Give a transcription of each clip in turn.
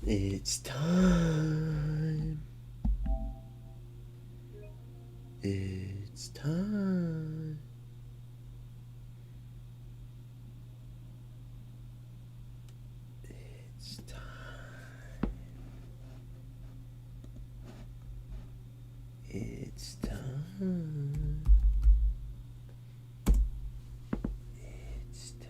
It's time. It's time. It's time. It's time. It's time.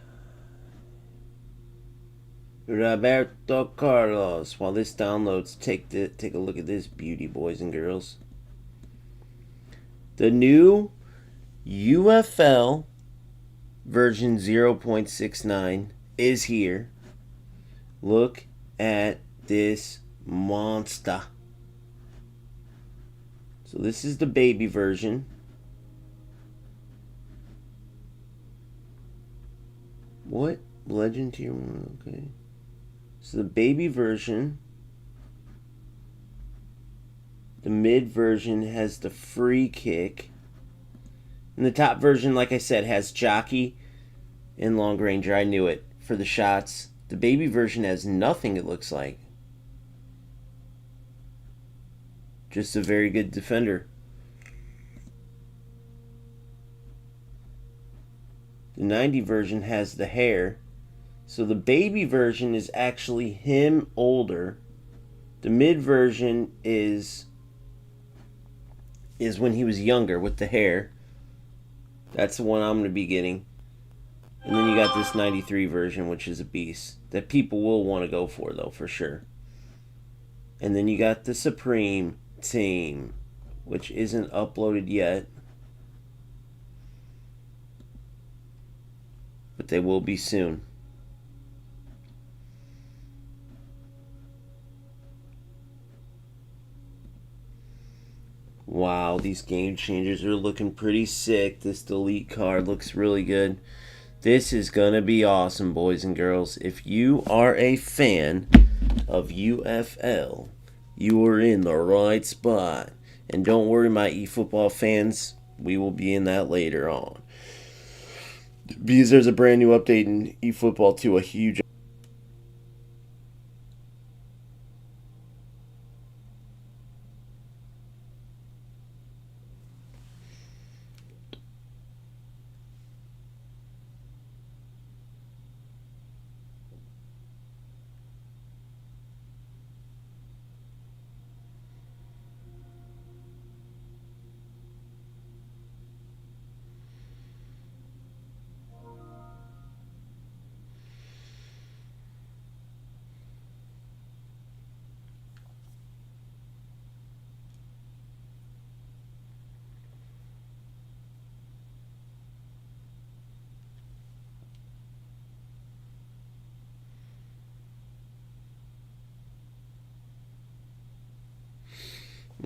Roberto Carlos. While this downloads, take a look at this beauty, boys and girls. The new UFL version 0.69 is here. Look at this monster. So this is the baby version. What? Legend tier 1, okay. So the baby version. The mid version has the free kick. And the top version, like I said, has jockey and long ranger. I knew it for the shots. The baby version has nothing, it looks like. Just a very good defender. The 90 version has the hair. So the baby version is actually him older. The mid version is when he was younger with the hair. That's the one I'm going to be getting. And then you got this 93 version, which is a beast. That people will want to go for, though, for sure. And then you got the Supreme Team, which isn't uploaded yet. But they will be soon. Wow, these game changers are looking pretty sick. This delete card looks really good. This is going to be awesome, boys and girls. If you are a fan of UFL, you are in the right spot. And don't worry, my eFootball fans, we will be in that later on. Because there's a brand new update in eFootball 2, a huge...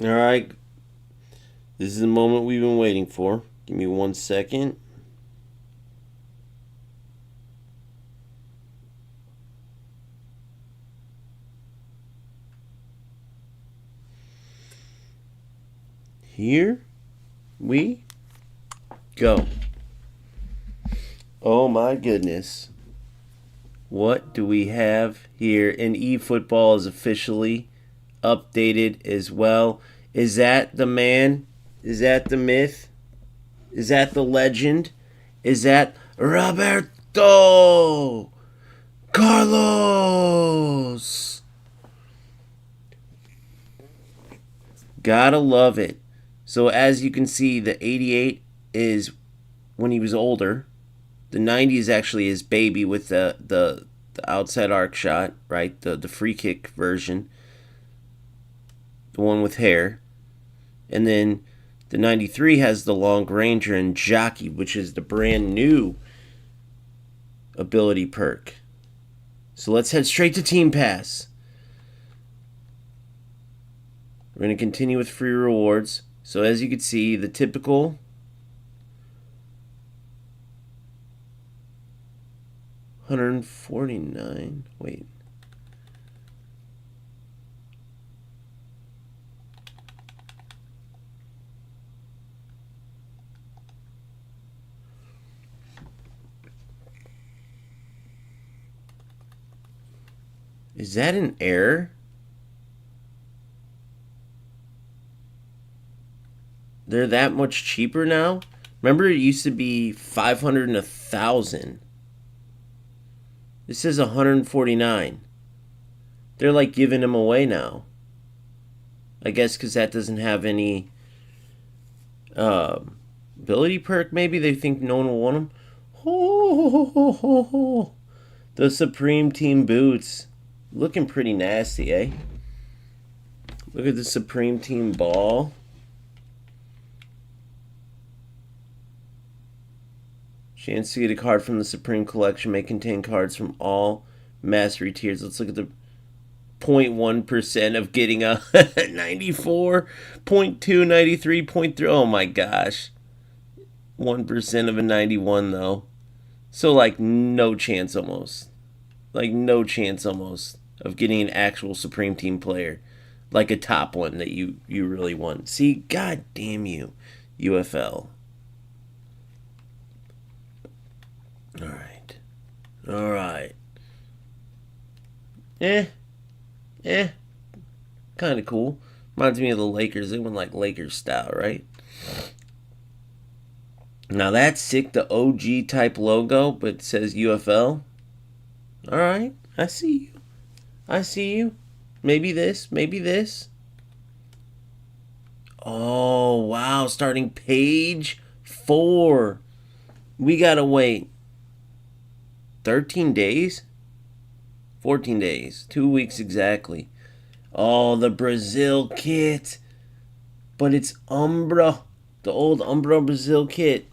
Alright, this is the moment we've been waiting for. Give me 1 second. Here we go. Oh my goodness. What do we have here? And eFootball is officially updated as well. Is that the man? Is that the myth? Is that the legend? Is that Roberto Carlos? Gotta love it. So as you can see, the 88 is when he was older. The 90 is actually his baby with the outside arc shot, right? The free kick version. The one with hair. And then the 93 has the long ranger and jockey, which is the brand new ability perk. So let's head straight to Team Pass. We're going to continue with free rewards. So as you can see, the typical $149. Wait. Is that an error? They're that much cheaper now? Remember it used to be 500 and 1,000. This is 149. They're like giving them away now. I guess because that doesn't have any ability perk. Maybe they think no one will want them. Oh, the Supreme Team boots. Looking pretty nasty, eh? Look at the Supreme Team ball. Chance to get a card from the Supreme Collection may contain cards from all Mastery tiers. Let's look at the 0.1% of getting a 94, 0.2, 93, 0.3. Oh my gosh. 1% of a 91 though. So like no chance almost. Like no chance almost of getting an actual Supreme Team player. Like a top one that you really want. See, god damn you, UFL. Alright. Alright. Kind of cool. Reminds me of the Lakers. They went like Lakers style, right? Now that's sick, the OG type logo, but it says UFL. Alright. I see you. I see you. Maybe this. Maybe this. Oh, wow. Starting page 4. We gotta wait 13 days? 14 days. 2 weeks exactly. Oh, the Brazil kit. But it's Umbra. The old Umbra Brazil kit.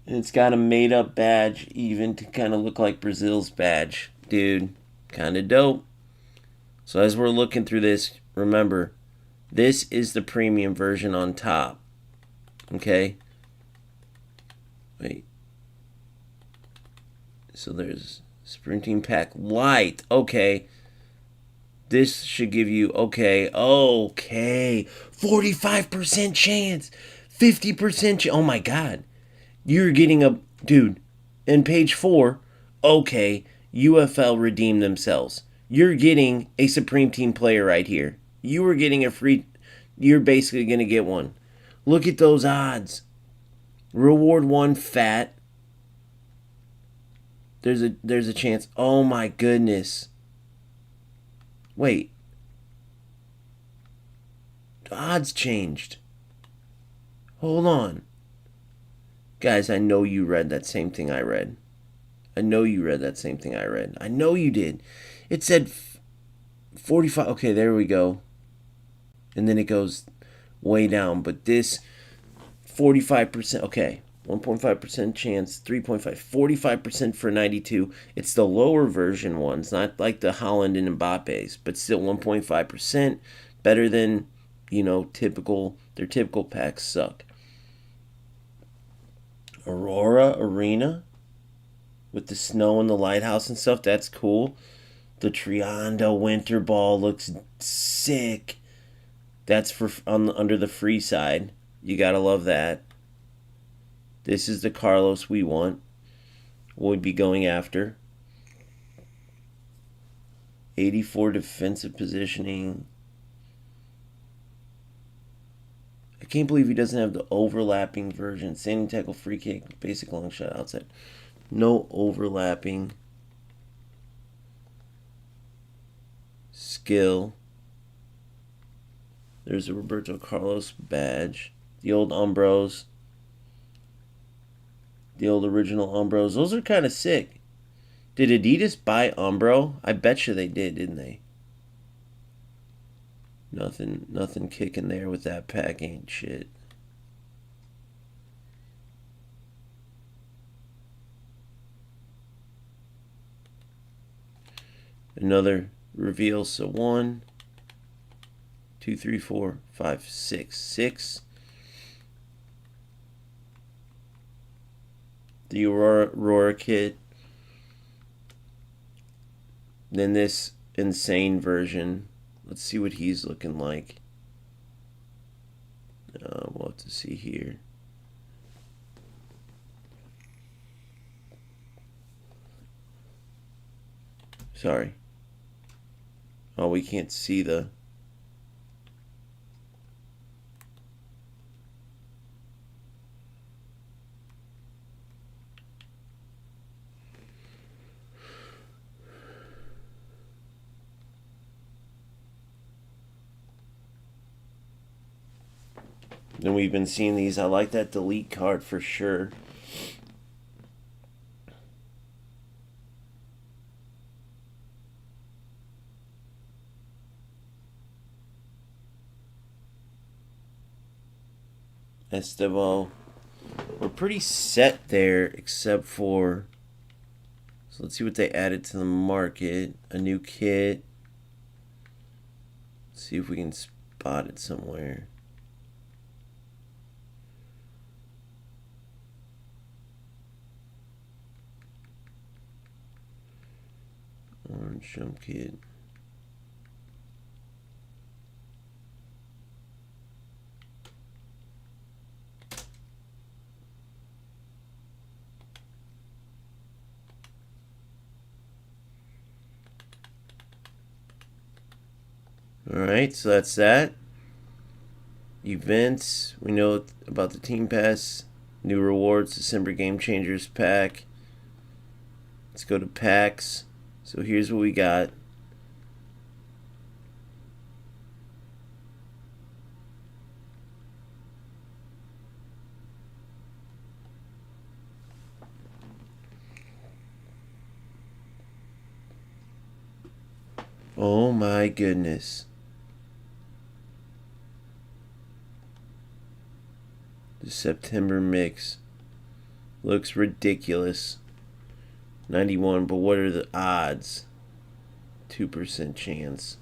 And it's got a made-up badge even to kind of look like Brazil's badge. Dude, kind of dope. So as we're looking through this, remember, this is the premium version on top. Okay? Wait. So there's Supreme Team Pack Light. Okay. This should give you, okay. 45% chance. 50% chance. Oh my god. You're getting a, dude, in page 4, okay, UFL redeemed themselves. You're getting a Supreme Team player right here. You are getting a free, you're basically going to get one. Look at those odds. Reward 1 fat. There's a chance. Oh my goodness. Wait. The odds changed. Hold on. Guys, I know you read that same thing I read. I know you read that same thing I read. I know you did. It said 45. Okay, there we go. And then it goes way down. But this 45%. Okay. 1.5% chance. 3.5. 45% for 92. It's the lower version ones. Not like the Holland and Mbappe's. But still 1.5%. Better than, typical. Their typical packs suck. Aurora Arena with the snow and the lighthouse and stuff. That's cool. The Trianda Winter Ball looks sick. That's for under the free side. You gotta love that. This is the Carlos we want. We'd be going after. 84 defensive positioning. I can't believe he doesn't have the overlapping version. Standing tackle, free kick, basic long shot, outside. No overlapping. Skill. There's a Roberto Carlos badge. The old Umbros. The old original Umbros. Those are kind of sick. Did Adidas buy Umbro? I bet you they did, didn't they? Nothing kicking there with that pack, ain't shit. Another reveal. So 1, 2, 3, 4, 5, 6. 6. The Aurora kit. Then this insane version. Let's see what he's looking like. We'll have to see here. Sorry. Oh, we can't see the... And we've been seeing these. I like that delete card for sure. Estevao. We're pretty set there, except for... So let's see what they added to the market. A new kit. Let's see if we can spot it somewhere. Orange jump kit. Alright, so that's that. Events. We know about the Team Pass. New rewards. December Game Changers pack. Let's go to packs. So here's what we got. Oh my goodness. The September mix looks ridiculous. 91, but what are the odds? 2% chance.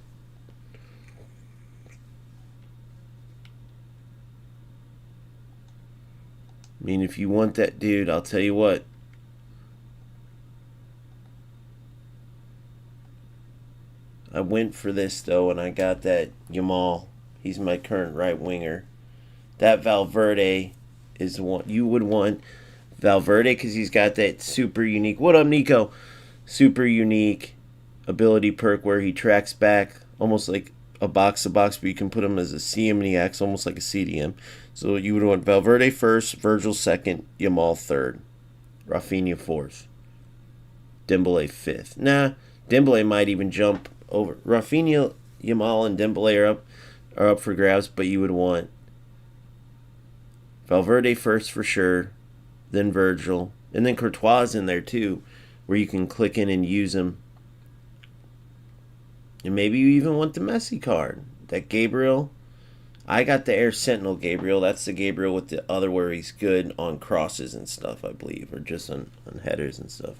I mean, if you want that dude, I'll tell you what. I went for this, though, and I got that Yamal. He's my current right winger. That Valverde is the one you would want. Valverde, because he's got that super unique... What up, Nico? Super unique ability perk where he tracks back almost like a box-to-box, but you can put him as a CM and he acts almost like a CDM. So you would want Valverde first, Virgil second, Yamal third, Rafinha fourth, Dembele fifth. Nah, Dembele might even jump over. Rafinha, Yamal, and Dembele are up for grabs, but you would want Valverde first for sure, then Virgil, and then Courtois is in there too, where you can click in and use him. And maybe you even want the Messi card. That Gabriel. I got the Air Sentinel Gabriel. That's the Gabriel with the other where he's good on crosses and stuff, I believe, or just on headers and stuff.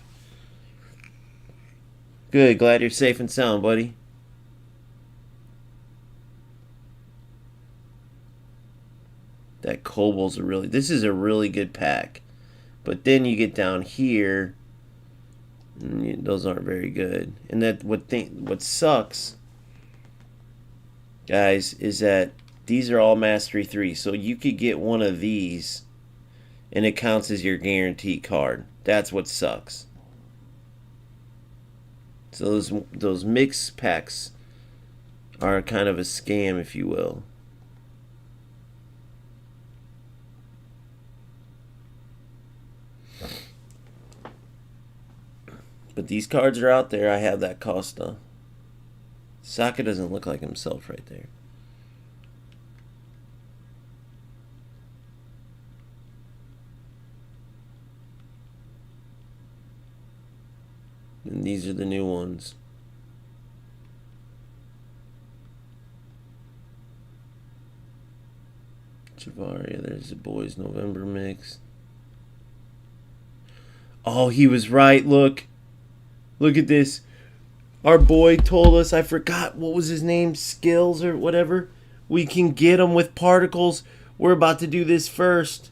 Good, glad you're safe and sound, buddy. That Cobal's this is a really good pack. But then you get down here, and those aren't very good. And that what sucks, guys, is that these are all Mastery 3. So you could get one of these, and it counts as your guarantee card. That's what sucks. So those mix packs are kind of a scam, if you will. But these cards are out there. I have that Costa. Saka doesn't look like himself right there. And these are the new ones. Javaria, there's the boys November mix. Oh, he was right. Look at this. Our boy told us, I forgot, what was his name? Skills or whatever. We can get them with particles. We're about to do this first.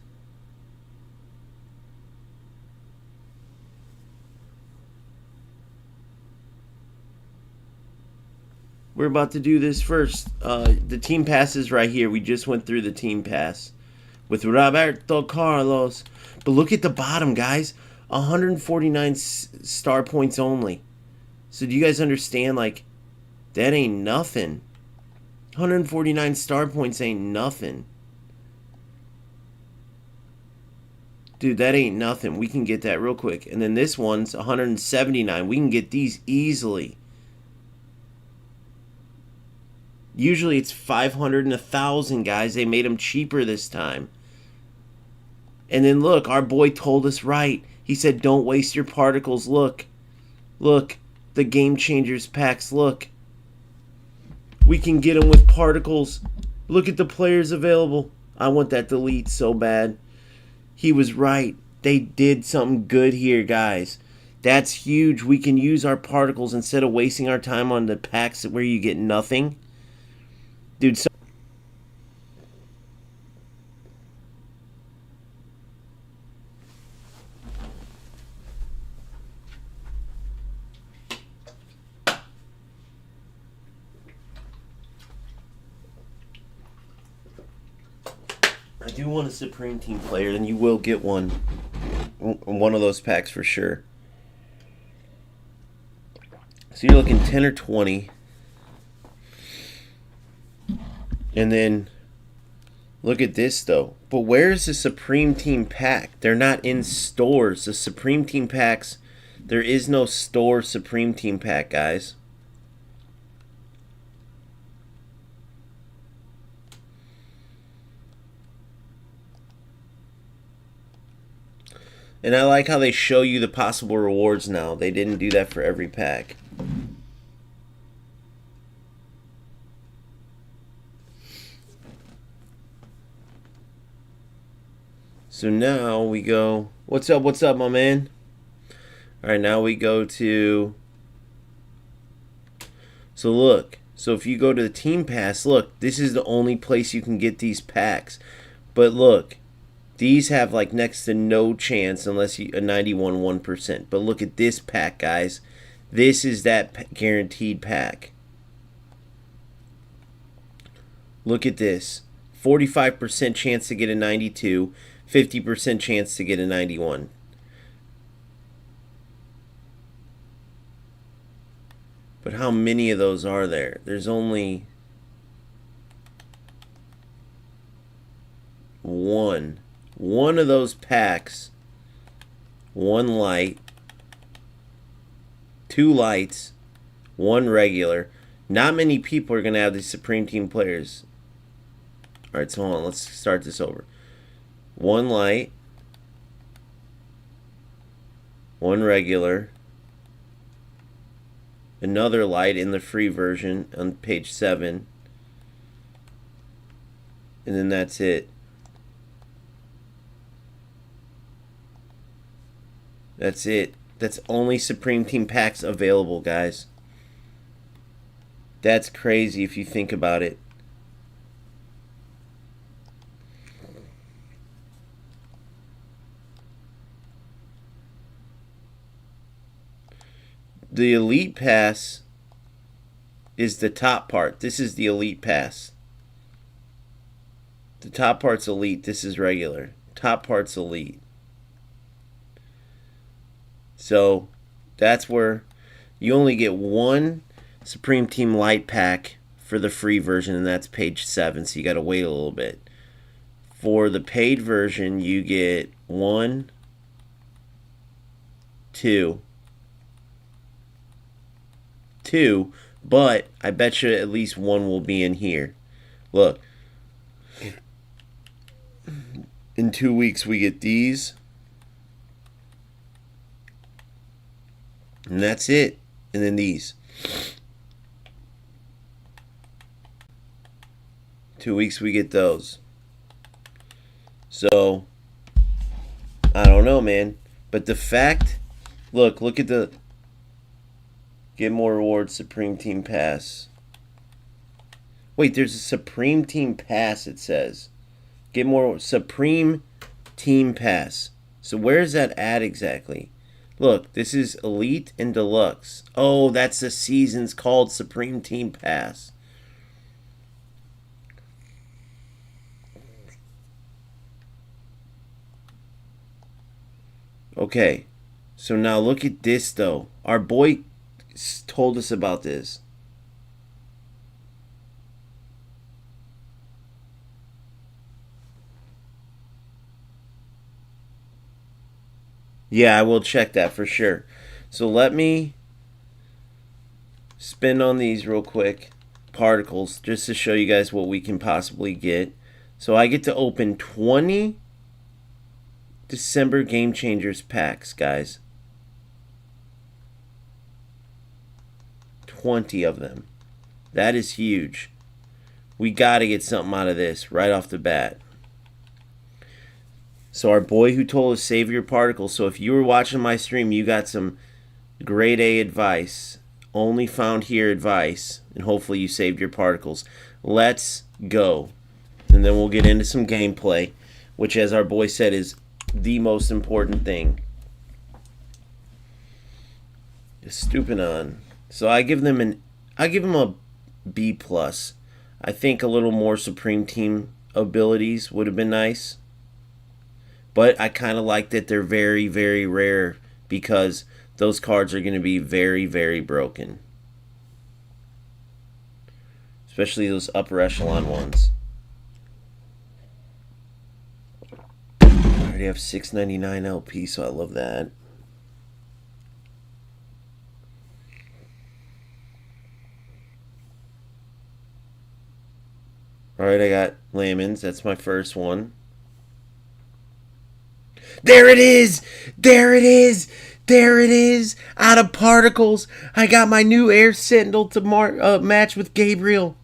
We're about to do this first. The team pass is right here. We just went through the team pass with Roberto Carlos. But look at the bottom, guys. 149 star points only. So do you guys understand? Like, that ain't nothing. 149 star points ain't nothing. Dude, that ain't nothing. We can get that real quick. And then this one's 179. We can get these easily. Usually it's 500 and 1,000, guys. They made them cheaper this time. And then look, our boy told us right. He said, don't waste your particles. Look. Look. The Game Changers packs. Look. We can get them with particles. Look at the players available. I want that delete so bad. He was right. They did something good here, guys. That's huge. We can use our particles instead of wasting our time on the packs where you get nothing. Dude, so I do want a Supreme Team player, and you will get one of those packs for sure. So you're looking 10 or 20. And then look at this though. But where's the Supreme Team pack? They're not in stores. The Supreme Team packs, there is no store Supreme Team pack, guys. And I like how they show you the possible rewards now. They didn't do that for every pack. So now we go, what's up, my man? Alright, now we go to, so look, so if you go to the Team Pass, look, this is the only place you can get these packs. But look, these have like next to no chance unless you a 91 1%. But look at this pack, guys. This is that guaranteed pack. Look at this. 45% chance to get a 92, 50% chance to get a 91. But how many of those are there? There's only one. One of those packs, one light, two lights, one regular. Not many people are going to have these Supreme Team players. Alright, so hold on. Let's start this over. One light, one regular, another light in the free version on page 7, and then that's it. That's it. That's only Supreme Team packs available, guys. That's crazy if you think about it. The Elite Pass is the top part. This is the Elite Pass. The top part's Elite. This is regular. Top part's Elite. So that's where you only get one Supreme Team Light pack for the free version, and that's page 7, so you got to wait a little bit. For the paid version, you get 1, 2, but I bet you at least one will be in here. Look. In 2 weeks, we get these. And that's it. And then these. 2 weeks we get those. So, I don't know, man. But the fact, look at the get more rewards Supreme Team Pass. Wait, there's a Supreme Team Pass, it says. Get more Supreme Team Pass. So where's that at exactly? Look, this is Elite and Deluxe. Oh, that's the season's called Supreme Team Pass. Okay. So now look at this, though. Our boy told us about this. Yeah, I will check that for sure. So let me spin on these real quick. Particles, just to show you guys what we can possibly get. So I get to open 20 December Game Changers packs, guys. 20 of them. That is huge. We got to get something out of this right off the bat. So our boy who told us save your particles. So if you were watching my stream, you got some grade A advice. Only found here advice. And hopefully you saved your particles. Let's go. And then we'll get into some gameplay, which, as our boy said, is the most important thing. Just stooping on. So I give them a B plus. I think a little more Supreme Team abilities would have been nice. But I kind of like that they're very, very rare because those cards are going to be very, very broken. Especially those upper echelon ones. I already have $6.99 LP, so I love that. Alright, I got lemons. That's my first one. There it is! There it is! There it is! Out of particles, I got my new Air Sentinel to match with Gabriel.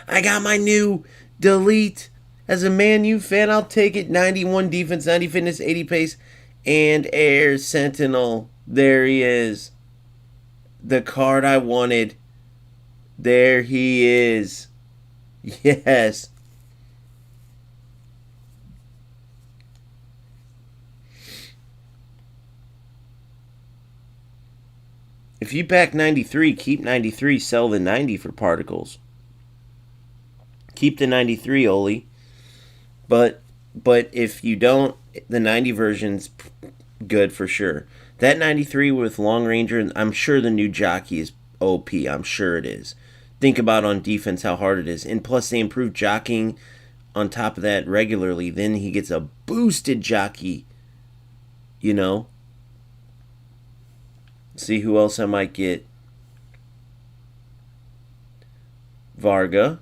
I got my new Delete. As a Man U fan, I'll take it. 91 defense, 90 fitness, 80 pace, and Air Sentinel. There he is. The card I wanted. There he is. Yes. If you pack 93, keep 93, sell the 90 for particles. Keep the 93, Oli. But if you don't, the 90 version's good for sure. That 93 with Long Ranger, I'm sure the new jockey is OP. I'm sure it is. Think about on defense how hard it is. And plus they improved jockeying on top of that regularly. Then he gets a boosted jockey. You know? See who else I might get. Varga.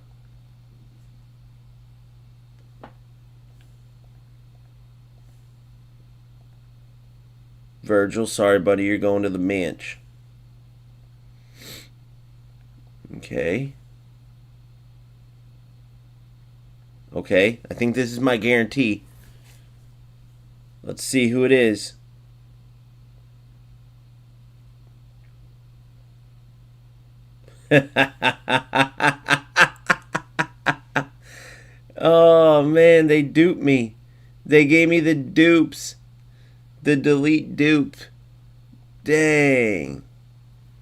Virgil, sorry buddy, you're going to the bench. Okay. Okay, I think this is my guarantee. Let's see who it is. Oh man, they duped me. They gave me the dupes. The Delete dupe. Dang.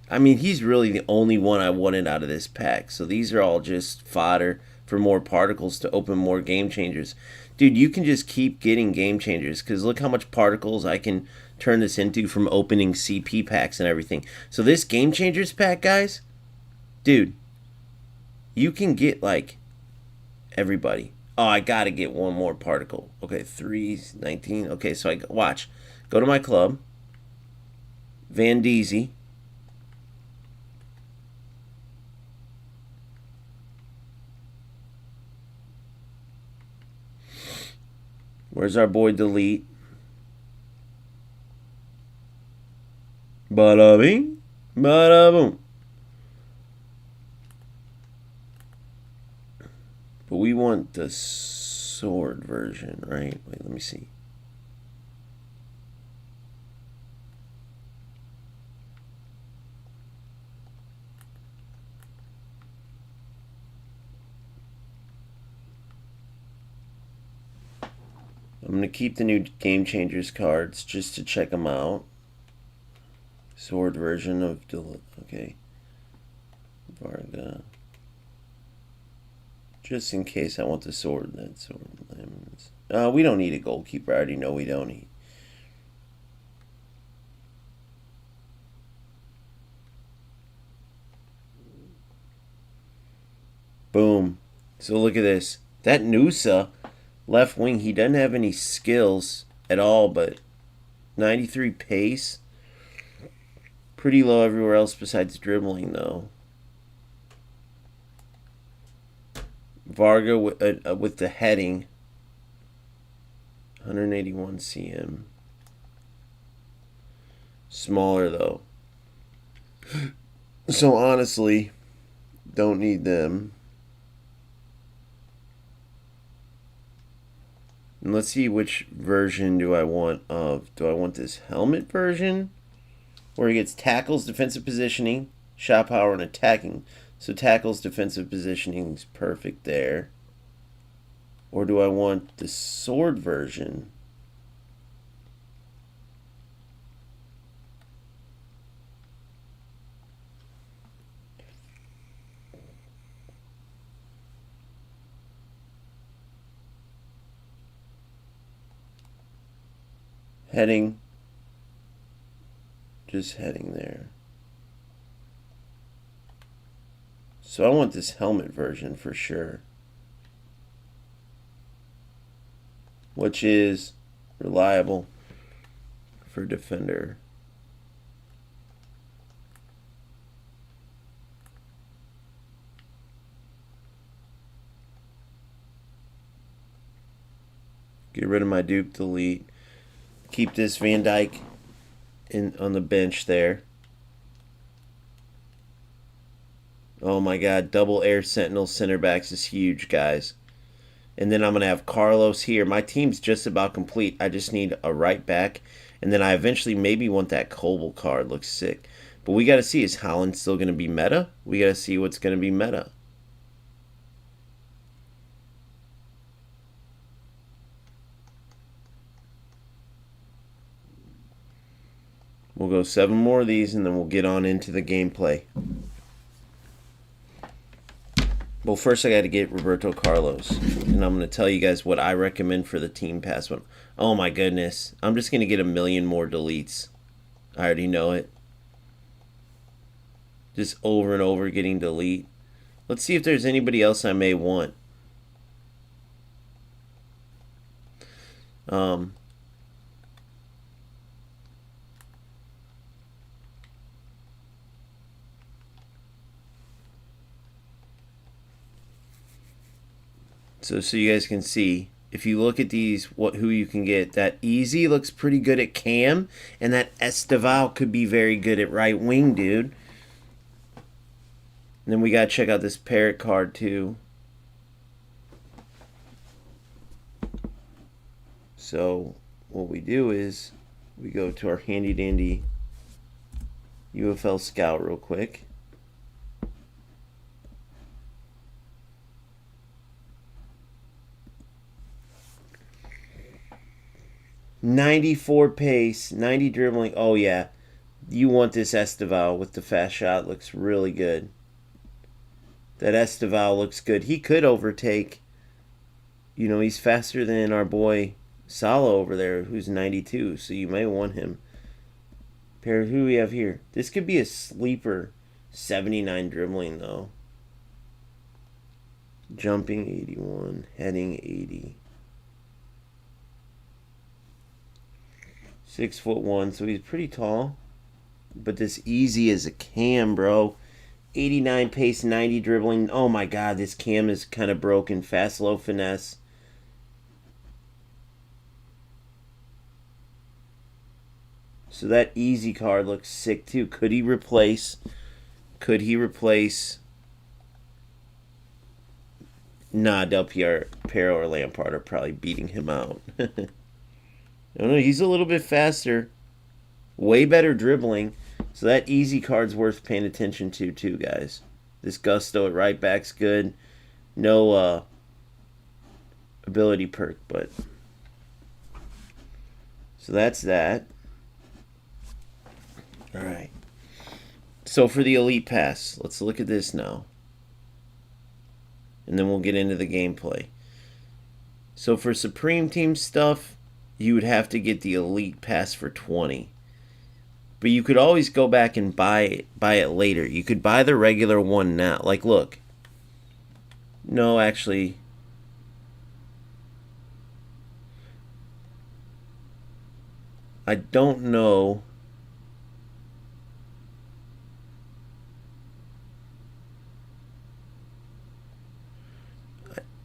I mean, he's really the only one I wanted out of this pack. So these are all just fodder for more particles to open more game changers. Dude, you can just keep getting game changers because look how much particles I can turn this into from opening CP packs and everything. So this game changers pack, guys, dude, you can get like everybody. Oh, I gotta get one more particle. Okay, 319. Okay, so I watch. Go to my club. Van Deezy. Where's our boy Delete? Bada bing, bada boom. But we want the sword version, right? Wait, let me see. I'm going to keep the new Game Changers cards just to check them out. Sword version of... Okay. Varga. Just in case I want the sword. That sword. Lemons. We don't need a goalkeeper. I already know we don't need. Boom. So look at this. That Nusa, left wing, he doesn't have any skills at all, but 93 pace. Pretty low everywhere else besides dribbling, though. Varga with the heading. 181 cm. Smaller, though. So honestly, don't need them. And let's see which version do I want of. Do I want this helmet version? Where he gets tackles, defensive positioning, shot power, and attacking. So tackles, defensive positioning is perfect there. Or do I want the sword version? Heading. Just heading there. So I want this helmet version for sure. Which is reliable for defender. Get rid of my dupe, delete. Keep this Van Dyke on the bench there. Oh my God, double air sentinel center backs is huge, guys. And then I'm going to have Carlos here. My team's just about complete. I just need a right back. And then I eventually maybe want that Koval card. Looks sick. But we got to see, is Holland still going to be meta? We got to see what's going to be meta. We'll go 7 more of these and then we'll get on into the gameplay. Well, first I got to get Roberto Carlos. And I'm going to tell you guys what I recommend for the team pass one. Oh my goodness. I'm just going to get 1,000,000 more deletes. I already know it. Just over and over getting delete. Let's see if there's anybody else I may want. So you guys can see, if you look at these, who you can get. That Easy looks pretty good at cam, and that Esteval could be very good at right wing, dude. And then we gotta check out this Parrot card too. So what we do is we go to our handy dandy UFL Scout real quick. .94 pace, 90 dribbling. Oh yeah, you want this Esteval with the fast shot. Looks really good. That Esteval looks good. He could overtake. You know, he's faster than our boy Salo over there, who's 92. So you may want him. Who do we have here? This could be a sleeper. 79 dribbling though. Jumping 81, heading 80. 6'1", so he's pretty tall. But this Easy as a cam, bro. 89 pace, 90 dribbling. Oh my God, this cam is kind of broken. Fast, low finesse. So that Easy card looks sick too. Could he replace? Nah, Del Piero or Lampard are probably beating him out. No, he's a little bit faster. Way better dribbling. So that Easy card's worth paying attention to too, guys. This Gusto at right back's good. No ability perk, but... So that's that. Alright. So for the Elite Pass, let's look at this now. And then we'll get into the gameplay. So for Supreme Team stuff, you would have to get the Elite Pass for 20. But you could always go back and buy it later. You could buy the regular one now. Like, look. No, actually, I don't know.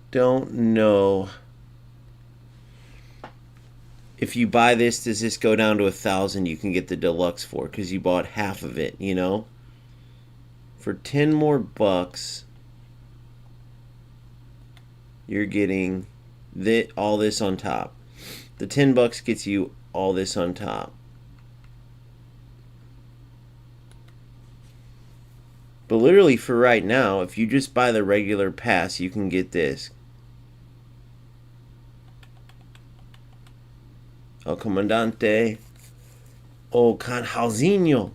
Don't know if you buy this, does this go down to 1,000? You can get the deluxe for because you bought half of it. You know, for 10 more bucks, you're getting all this on top. The 10 bucks gets you all this on top. But literally for right now, if you just buy the regular pass, you can get this. El Comandante. O Canjalzinho.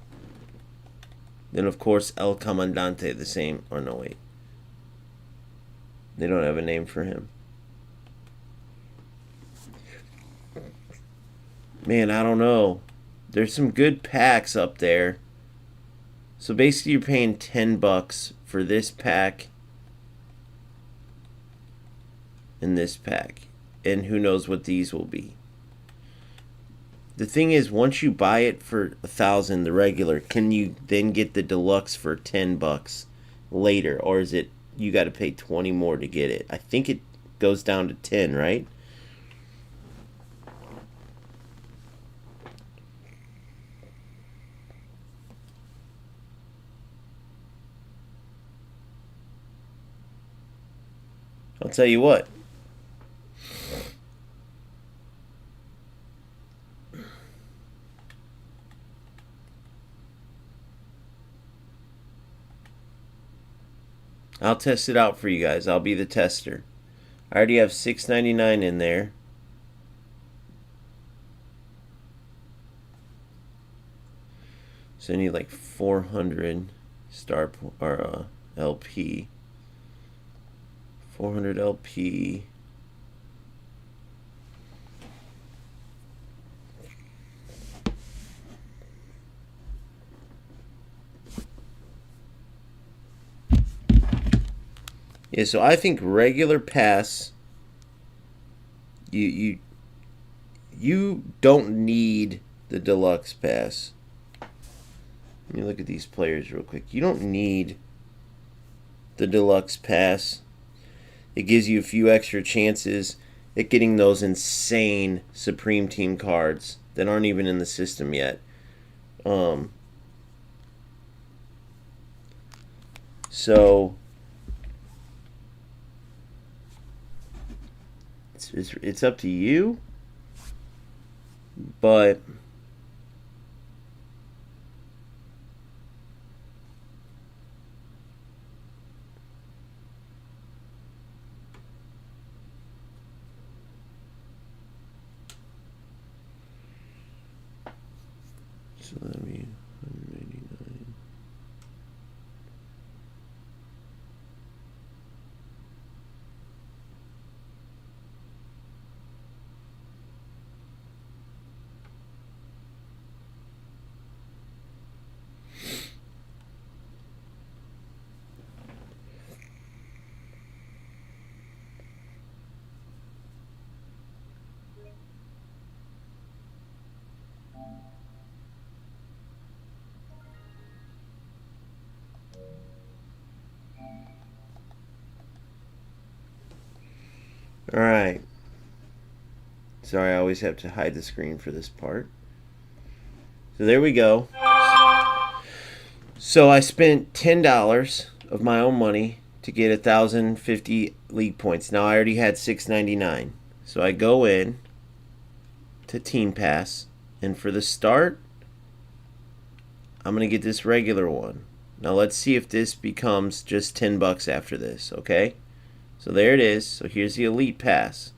Then, of course, El Comandante, the same. Or no, wait. They don't have a name for him. Man, I don't know. There's some good packs up there. So basically you're paying 10 bucks for this pack and this pack. And who knows what these will be. The thing is, once you buy it for 1,000, the regular, can you then get the deluxe for 10 bucks later? Or is it you got to pay 20 more to get it? I think it goes down to 10, right? I'll tell you what. I'll test it out for you guys. I'll be the tester. I already have $6.99 in there. So I need like 400 star or LP. 400 LP. Yeah, so I think regular pass, you don't need the deluxe pass. Let me look at these players real quick. You don't need the deluxe pass. It gives you a few extra chances at getting those insane Supreme Team cards that aren't even in the system yet. So it's up to you, but so that'll be 189. All right. Sorry, I always have to hide the screen for this part. So there we go. So I spent $10 of my own money to get 1,050 league points. Now I already had $6.99. So I go in to Team Pass, and for the start, I'm going to get this regular one. Now let's see if this becomes just 10 bucks after this, okay? So there it is. So here's the Elite Pass.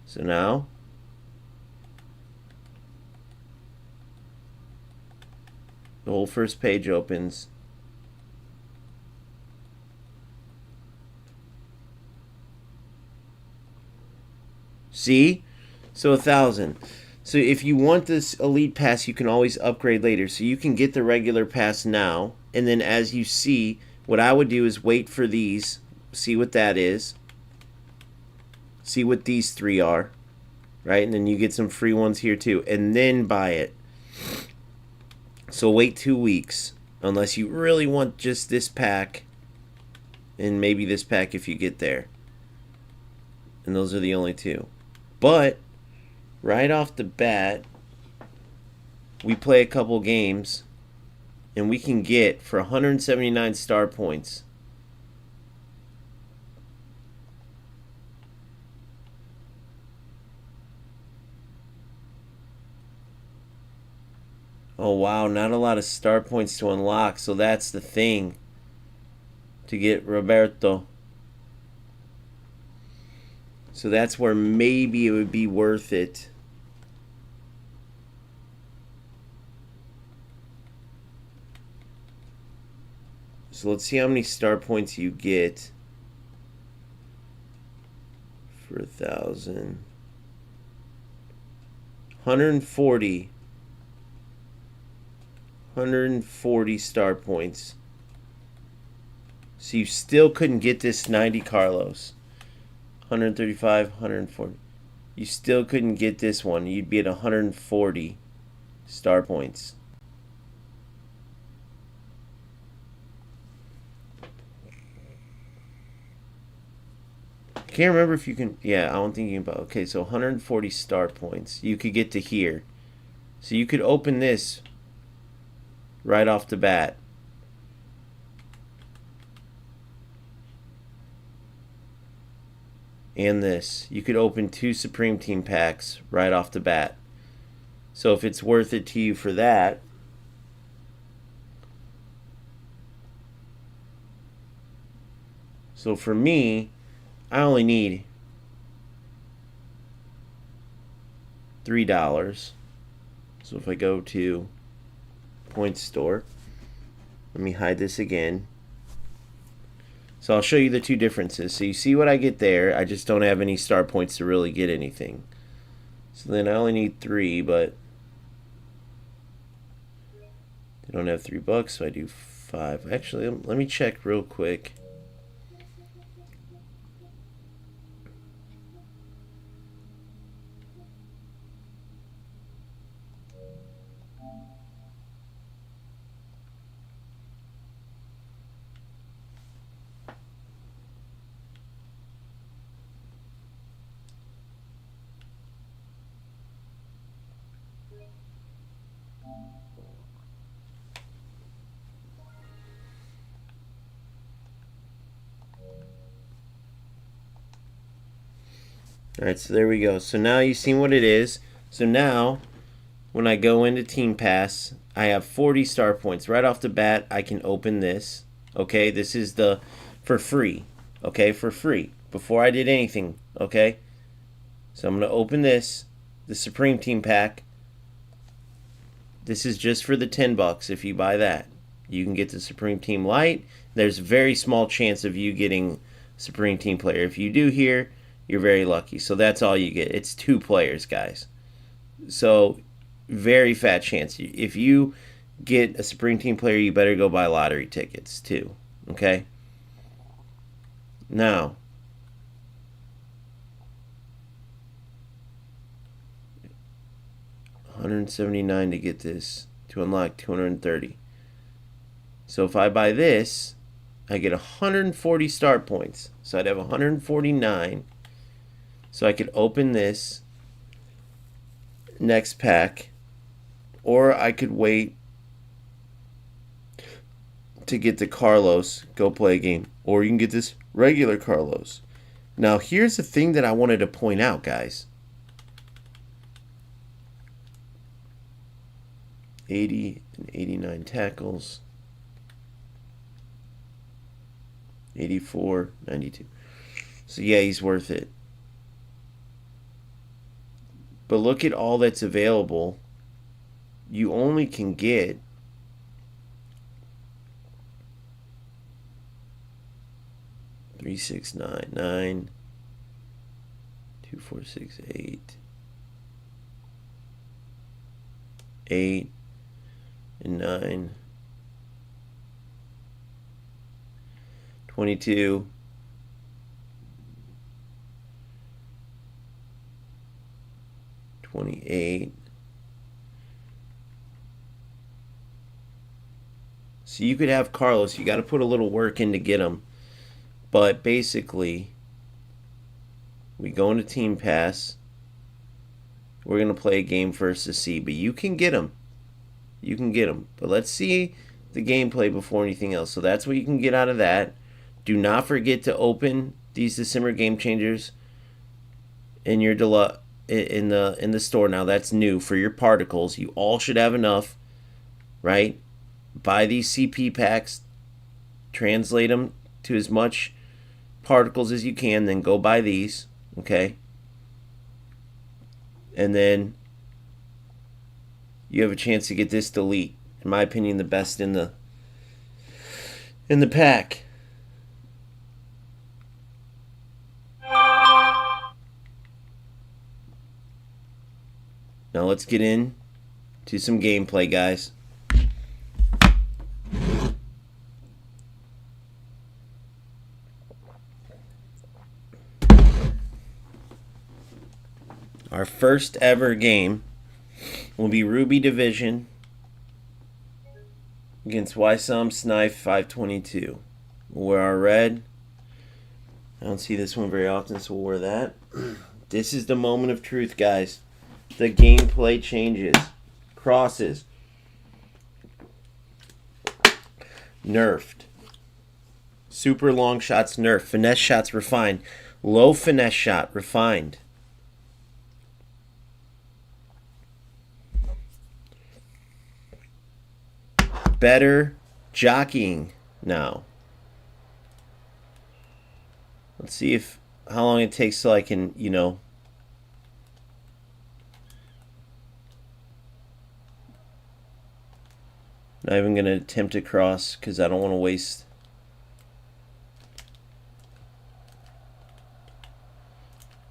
So now the whole first page opens. See? So 1,000. So if you want this Elite Pass, you can always upgrade later. So you can get the regular pass now, and then as you see, what I would do is wait for these See what that is. See what these 3 are. Right? And then you get some free ones here too. And then buy it. So wait 2 weeks. Unless you really want just this pack. And maybe this pack if you get there. And those are the only 2. But right off the bat, we play a couple games. And we can get, for 179 star points, oh wow, not a lot of star points to unlock, so that's the thing. To get Roberto. So that's where maybe it would be worth it. So let's see how many star points you get for 1,000. 140. 140 star points. So you still couldn't get this 90 Carlos. 135, 140. You still couldn't get this one. You'd be at 140 star points. Can't remember if you can. Yeah, I'm thinking about. Okay, so 140 star points. You could get to here. So you could open this right off the bat. And this. You could open 2 Supreme Team packs right off the bat. So if it's worth it to you for that. So for me, I only need $3. So if I go to Points Store, let me hide this again. So I'll show you the 2 differences. So you see what I get there. I just don't have any star points to really get anything. So then I only need 3, but I don't have $3, so I do 5. Actually, let me check real quick. Alright, so there we go. So now you've seen what it is. So now, when I go into Team Pass, I have 40 star points. Right off the bat, I can open this. Okay, this is the for free. Okay, for free. Before I did anything. Okay, so I'm going to open this, the Supreme Team pack. This is just for the $10 if you buy that. You can get the Supreme Team Light. There's a very small chance of you getting Supreme Team Player. If you do here, you're very lucky. So that's all you get. It's 2 players, guys. So very fat chance. If you get a Supreme Team Player, you better go buy lottery tickets too. Okay? Now, $179 to get this. To unlock 230. So if I buy this, I get 140 start points. So I'd have 149. So I could open this next pack, or I could wait to get the Carlos, go play a game, or you can get this regular Carlos. Now here's the thing that I wanted to point out, guys. 80 and 89 tackles. 84, 92. So yeah, he's worth it. But look at all that's available. You only can get three, 6, 9, 9, 2, 4, 6, 8, 8, and 9, 22, 28. So you could have Carlos. You got to put a little work in to get him. But basically, we go into Team Pass. We're going to play a game first to see. But you can get him. You can get him. But let's see the gameplay before anything else. So that's what you can get out of that. Do not forget to open these December Game Changers in your in the store now. That's new for your particles. You all should have enough, right? Buy these CP packs, translate them to as much particles as you can, then go buy these, okay? And then you have a chance to get this delete. In my opinion, the best in the pack. Now let's get in to some gameplay, guys. Our first ever game will be Ruby Division against Ysam Snipe 522. We'll wear our red. I don't see this one very often, so we'll wear that. This is the moment of truth, guys. The gameplay changes. Crosses. Nerfed. Super long shots nerfed. Finesse shots refined. Low finesse shot refined. Better jockeying now. Let's see how long it takes till I can, not even going to attempt to cross because I don't want to waste.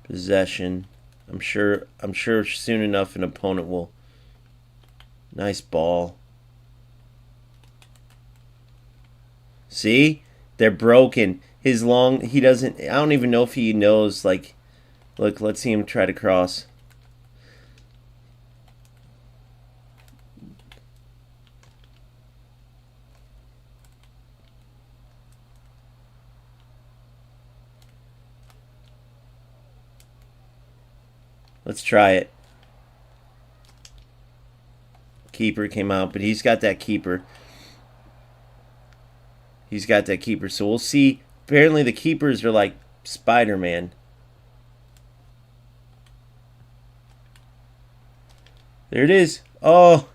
Possession. I'm sure soon enough an opponent will. Nice ball. See? They're broken. He doesn't, I don't even know if he knows, like, look, let's see him try to cross. Let's try it. Keeper came out, but he's got that keeper. He's got that keeper, so we'll see. Apparently the keepers are like Spider-Man. There it is. Oh.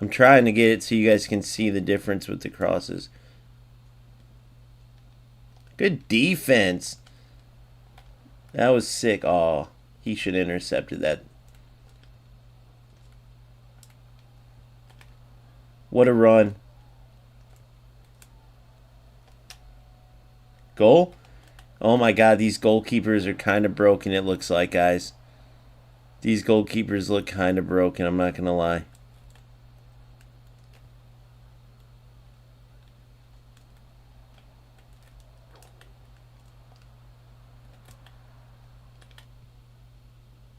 I'm trying to get it so you guys can see the difference with the crosses. Good defense. That was sick. Oh, he should have intercepted that. What a run. Goal? Oh my God, these goalkeepers are kind of broken, it looks like, guys. These goalkeepers look kind of broken, I'm not going to lie.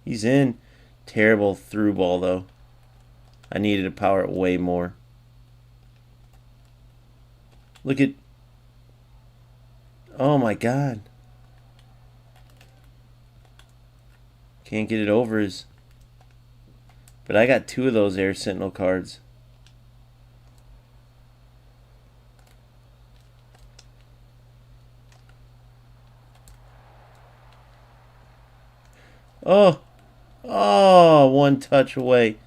He's in. Terrible through ball, though. I needed to power it way more. Look at... Oh, my God. Can't get it over his... But I got 2 of those Air Sentinel cards. Oh! Oh, one touch away.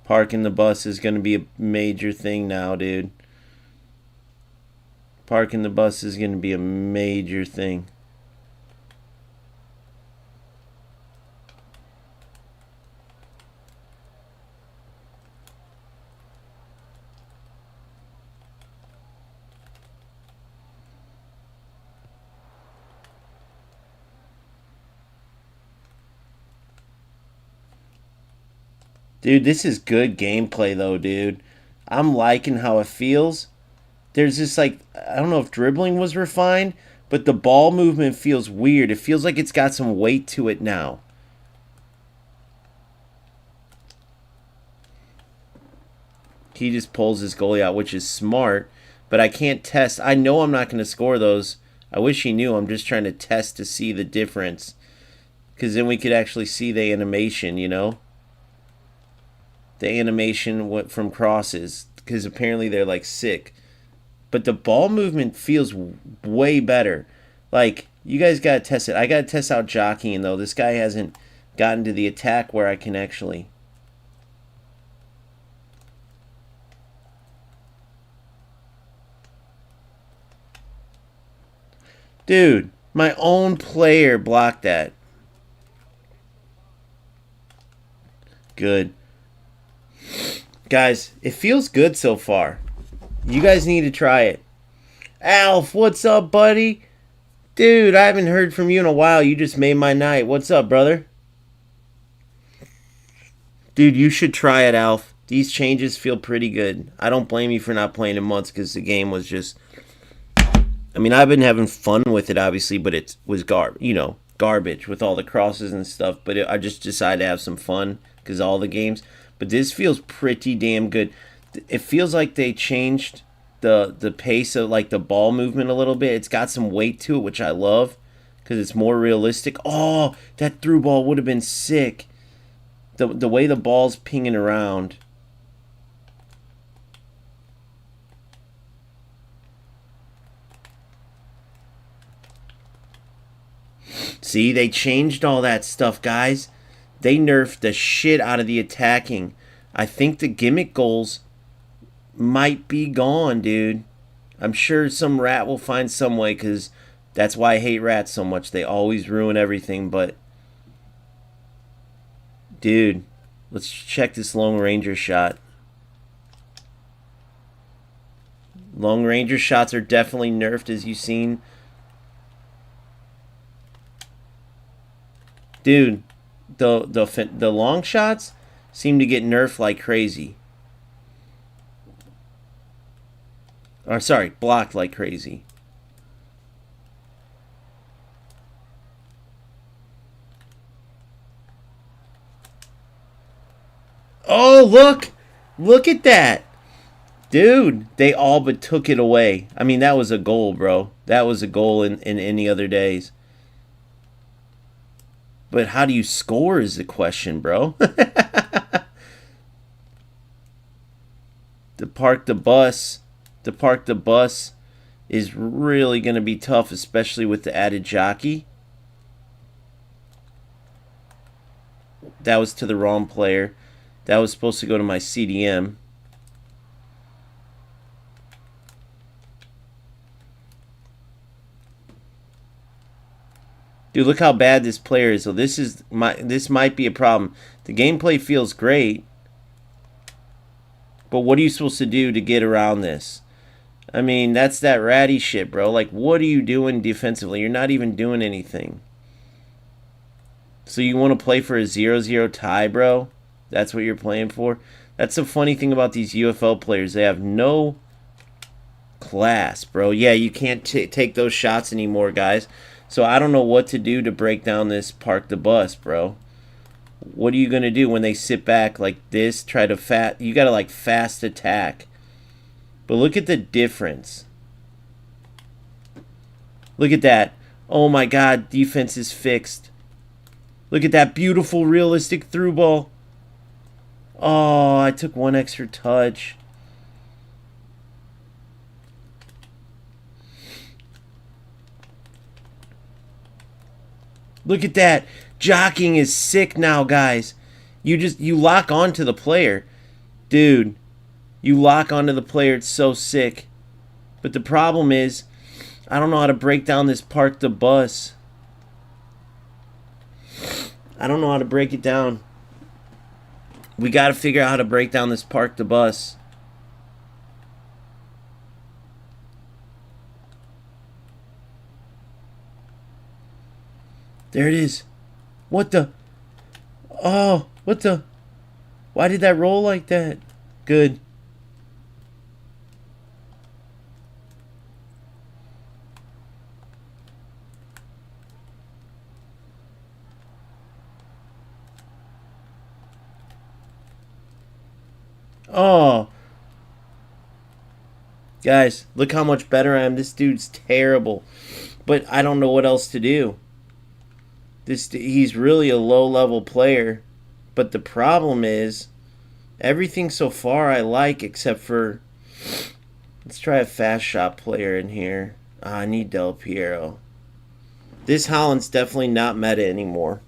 Parking the bus is going to be a major thing now, dude. Parking the bus is going to be a major thing. Dude, this is good gameplay though, dude. I'm liking how it feels. There's this like I don't know if dribbling was refined, but the ball movement feels weird. It feels like it's got some weight to it now. He just pulls his goalie out, which is smart, but I can't test. I know I'm not going to score those. I wish he knew. I'm just trying to test to see the difference. Because then we could actually see the animation, you know? The animation went from crosses. Because apparently they're like sick. But the ball movement feels way better. Like, you guys got to test it. I got to test out jockeying, though. This guy hasn't gotten to the attack where I can actually... Dude, my own player blocked that. Good. Guys, it feels good so far. You guys need to try it. Alf, what's up, buddy? Dude, I haven't heard from you in a while. You just made my night. What's up, brother? Dude, you should try it, Alf. These changes feel pretty good. I don't blame you for not playing in months because the game was just... I mean, I've been having fun with it, obviously, but it was garbage with all the crosses and stuff. But I just decided to have some fun because all the games. But this feels pretty damn good. It feels like they changed the pace of like the ball movement a little bit. It's got some weight to it, which I love because it's more realistic. Oh, that through ball would have been sick. The way the ball's pinging around. See, they changed all that stuff, guys. They nerfed the shit out of the attacking. I think the gimmick goals might be gone, dude. I'm sure some rat will find some way because that's why I hate rats so much. They always ruin everything, but... Dude, let's check this Lone Ranger shot. Lone Ranger shots are definitely nerfed, as you've seen. Dude, the long shots seem to get nerfed like crazy. Or sorry, blocked like crazy. Oh, look! Look at that! Dude, they all but took it away. I mean, that was a goal, bro. That was a goal in any other days. But how do you score is the question, bro. To park the bus is really going to be tough, especially with the added jockey. That was to the wrong player. That was supposed to go to my CDM. Dude, look how bad this player is. So this might be a problem. The gameplay feels great, but what are you supposed to do to get around this? I mean, that's that ratty shit, bro. Like, what are you doing defensively? You're not even doing anything. So you want to play for a 0-0 tie, bro? That's what you're playing for? That's the funny thing about these UFL players. They have no class, bro. Yeah, you can't take those shots anymore, guys. So I don't know what to do to break down this park the bus, bro. What are you going to do when they sit back like this? You got to like fast attack. But look at the difference. Look at that. Oh my god, defense is fixed. Look at that beautiful realistic through ball. Oh, I took one extra touch. Look at that. Jockeying is sick now, guys. You lock onto the player. Dude, you lock onto the player. It's so sick. But the problem is, I don't know how to break down this park the bus. I don't know how to break it down. We got to figure out how to break down this park the bus. There it is. What the? Oh, what the? Why did that roll like that? Good. Oh. Guys, look how much better I am. This dude's terrible. But I don't know what else to do. He's really a low-level player. But the problem is, everything so far I like except for... Let's try a fast shot player in here. I need Del Piero. This Holland's definitely not meta anymore.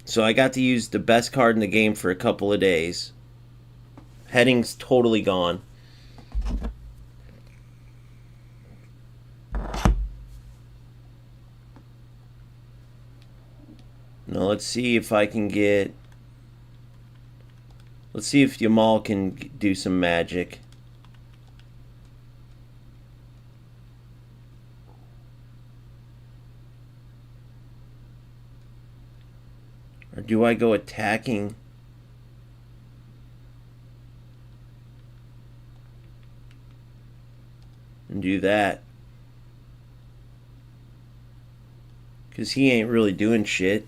So I got to use the best card in the game for a couple of days. Heading's totally gone. Now let's see if I can get... Let's see if Yamal can do some magic. Or do I go attacking? And do that. Because he ain't really doing shit.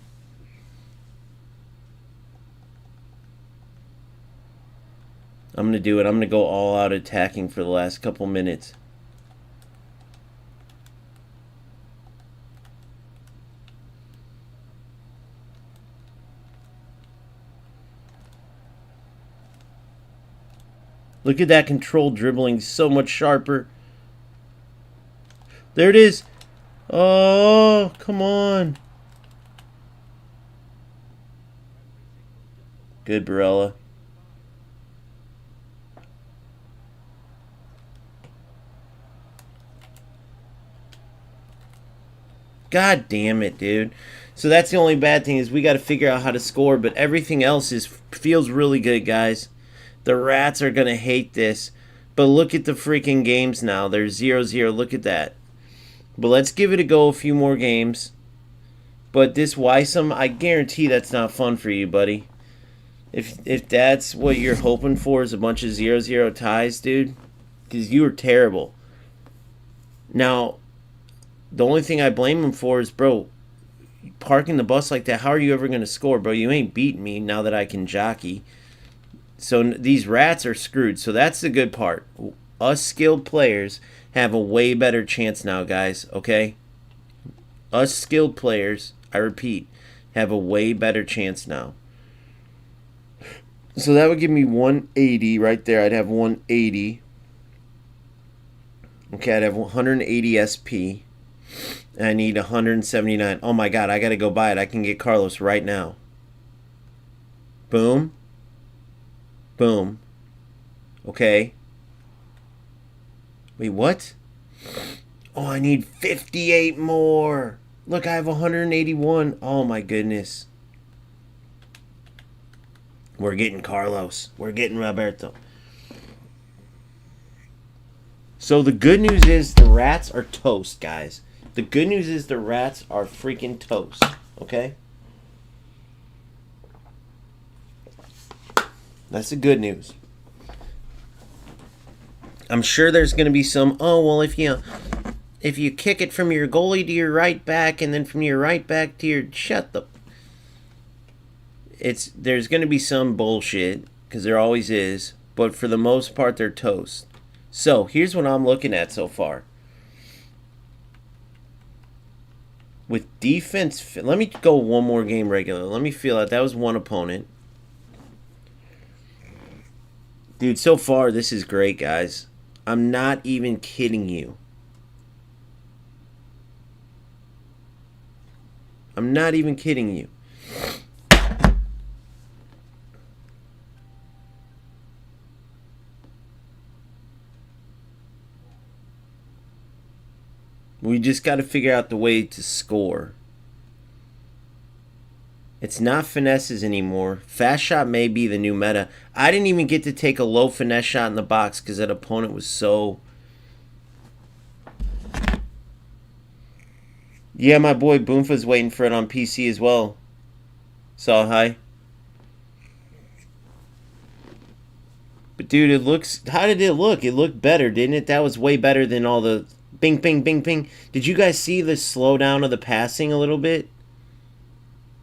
I'm going to do it. I'm going to go all out attacking for the last couple minutes. Look at that control dribbling, so much sharper. There it is. Oh, come on. Good, Barella. God damn it, dude. So that's the only bad thing is we got to figure out how to score, but everything else feels really good, guys. The Rats are going to hate this. But look at the freaking games now. They're 0-0. Look at that. But let's give it a go a few more games. But this Wisem, I guarantee that's not fun for you, buddy. If that's what you're hoping for is a bunch of 0-0 ties, dude, because you were terrible. Now, the only thing I blame him for is, bro, parking the bus like that, how are you ever going to score, bro? You ain't beating me now that I can jockey. So these Rats are screwed. So that's the good part. Us skilled players have a way better chance now, guys, okay? Us skilled players, I repeat, have a way better chance now. So that would give me 180 right there. I'd have 180. Okay, I'd have 180 SP. And I need 179. Oh my god, I gotta go buy it. I can get Carlos right now. Boom. Boom. Okay. Wait, what? Oh, I need 58 more. Look, I have 181. Oh my goodness. We're getting Carlos. We're getting Roberto. So the good news is the Rats are toast, guys. The good news is the Rats are freaking toast. Okay? That's the good news. I'm sure there's going to be some, oh, well, if you kick it from your goalie to your right back and then from your right back to your... Shut the... There's going to be some bullshit, because there always is, but for the most part, they're toast. So, here's what I'm looking at so far. With defense... Let me go one more game regular. Let me feel out. That was one opponent. Dude, so far, this is great, guys. I'm not even kidding you. I'm not even kidding you. We just got to figure out the way to score. It's not finesses anymore. Fast shot may be the new meta. I didn't even get to take a low finesse shot in the box because that opponent was so... Yeah, my boy Boomfa's waiting for it on PC as well. Saw high. But dude, it looks. How did it look? It looked better, didn't it? That was way better than all the bing, bing, bing, bing. Did you guys see the slowdown of the passing a little bit?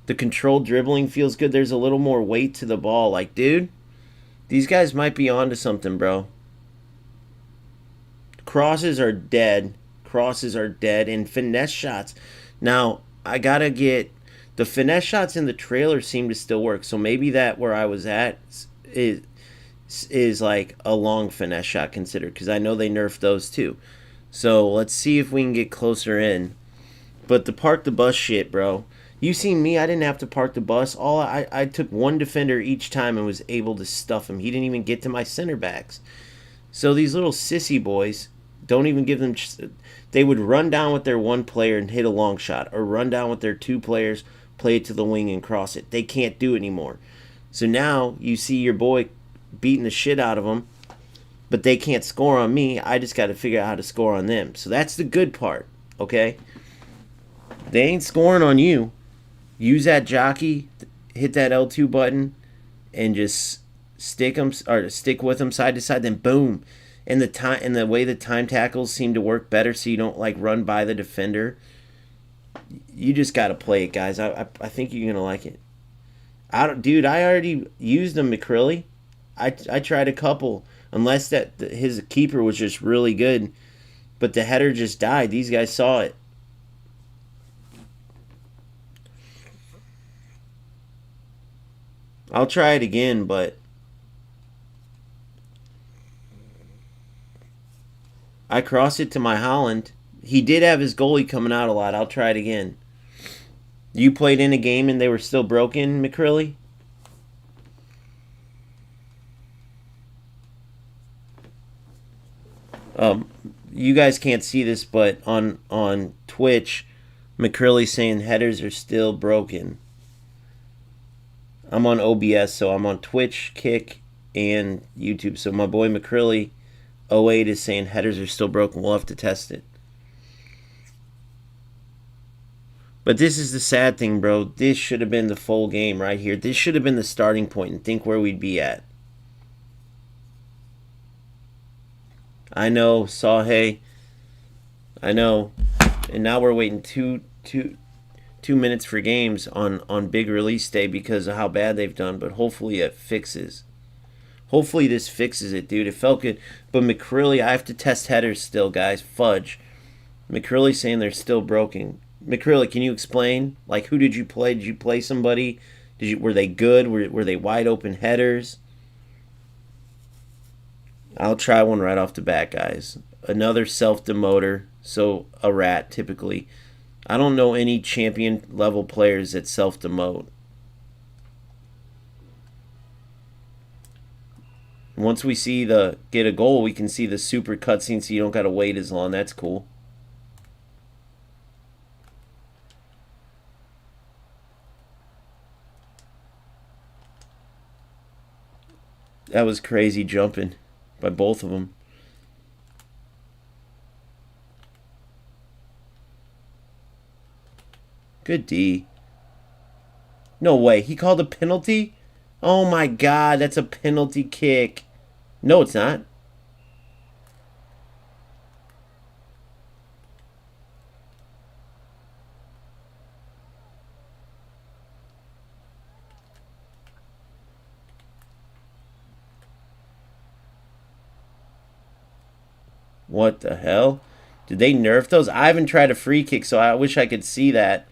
The controlled dribbling feels good. There's a little more weight to the ball. Like, dude, these guys might be onto something, bro. Crosses are dead. Crosses are dead. And finesse shots. Now, I gotta get. The finesse shots in the trailer seem to still work. So maybe that where I was at is like a long finesse shot considered. Because I know they nerfed those too. So let's see if we can get closer in. But the park the bus shit, bro. You seen me, I didn't have to park the bus. I took one defender each time and was able to stuff him. He didn't even get to my center backs. So these little sissy boys, don't even give them... They would run down with their one player and hit a long shot. Or run down with their two players, play it to the wing and cross it. They can't do it anymore. So now you see your boy beating the shit out of them. But they can't score on me. I just got to figure out how to score on them. So that's the good part, okay? They ain't scoring on you. Use that jockey, hit that L2 button, and just stick with them side to side. Then boom, and the way the time tackles seem to work better, so you don't like run by the defender. You just got to play it, guys. I think you're gonna like it. Dude, I already used them, McCrilly. I tried a couple, unless his keeper was just really good, but the header just died. These guys saw it. I'll try it again, but I crossed it to my Holland. He did have his goalie coming out a lot. I'll try it again. You played in a game and they were still broken, McCrilly? You guys can't see this, but on Twitch, McCrilly's saying headers are still broken. I'm on OBS, so I'm on Twitch, Kick, and YouTube. So my boy McCrilly 08 is saying headers are still broken. We'll have to test it. But this is the sad thing, bro. This should have been the full game right here. This should have been the starting point, and think where we'd be at. I know, Sahe. I know. And now we're waiting two minutes for games on big release day because of how bad they've done, but hopefully it fixes. Hopefully this fixes it, dude. It felt good. But McCrilly, I have to test headers still, guys. Fudge. McCrilly saying they're still broken. McCrilly, can you explain? Like, who did you play? Did you play somebody? Were they good? Were they wide open headers? I'll try one right off the bat, guys. Another self-demoter. So a rat, typically. I don't know any champion level players that self-demote. Once we see get a goal, we can see the super cutscene so you don't gotta wait as long. That's cool. That was crazy jumping by both of them. Good D. No way. He called a penalty? Oh my god, that's a penalty kick. No, it's not. What the hell? Did they nerf those? I haven't tried a free kick, so I wish I could see that.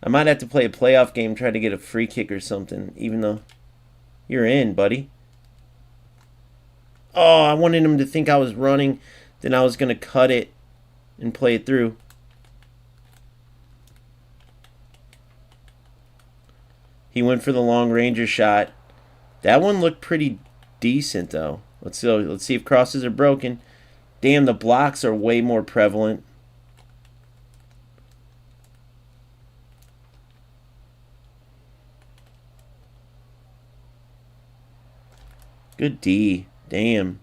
I might have to play a playoff game, try to get a free kick or something, even though you're in, buddy. Oh, I wanted him to think I was running, then I was going to cut it and play it through. He went for the long ranger shot. That one looked pretty decent, though. Let's see if crosses are broken. Damn, the blocks are way more prevalent. Good D. Damn.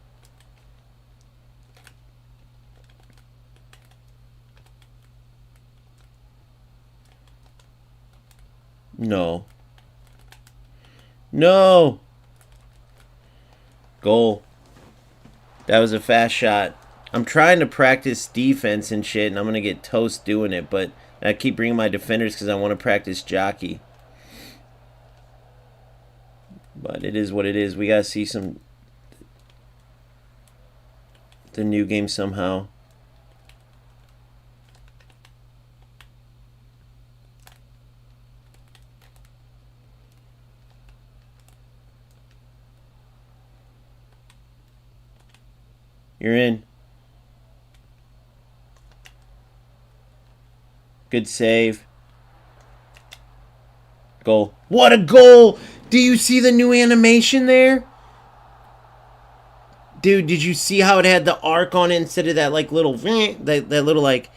No. No. Goal. That was a fast shot. I'm trying to practice defense and shit, and I'm going to get toast doing it, but I keep bringing my defenders because I want to practice jockey. But it is what it is. We got to see the new game somehow. You're in. Good save. Goal. What a goal! Do you see the new animation there? Dude, did you see how it had the arc on it instead of that like little that little like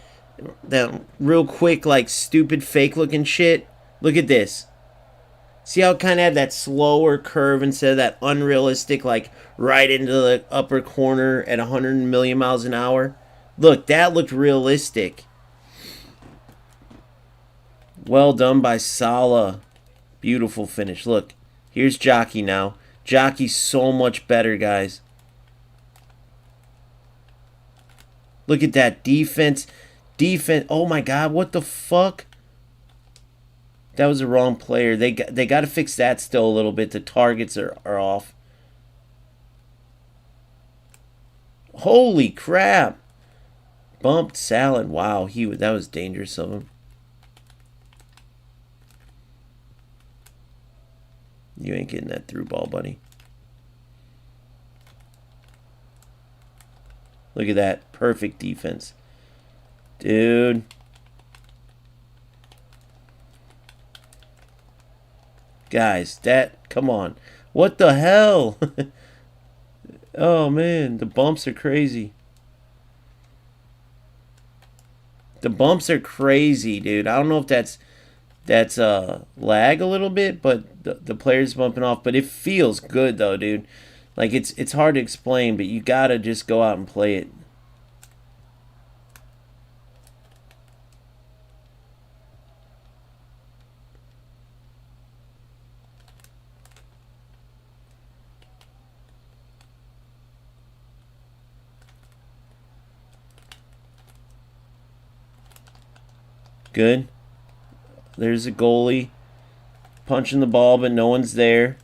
that real quick like stupid fake looking shit? Look at this. See how it kind of had that slower curve instead of that unrealistic, like, right into the upper corner at 100 million miles an hour? Look, that looked realistic. Well done by Salah. Beautiful finish. Look, here's Jockey now. Jockey's so much better, guys. Look at that defense. Defense. Oh, my God. What the fuck? That was the wrong player. They got to fix that still a little bit. The targets are off. Holy crap. Bumped Salad. Wow, that was dangerous of him. You ain't getting that through ball, buddy. Look at that. Perfect defense. Dude. Guys, come on. What the hell? Oh, man. The bumps are crazy. The bumps are crazy, dude. I don't know if that's lag a little bit, but the player's bumping off. But it feels good, though, dude. Like, it's hard to explain, but you got to just go out and play it. Good. There's a goalie punching the ball, but no one's there.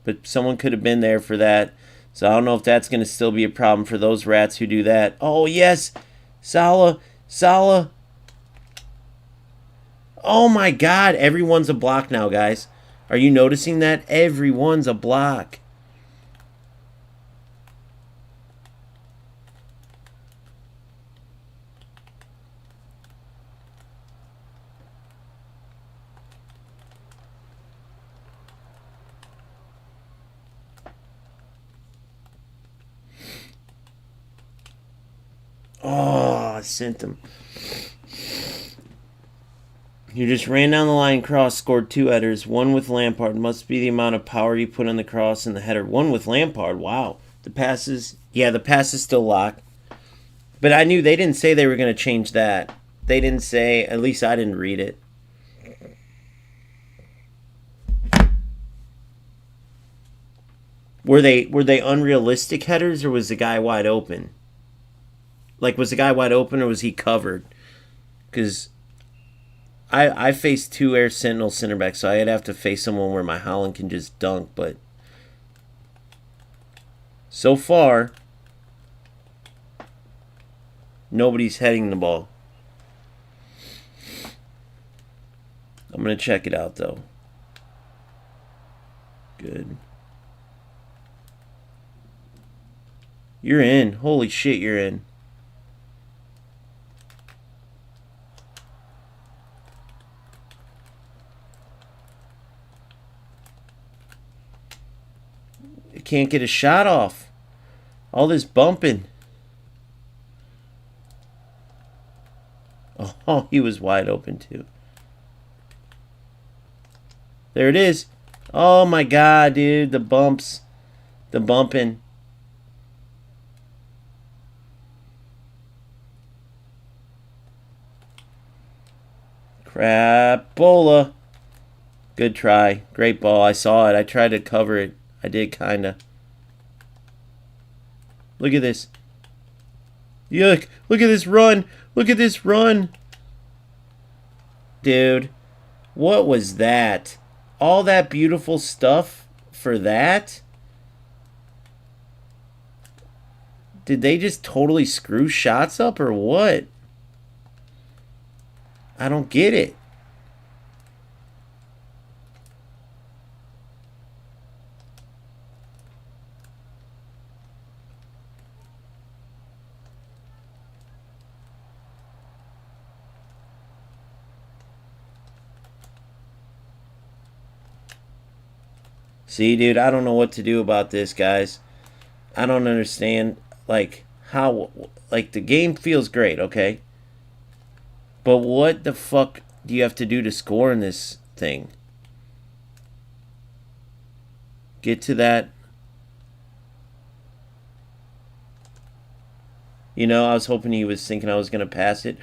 But someone could have been there for that. So I don't know if that's going to still be a problem for those rats who do that. Oh, yes. Salah. Salah. Oh, my God. Everyone's a block now, guys. Are you noticing that? Everyone's a block. Oh, I sent him. You just ran down the line, cross, scored 2 headers. One with Lampard. Must be the amount of power you put on the cross and the header. One with Lampard. Wow. The passes. Yeah, the passes still lock. But I knew they didn't say they were going to change that. They didn't say. At least I didn't read it. Were they unrealistic headers, or was the guy wide open? Like, was the guy wide open, or was he covered? Because I faced 2 Air Sentinel center backs, so I'd have to face someone where my Holland can just dunk. But so far, nobody's heading the ball. I'm going to check it out, though. Good. You're in. Holy shit, you're in. It can't get a shot off. All this bumping. Oh, he was wide open, too. There it is. Oh, my God, dude. The bumps. The bumping. Crapola. Good try. Great ball. I saw it. I tried to cover it. I did kind of. Look at this. Yuck. Look at this run. Look at this run. Dude. What was that? All that beautiful stuff for that? Did they just totally screw shots up or what? I don't get it. See, dude, I don't know what to do about this, guys. I don't understand, like, how, like, the game feels great, okay? But what the fuck do you have to do to score in this thing? Get to that. You know, I was hoping he was thinking I was going to pass it.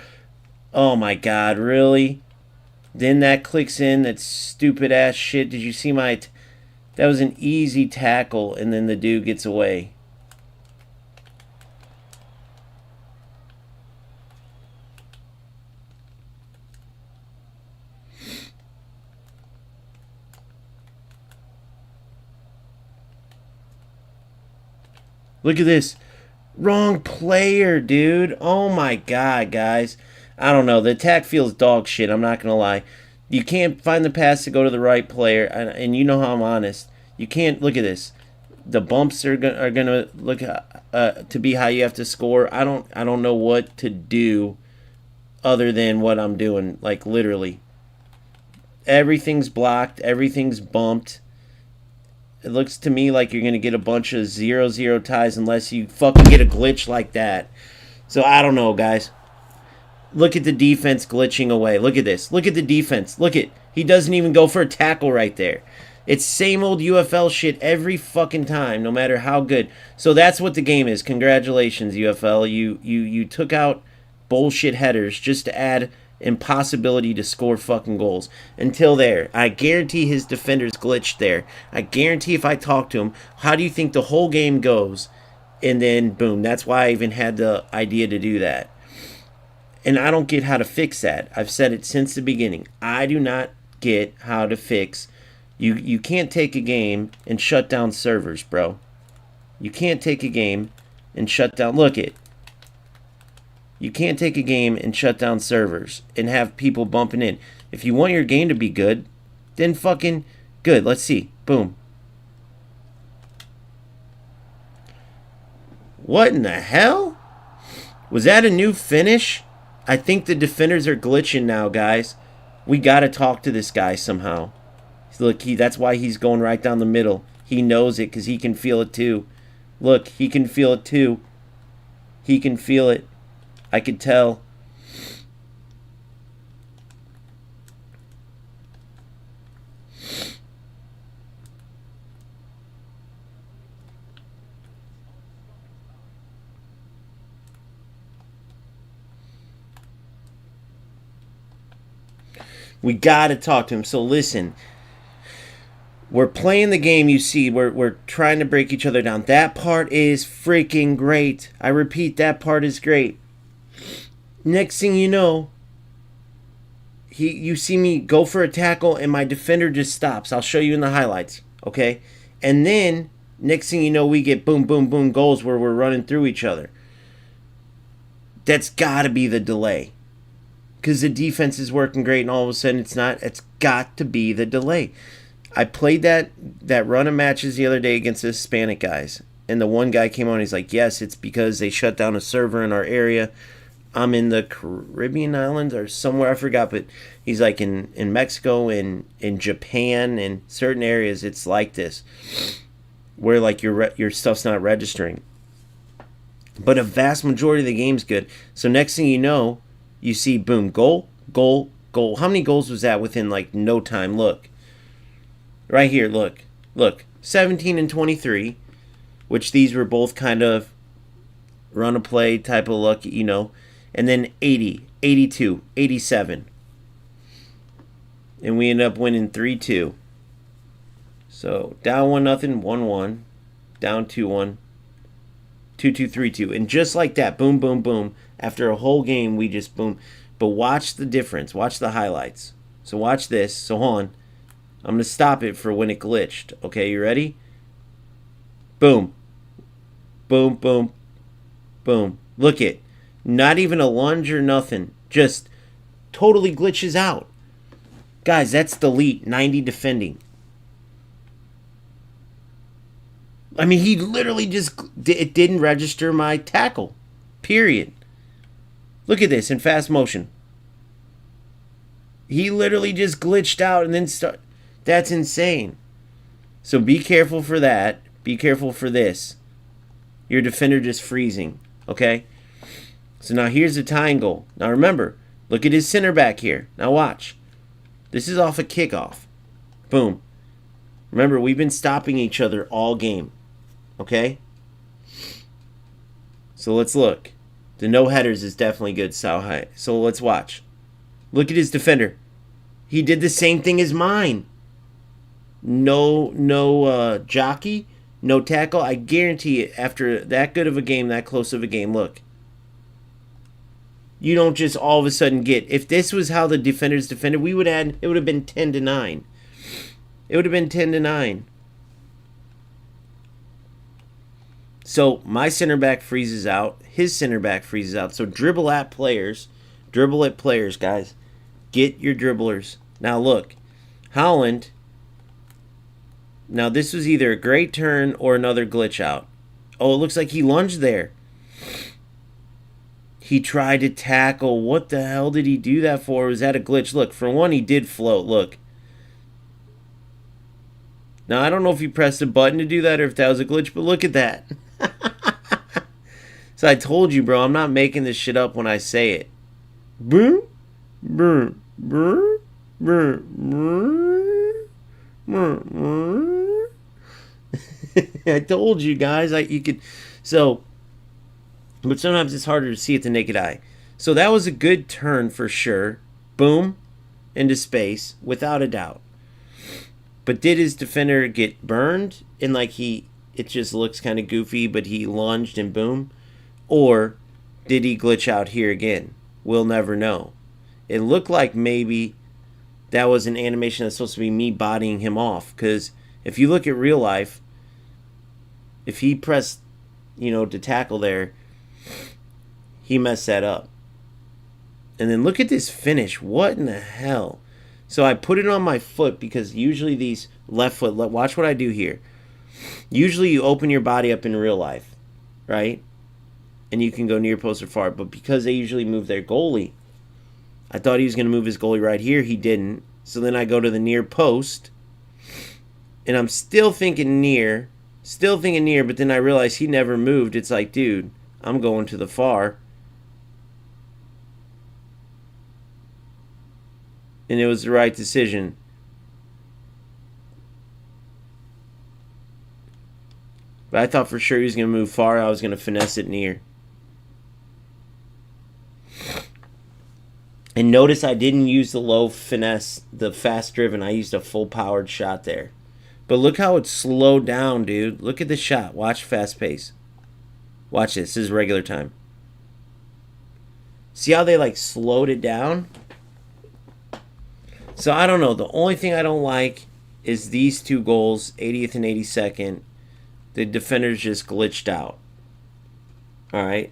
Oh, my God, really? Then that clicks in, that stupid-ass shit. Did you see my... That was an easy tackle, and then the dude gets away. Look at this. Wrong player, dude. Oh my God, guys. I don't know. The attack feels dog shit. I'm not going to lie. You can't find the pass to go to the right player, and you know how I'm honest. You can't. Look at this. The bumps are gonna look to be how you have to score. I don't know what to do other than what I'm doing. Like literally, everything's blocked. Everything's bumped. It looks to me like you're gonna get a bunch of 0-0 ties unless you fucking get a glitch like that. So I don't know, guys. Look at the defense glitching away. Look at this. Look at the defense. Look at, he doesn't even go for a tackle right there. It's same old UFL shit every fucking time, no matter how good. So that's what the game is. Congratulations, UFL. You took out bullshit headers just to add impossibility to score fucking goals. Until there. I guarantee his defenders glitched there. I guarantee if I talk to him, how do you think the whole game goes? And then, boom. That's why I even had the idea to do that. And I don't get how to fix that. I've said it since the beginning. I do not get how to fix. You can't take a game and shut down servers, bro. You can't take a game and shut down. Look it. You can't take a game and shut down servers and have people bumping in. If you want your game to be good, then fucking good. Let's see. Boom. What in the hell? Was that a new finish? I think the defenders are glitching now, guys. We got to talk to this guy somehow. Look, that's why he's going right down the middle. He knows it because he can feel it too. Look, he can feel it too. He can feel it. I could tell. We got to talk to him. So listen, we're playing the game. You see, we're trying to break each other down. That part is freaking great. I repeat, that part is great. Next thing you know, you see me go for a tackle and my defender just stops. I'll show you in the highlights, okay? And then next thing you know, we get boom, boom, boom goals where we're running through each other. That's got to be the delay. Because the defense is working great and all of a sudden it's not. It's got to be the delay. I played that run of matches the other day against the Hispanic guys. And the one guy came on, he's like, yes, it's because they shut down a server in our area. I'm in the Caribbean islands or somewhere, I forgot. But he's like in Mexico and in Japan and certain areas it's like this. Where like your stuff's not registering. But a vast majority of the game's good. So next thing you know, you see, boom, goal, goal, goal. How many goals was that within, like, no time? Look. Right here, look. Look. 17 and 23, which these were both kind of run-a-play type of luck, you know. And then 80, 82, 87. And we end up winning 3-2. So down 1-0, 1-1, down 2-1, 2-2, 3-2. And just like that, boom, boom, boom. After a whole game, we just boom. But watch the difference. Watch the highlights. So watch this. So hold on. I'm going to stop it for when it glitched. Okay, you ready? Boom. Boom, boom, boom. Look it. Not even a lunge or nothing. Just totally glitches out. Guys, that's delete 90 defending. I mean, he literally just, it didn't register my tackle. Period. Look at this in fast motion. He literally just glitched out and then start. That's insane. So be careful for that. Be careful for this. Your defender just freezing. Okay? So now here's the tying goal. Now remember, look at his center back here. Now watch. This is off a kickoff. Boom. Remember, we've been stopping each other all game. Okay? So let's look. The no headers is definitely good. So let's watch. Look at his defender. He did the same thing as mine. No jockey, no tackle. I guarantee it, after that good of a game, that close of a game, look. You don't just all of a sudden get, if this was how the defenders defended, it would have been 10-9. It would have been 10-9. So my center back freezes out. His center back freezes out. So dribble at players. Dribble at players, guys. Get your dribblers. Now look. Holland. Now this was either a great turn or another glitch out. Oh, it looks like he lunged there. He tried to tackle. What the hell did he do that for? Was that a glitch? Look, for one, he did float. Look. Now, I don't know if he pressed a button to do that or if that was a glitch, but look at that. So I told you, bro, I'm not making this shit up when I say it. Boom, boom, boom, boom, boom. I told you guys, you could. So, but sometimes it's harder to see at the naked eye. So that was a good turn for sure. Boom, into space, without a doubt. But did his defender get burned? And like it just looks kind of goofy, but he lunged and boom? Or did he glitch out here again? We'll never know. It looked like maybe that was an animation that's supposed to be me bodying him off. Because if you look at real life, if he pressed, to tackle there, he messed that up. And then look at this finish. What in the hell? So I put it on my foot because usually these left foot, watch what I do here. Usually you open your body up in real life, right? And you can go near post or far. But because they usually move their goalie, I thought he was going to move his goalie right here. He didn't. So then I go to the near post. And I'm still thinking near. But then I realize he never moved. It's like, dude, I'm going to the far. And it was the right decision. But I thought for sure he was going to move far. I was going to finesse it near. And notice I didn't use the low finesse, the fast driven. I used a full powered shot there. But look how it slowed down, dude. Look at the shot. Watch fast pace. Watch this. This is regular time. See how they slowed it down? So I don't know. The only thing I don't like is these two goals, 80th and 82nd. The defenders just glitched out. All right.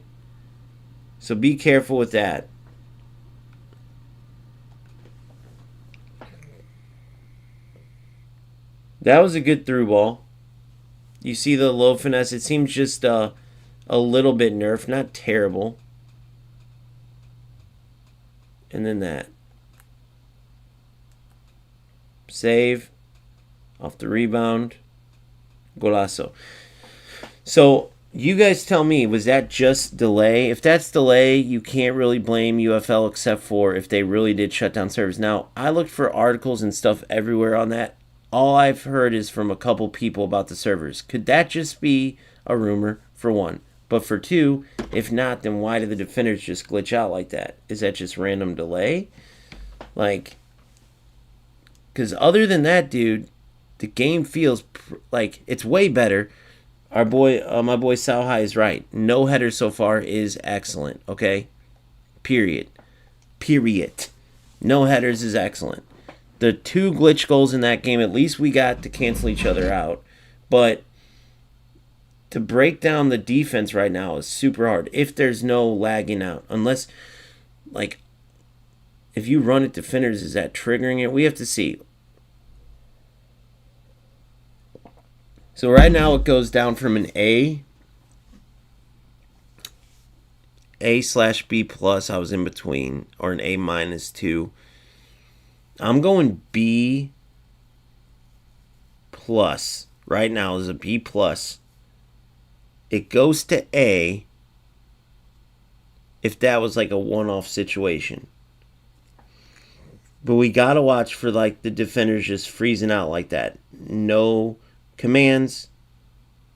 So be careful with that. That was a good through ball. You see the low finesse. It seems just a little bit nerfed. Not terrible. And then that. Save. Off the rebound. Golazo. So, you guys tell me, was that just delay? If that's delay, you can't really blame UFL except for if they really did shut down servers. Now, I looked for articles and stuff everywhere on that. All I've heard is from a couple people about the servers. Could that just be a rumor, for one? But for two, if not, then why do the defenders just glitch out like that? Is that just random delay? Because other than that, dude, the game feels like it's way better. My boy Salhai is right. No header so far is excellent. Okay, period. Period. No headers is excellent. The 2 glitch goals in that game, at least we got to cancel each other out. But to break down the defense right now is super hard if there's no lagging out. Unless, like, if you run at defenders, is that triggering it? We have to see. So right now it goes down from an A/B plus. I was in between, or an A-2. I'm going B plus. Right now is a B plus. It goes to A if that was like a one-off situation. But we gotta watch for like the defenders just freezing out like that. No commands,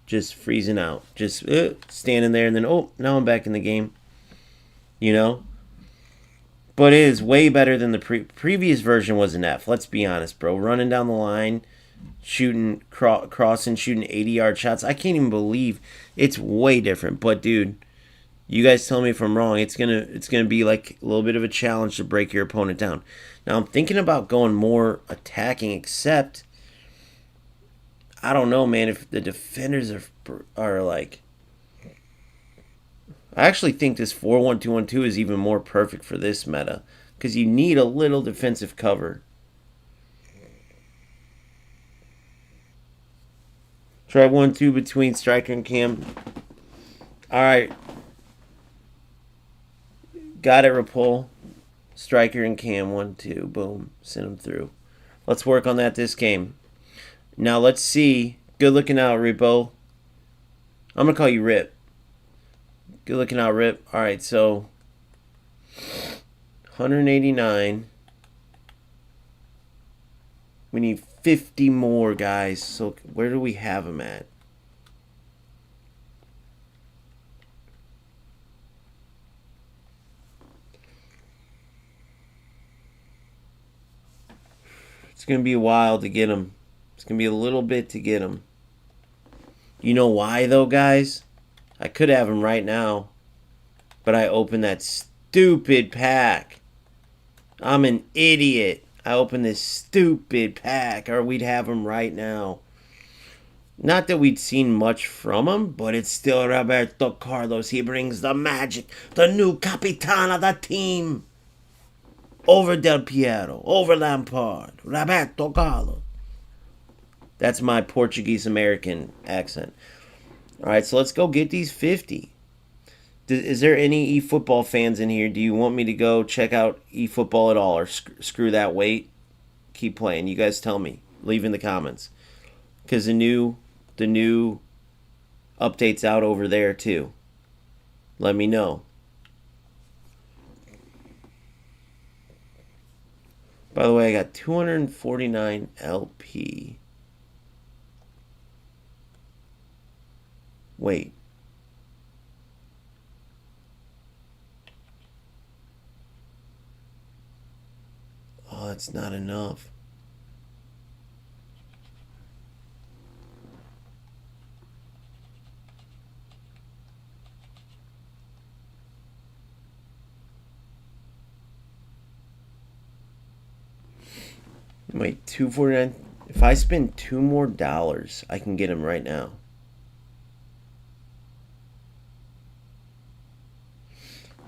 just freezing out. Just standing there and then, oh, now I'm back in the game. You know? But it is way better than the previous version was an F. Let's be honest, bro. Running down the line, shooting, crossing, shooting 80-yard shots. I can't even believe it's way different. But, dude, you guys tell me if I'm wrong. It's gonna be like a little bit of a challenge to break your opponent down. Now, I'm thinking about going more attacking, except I don't know, man, if the defenders are like... I actually think this 4-1-2-1-2 is even more perfect for this meta because you need a little defensive cover. Try 1-2 between striker and cam. All right. Got it, Rapol. Striker and cam, 1-2. Boom. Send them through. Let's work on that this game. Now let's see. Good looking out, Repo. I'm going to call you Rip. Good looking out, Rip. All right, so 189. We need 50 more, guys. So where do we have them at? It's going to be a while to get them. It's going to be a little bit to get them. You know why, though, guys? I could have them right now, but I opened that stupid pack. I'm an idiot. I opened this stupid pack, or we'd have them right now. Not that we'd seen much from him, but it's still Roberto Carlos. He brings the magic, the new Capitan of the team. Over Del Piero, over Lampard, Roberto Carlos. That's my Portuguese-American accent. All right, so let's go get these 50. Is there any eFootball fans in here? Do you want me to go check out eFootball at all, or screw that? Wait, keep playing. You guys tell me. Leave in the comments, because the new update's out over there too. Let me know. By the way, I got 249 LP. Wait. Oh, that's not enough. Wait, 249. If I spend $2 more, I can get him right now.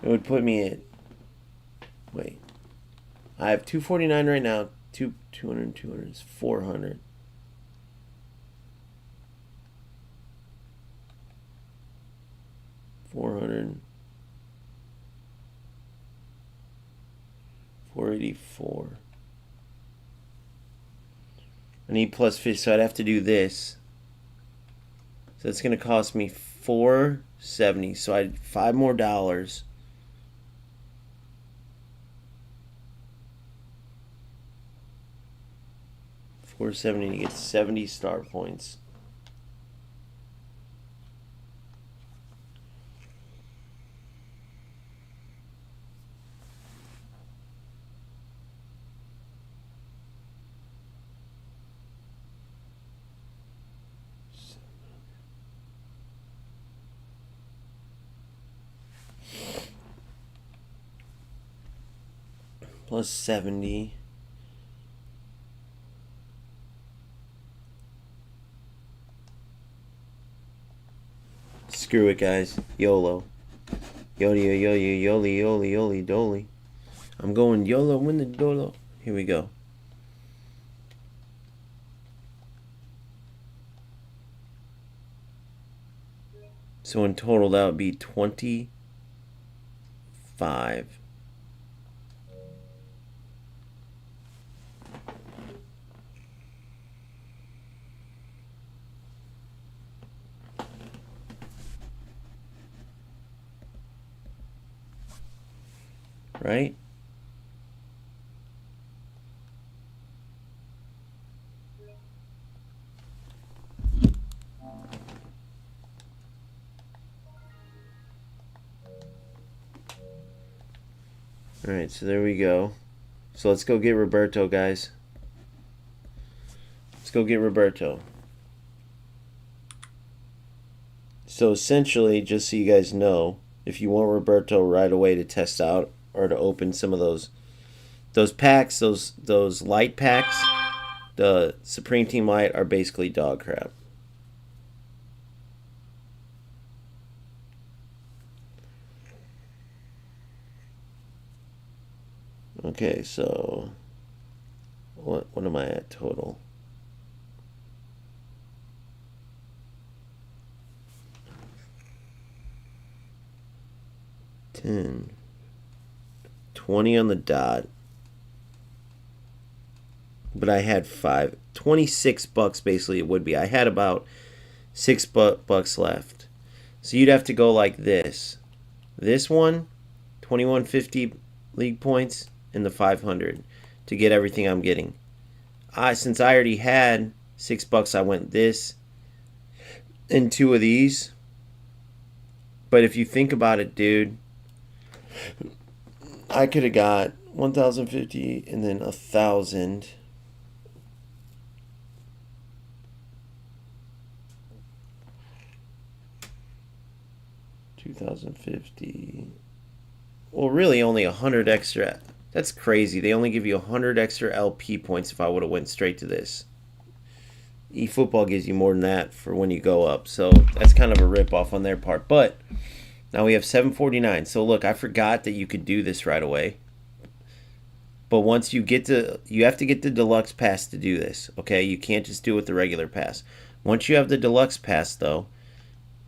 It would put me at... Wait. I have 249 right now. 200 is 400. $484. I need plus 50, so I'd have to do this. So it's going to cost me $470. So I $5 more. $470 to get 70 star points. plus 70. Screw it, guys. YOLO. Yoli, yoli, yoli, yoli, yoli, doli. I'm going YOLO, win the dolo. Here we go. So in total, that would be 25. Right? Alright, so there we go. So let's go get Roberto, guys. Let's go get Roberto. So essentially, just so you guys know, if you want Roberto right away to test out or to open some of those packs, those light packs, the Supreme Team Light are basically dog crap. Okay, so what am I at total? $10, $20 on the dot. But I had $26 basically it would be. I had about $6 left. So you'd have to go like this. This one, 2150 league points, and the 500 to get everything I'm getting. Since I already had $6, I went this and 2 of these. But if you think about it, dude, I could have got 1,050 and then 1,000. $2,050. Well, really only 100 extra. That's crazy. They only give you 100 extra LP points if I would have went straight to this. eFootball gives you more than that for when you go up. So that's kind of a ripoff on their part. But now we have 749. So look, I forgot that you could do this right away. But once you have to get the deluxe pass to do this. Okay, you can't just do it with the regular pass. Once you have the deluxe pass, though,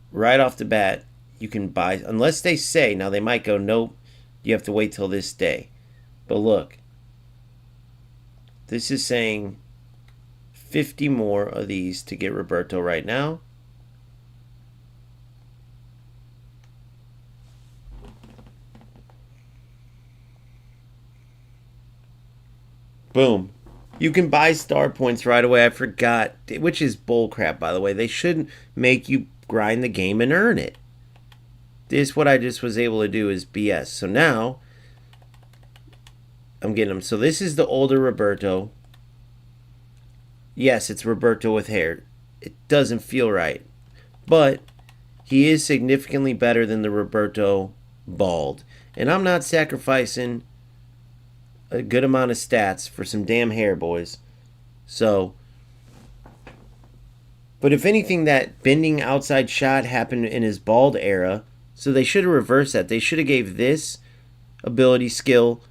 right off the bat, you can buy, unless they say, now they might go, nope, you have to wait till this day. But look, this is saying 50 more of these to get Roberto right now. Boom. You can buy star points right away. I forgot, which is bullcrap, by the way. They shouldn't make you grind the game and earn it. This, what I just was able to do, is BS. So now I'm getting them. So this is the older Roberto. Yes, it's Roberto with hair. It doesn't feel right. But he is significantly better than the Roberto bald. And I'm not sacrificing a good amount of stats for some damn hair, boys. So, but if anything, that bending outside shot happened in his bald era. So they should have reversed that. They should have gave this ability skill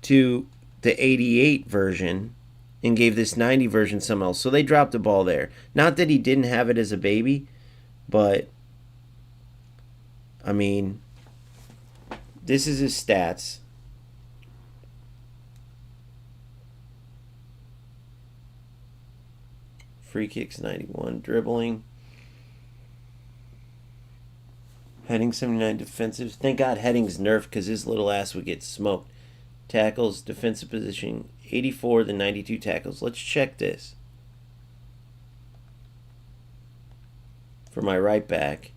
to the 88 version and gave this 90 version something else. So they dropped the ball there. Not that he didn't have it as a baby, but I mean, this is his stats. Free kicks 91, dribbling, heading 79, defensive. Thank God heading's nerfed because his little ass would get smoked. Tackles, defensive position, 84 to 92 tackles. Let's check this. For my right back.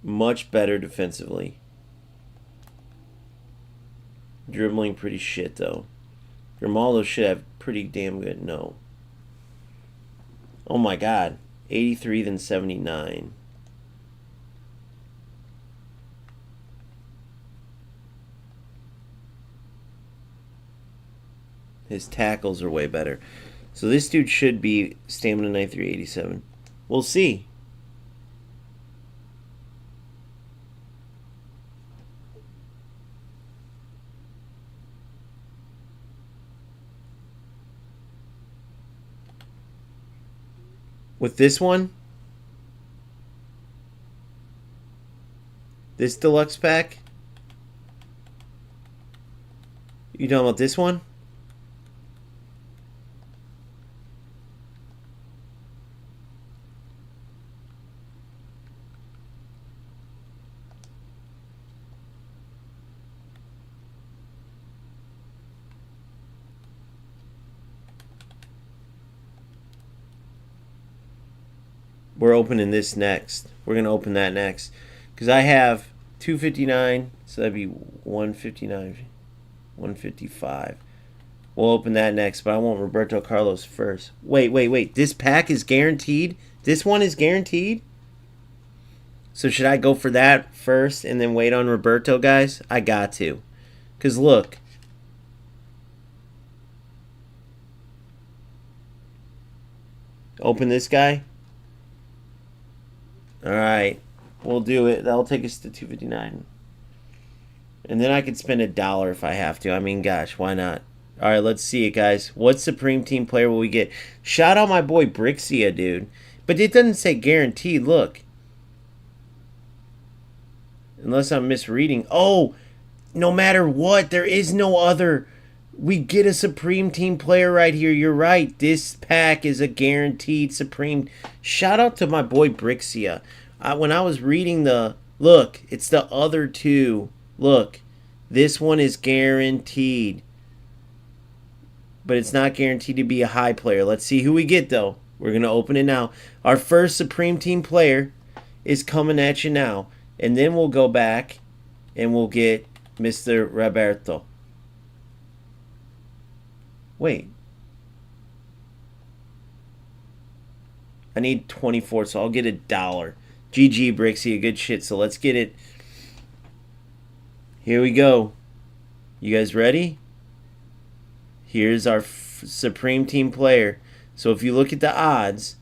Much better defensively. Dribbling pretty shit though. Grimaldo should have pretty damn good. No. Oh my God. 83 then 79. His tackles are way better. So this dude should be stamina 93, 87. We'll see. With this one, this deluxe pack, you talking about this one? We're opening this next. We're going to open that next. Because I have 259, so that'd be 159, 155. We'll open that next, but I want Roberto Carlos first. Wait. This pack is guaranteed? This one is guaranteed? So should I go for that first and then wait on Roberto, guys? I got to. Because look. Open this guy. Alright. We'll do it. That'll take us to 259. And then I could spend $1 if I have to. I mean, gosh, why not? Alright, let's see it, guys. What Supreme Team player will we get? Shout out my boy Brixia, dude. But it doesn't say guaranteed. Look. Unless I'm misreading. Oh, no matter what, there is no other. We get a Supreme Team player right here. You're right. This pack is a guaranteed Supreme. Shout out to my boy Brixia. When I was reading the... Look, it's the other two. Look, this one is guaranteed. But it's not guaranteed to be a high player. Let's see who we get, though. We're going to open it now. Our first Supreme Team player is coming at you now. And then we'll go back and we'll get Mr. Roberto. Wait. I need 24, so I'll get $1. GG, Brixie, good shit. So let's get it. Here we go. You guys ready? Here's our Supreme Team player. So if you look at the odds,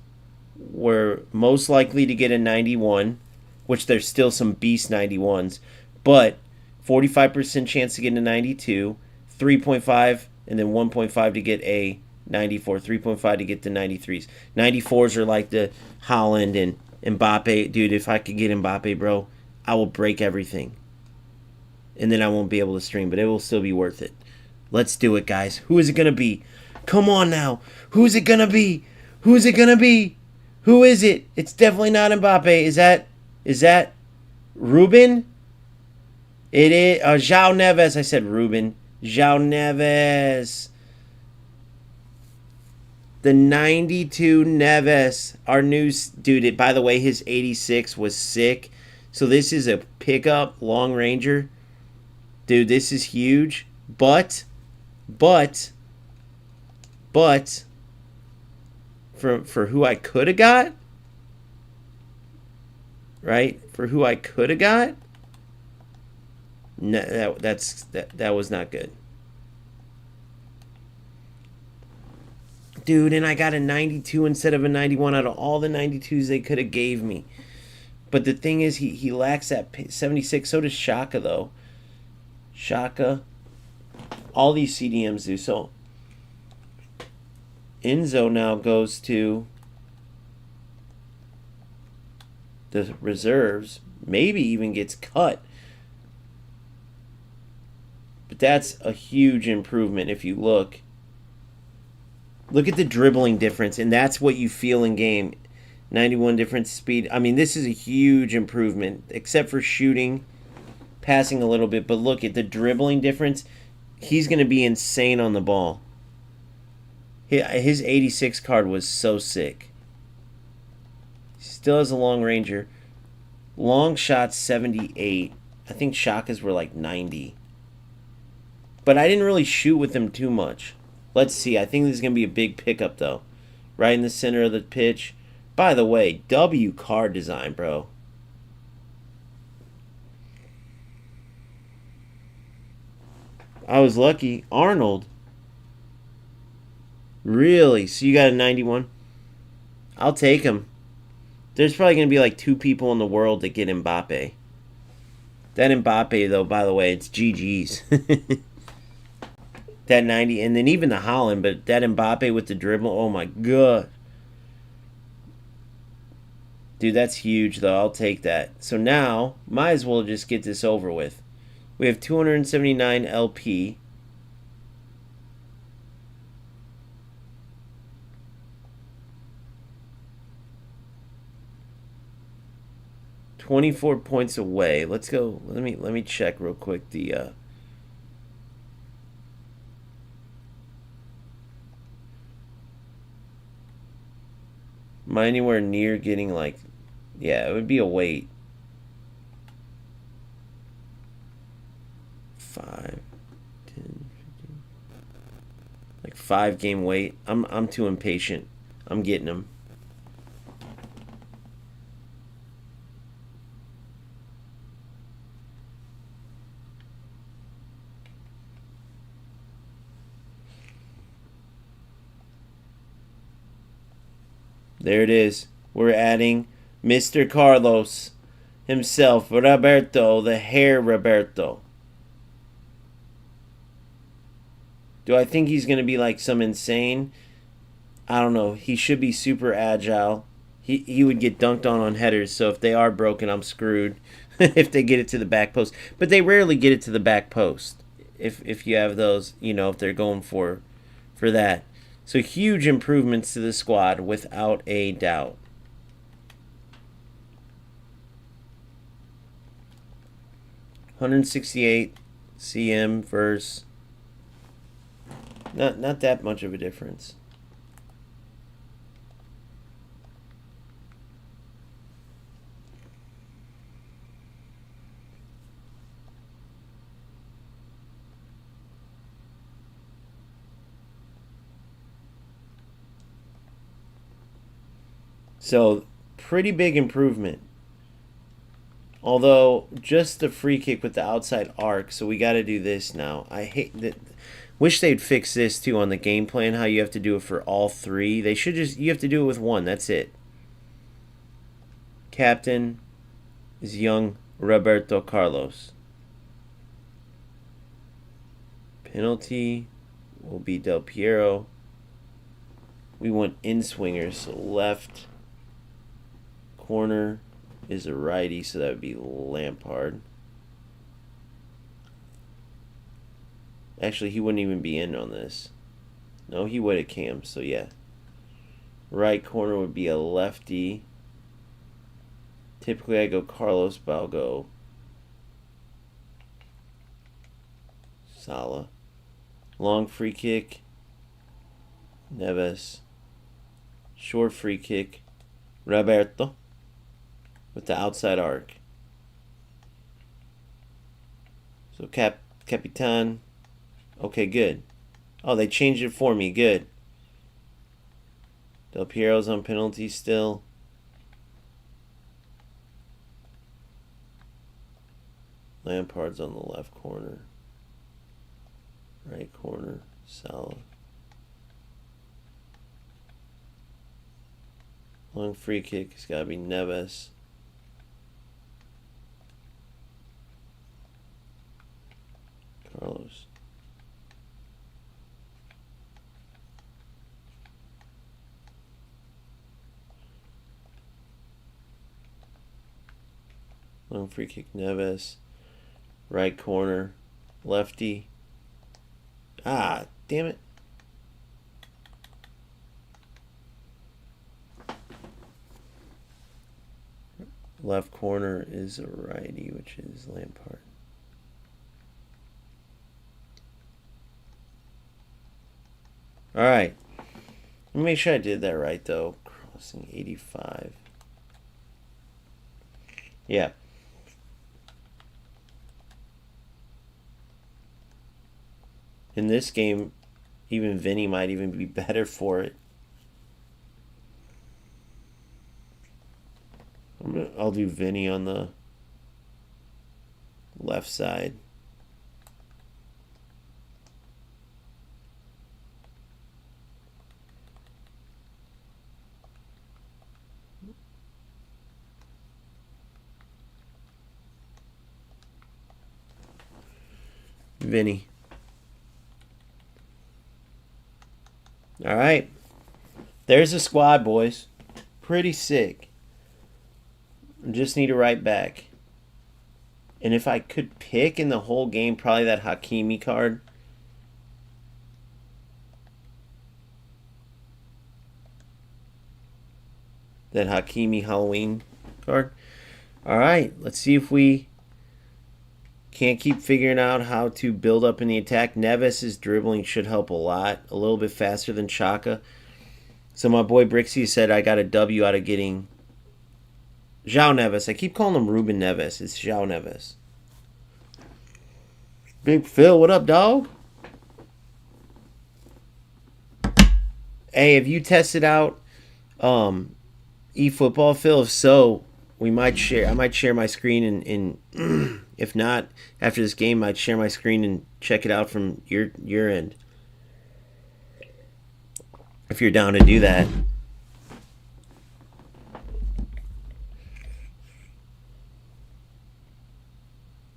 we're most likely to get a 91, which there's still some beast 91s, but 45% chance to get a 92, 3.5, and then 1.5 to get a 94, 3.5 to get the 93s. 94s are like the Holland and Mbappe. Dude, if I could get Mbappe, bro, I will break everything. And then I won't be able to stream, but it will still be worth it. Let's do it, guys. Who is it going to be? Come on now. Who's it going to be? Who's it going to be? Who is it? It's definitely not Mbappe. Is that Ruben? It is João Neves. I said Ruben. João Neves. The 92 Neves. Our new dude. By the way, his 86 was sick. So this is a pickup long ranger. Dude, this is huge. But for who I could have got, right? For who I could have got, no, that was not good. Dude, and I got a 92 instead of a 91 out of all the 92s they could have gave me. But the thing is, he lacks that 76. So does Shaka, though. Shaka. All these CDMs do. So Enzo now goes to the reserves. Maybe even gets cut. But that's a huge improvement if you look. Look at the dribbling difference, and that's what you feel in game. 91 difference speed. I mean, this is a huge improvement, except for shooting, passing a little bit. But look at the dribbling difference. He's going to be insane on the ball. His 86 card was so sick. Still has a long ranger. Long shot 78. I think Shaka's were like 90. But I didn't really shoot with him too much. Let's see. I think this is going to be a big pickup, though. Right in the center of the pitch. By the way, W card design, bro. I was lucky. Arnold. Really? So you got a 91? I'll take him. There's probably going to be like 2 people in the world that get Mbappe. That Mbappe, though, by the way, it's GG's. That 90, and then even the Holland, but that Mbappe with the dribble, oh my god. Dude, that's huge, though. I'll take that. So now, might as well just get this over with. We have 279 LP. $24 points away. Let's go. Let me check real quick the am I anywhere near getting like, yeah, it would be a wait. 5, 10, 15, like 5-game wait. I'm too impatient. I'm getting them. There it is. We're adding Mr. Carlos himself, Roberto, the hair Roberto. Do I think he's going to be like some insane? I don't know. He should be super agile. He would get dunked on headers, so if they are broken, I'm screwed if they get it to the back post. But they rarely get it to the back post if you have those, you know, if they're going for that. So huge improvements to the squad without a doubt. $168 CM versus not that much of a difference. So, pretty big improvement. Although, just the free kick with the outside arc, so we got to do this now. I hate that. Wish they'd fix this too on the game plan, how you have to do it for all 3. They should just, you have to do it with 1. That's it. Captain is young Roberto Carlos. Penalty will be Del Piero. We want in-swingers, so left corner is a righty, so that would be Lampard. Actually, he wouldn't even be in on this. No, he would have Cam, so yeah. Right corner would be a lefty. Typically, I go Carlos, but I'll go Salah. Long free kick, Neves. Short free kick, Roberto. With the outside arc. So Capitan. Okay, good. Oh, they changed it for me. Good. Del Piero's on penalty still. Lampard's on the left corner. Right corner, Salah. Long free kick. It's got to be Neves. Carlos. Long free kick, Neves. Right corner, lefty. Ah, damn it. Left corner is a righty, which is Lampard. All right. Let me make sure I did that right, though. Crossing 85. Yeah. In this game, even Vinny might even be better for it. I'll do Vinny on the left side. Vinny. All right. There's a squad, boys. Pretty sick. Just need a right back. And if I could pick in the whole game, probably that Hakimi card. That Hakimi Halloween card. All right, let's see if we can't keep figuring out how to build up in the attack. Neves' dribbling should help a lot. A little bit faster than Chaka. So my boy Brixie said I got a W out of getting João Neves. I keep calling him Ruben Neves. It's João Neves. Big Phil, what up, dog? Hey, have you tested out eFootball, Phil? If so, we might share. I might share my screen and if not, after this game, I'd share my screen and check it out from your end. If you're down to do that.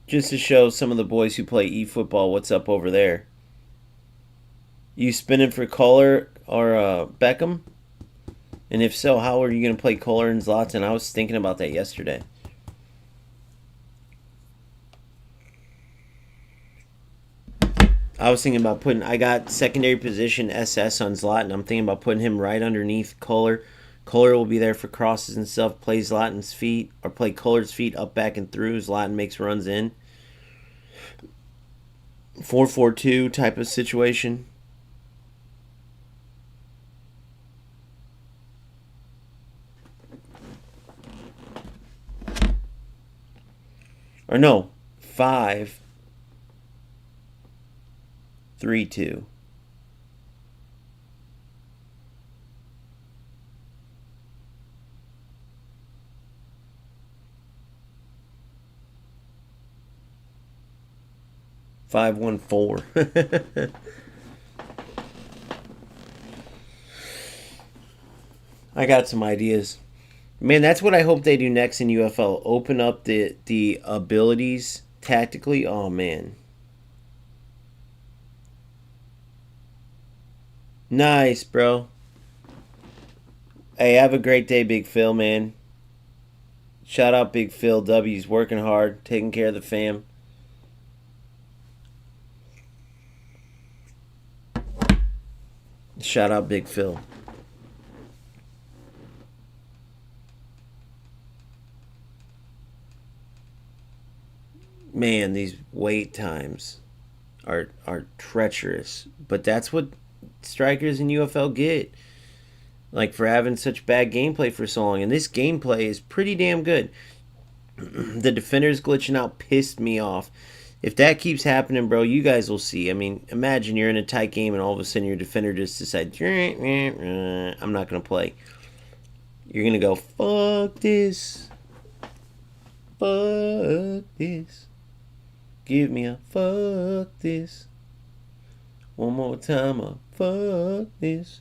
Just to show some of the boys who play eFootball what's up over there. You spinning for Kohler or Beckham? And if so, how are you going to play Kohler and Zlatan? I was thinking about that yesterday. I was thinking about putting... I got secondary position SS on Zlatan. I'm thinking about putting him right underneath Kohler. Kohler will be there for crosses and stuff. Play Zlatan's feet, or play Kohler's feet up, back, and through. Zlatan makes runs in. 4-4-2 type of situation. Or no, 5-3-2. Five, 1, 4. I got some ideas. Man, that's what I hope they do next in UFL. Open up the abilities tactically. Oh, man. Nice, bro. Hey, have a great day, Big Phil, man. Shout out Big Phil. W's working hard, taking care of the fam. Shout out Big Phil. Man, these wait times are treacherous. But that's what strikers in UFL get. Like, for having such bad gameplay for so long. And this gameplay is pretty damn good. The defenders glitching out pissed me off. If that keeps happening, bro, you guys will see. I mean, imagine you're in a tight game and all of a sudden your defender just decides, I'm not going to play. You're going to go, fuck this. Fuck this. Give me a fuck this. One more time, a fuck this.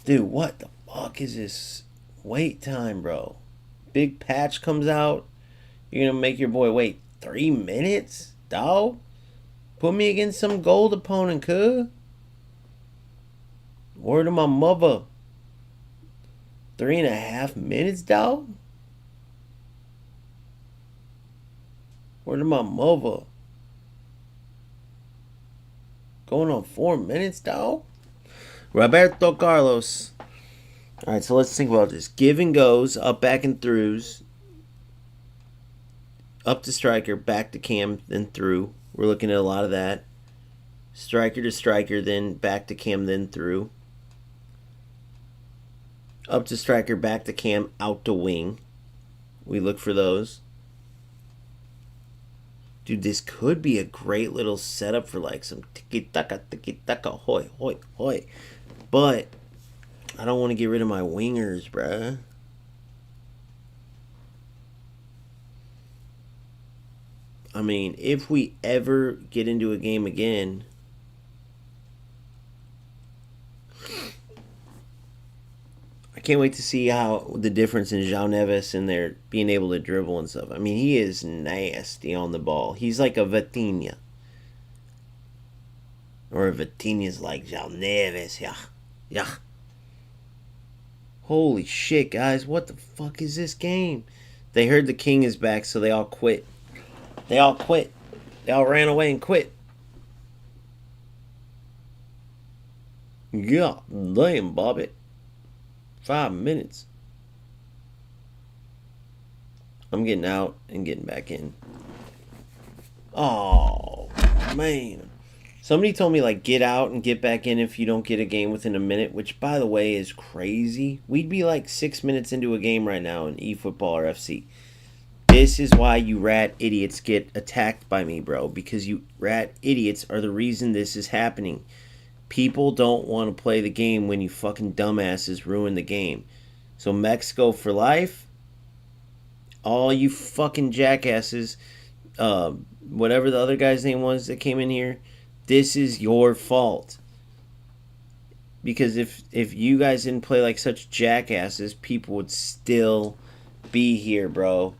Dude, what the fuck is this wait time, bro? Big patch comes out. You're going to make your boy wait 3 minutes? Dawg? Put me against some gold opponent, cuh. Word to my mother. 3.5 minutes, dawg? Word to my mother. Going on 4 minutes, dawg? Roberto Carlos. Alright, so let's think about this. Give and goes, up, back, and throughs. Up to striker, back to cam, then through. We're looking at a lot of that. Striker to striker, then back to cam, then through. Up to striker, back to cam, out to wing. We look for those. Dude, this could be a great little setup for like some tiki-taka, hoy, hoy, hoy. But I don't want to get rid of my wingers, bruh. I mean, if we ever get into a game again, I can't wait to see how the difference in João Neves and their being able to dribble and stuff. I mean, he is nasty on the ball. He's like a Vitinha. Or Vitinha's like João Neves. Yeah. Yeah. Holy shit, guys. What the fuck is this game? They heard the king is back, so they all quit. They all quit. They all ran away and quit. Yeah, damn, Bobby. 5 minutes. I'm getting out and getting back in. Oh, man. Somebody told me, like, get out and get back in if you don't get a game within a minute, which, by the way, is crazy. We'd be, like, 6 minutes into a game right now in eFootball or FC. This is why you rat idiots get attacked by me, bro, because you rat idiots are the reason this is happening. People don't want to play the game when you fucking dumbasses ruin the game. So Mexico for life. All you fucking jackasses, whatever the other guy's name was that came in here, this is your fault. Because if you guys didn't play like such jackasses, people would still be here, bro.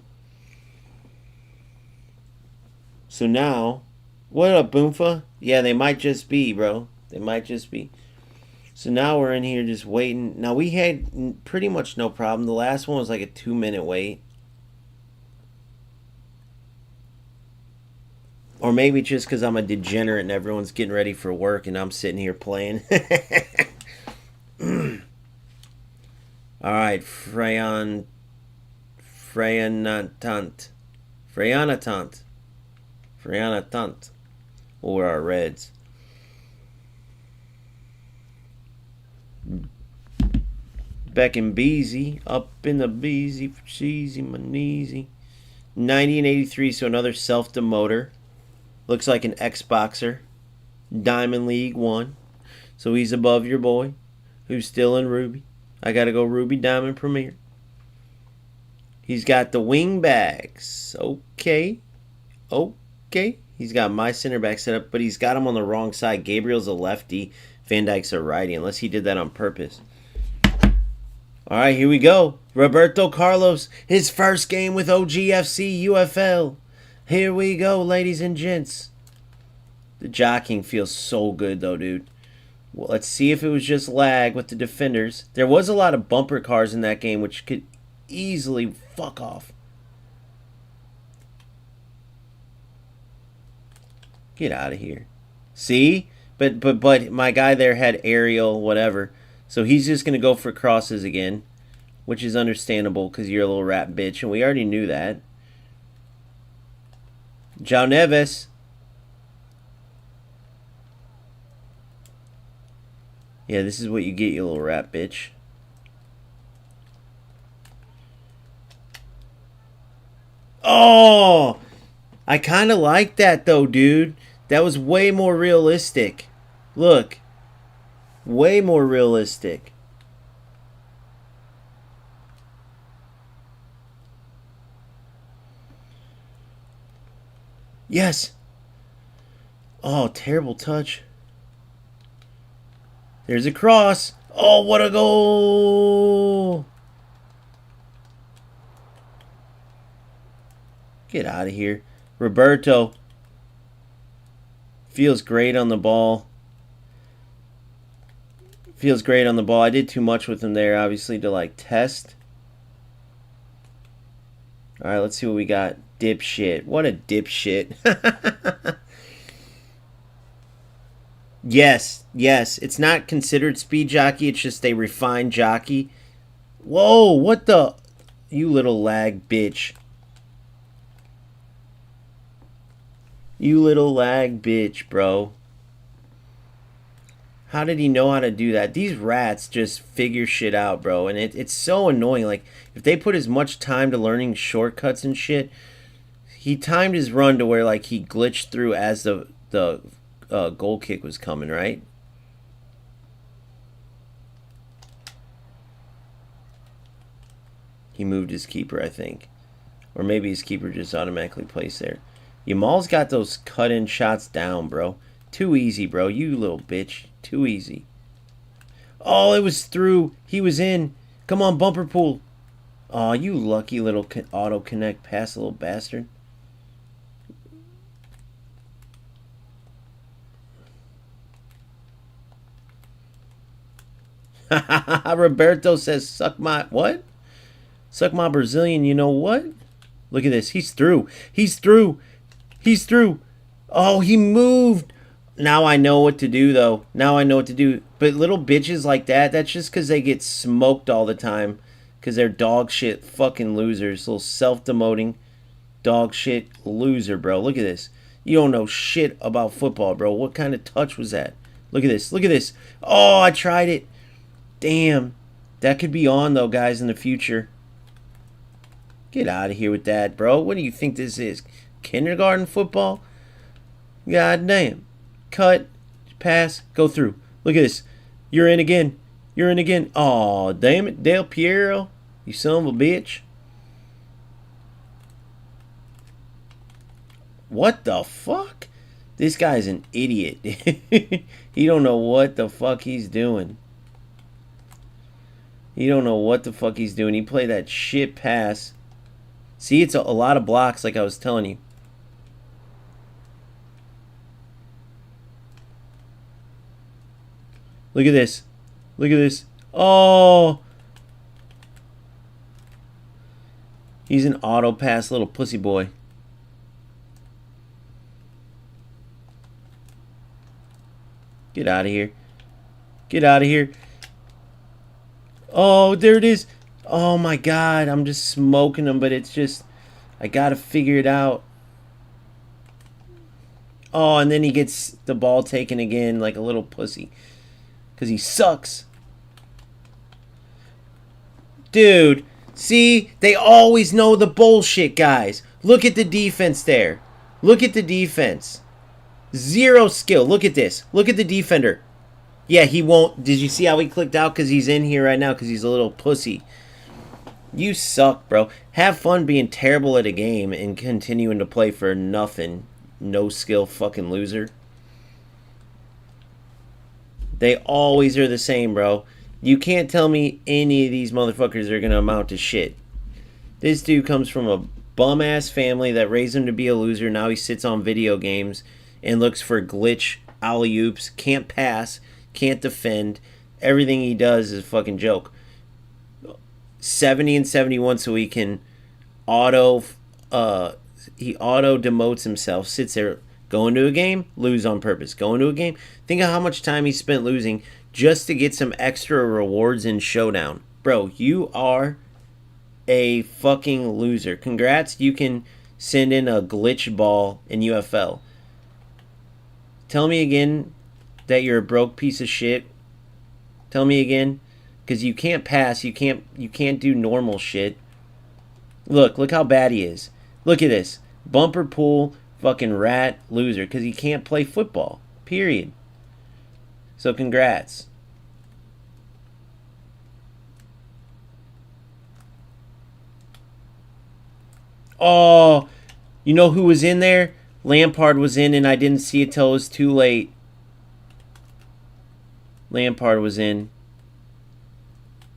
So now, what up, Boomfa? Yeah, they might just be, bro. They might just be. So now we're in here just waiting. Now we had pretty much no problem. The last one was like a 2-minute wait. Or maybe just because I'm a degenerate and everyone's getting ready for work and I'm sitting here playing. Alright, Freyanatant. We'll wear our reds. Beck and Beezy. Up in the Beezy for cheesy maneezy. 90 and 83, so another self-demoter. Looks like an Xboxer. Diamond League 1. So he's above your boy, who's still in Ruby. I gotta go Ruby Diamond Premier. He's got the wing backs. Okay. Okay. He's got my center back set up, but he's got him on the wrong side. Gabriel's a lefty. Van Dijk's a righty, unless he did that on purpose. All right, here we go. Roberto Carlos, his first game with OGFC UFL. Here we go, ladies and gents. The jockeying feels so good, though, dude. Well, let's see if it was just lag with the defenders. There was a lot of bumper cars in that game, which could easily fuck off. Get out of here. See? But my guy there had aerial, whatever. So he's just going to go for crosses again, which is understandable because you're a little rat bitch, and we already knew that. João Neves. Yeah, this is what you get, you little rat bitch. Oh! I kind of like that, though, dude. That was way more realistic. Look. Way more realistic. Yes. Oh, terrible touch. There's a cross. Oh, what a goal. Get out of here. Roberto. Feels great on the ball. Feels great on the ball. I did too much with him there, obviously, to, like, test. All right, let's see what we got. Dipshit. What a dipshit. Yes, yes. It's not considered speed jockey. It's just a refined jockey. Whoa, what the? You little lag bitch. You little lag bitch, bro. How did he know how to do that? These rats just figure shit out, bro. And it's so annoying. Like, if they put as much time to learning shortcuts and shit, he timed his run to where, like, he glitched through as the goal kick was coming, right? He moved his keeper, I think. Or maybe his keeper just automatically placed there. Yamal's got those cut-in shots down, bro. Too easy, bro. You little bitch. Too easy. Oh, it was through. He was in. Come on, bumper pool. Aw, you lucky little auto connect pass, little bastard. Roberto says, suck my, what? Suck my Brazilian, you know what? Look at this. He's through. He's through. He's through. Oh, he moved. Now I know what to do, though. Now I know what to do. But little bitches like that, that's just because they get smoked all the time. Because they're dog shit fucking losers. Little self-demoting dog shit loser, bro. Look at this. You don't know shit about football, bro. What kind of touch was that? Look at this. Look at this. Oh, I tried it. Damn. That could be on, though, guys, in the future. Get out of here with that, bro. What do you think this is? Kindergarten football? God damn. Cut. Pass. Go through. Look at this. You're in again. You're in again. Aw, damn it. Del Piero. You son of a bitch. What the fuck? This guy's an idiot. He don't know what the fuck he's doing. He don't know what the fuck he's doing. He played that shit pass. See, it's a lot of blocks like I was telling you. Look at this. Look at this. Oh. He's an auto pass little pussy boy. Get out of here. Get out of here. Oh, there it is. Oh my god, I'm just smoking him, but it's just, I gotta figure it out. Oh, and then he gets the ball taken again like a little pussy. Because he sucks. Dude, see? They always know the bullshit, guys. Look at the defense there. Look at the defense. Zero skill. Look at this. Look at the defender. Yeah, he won't. Did you see how he clicked out? Because he's in here right now because he's a little pussy. You suck, bro. Have fun being terrible at a game and continuing to play for nothing. No skill fucking loser. They always are the same, bro. You can't tell me any of these motherfuckers are going to amount to shit. This dude comes from a bum-ass family that raised him to be a loser. Now he sits on video games and looks for glitch alley-oops. Can't pass. Can't defend. Everything he does is a fucking joke. 70 and 71 so he can auto demotes himself. Sits there. Go into a game, lose on purpose. Go into a game. Think of how much time he spent losing just to get some extra rewards in Showdown. Bro, you are a fucking loser. Congrats, you can send in a glitch ball in UFL. Tell me again that you're a broke piece of shit. Tell me again. Because you can't pass. You can't do normal shit. Look how bad he is. Look at this. Bumper pool. Fucking rat loser because he can't play football. Period. So congrats. Oh, you know who was in there? Lampard was in and I didn't see it till it was too late. Lampard was in.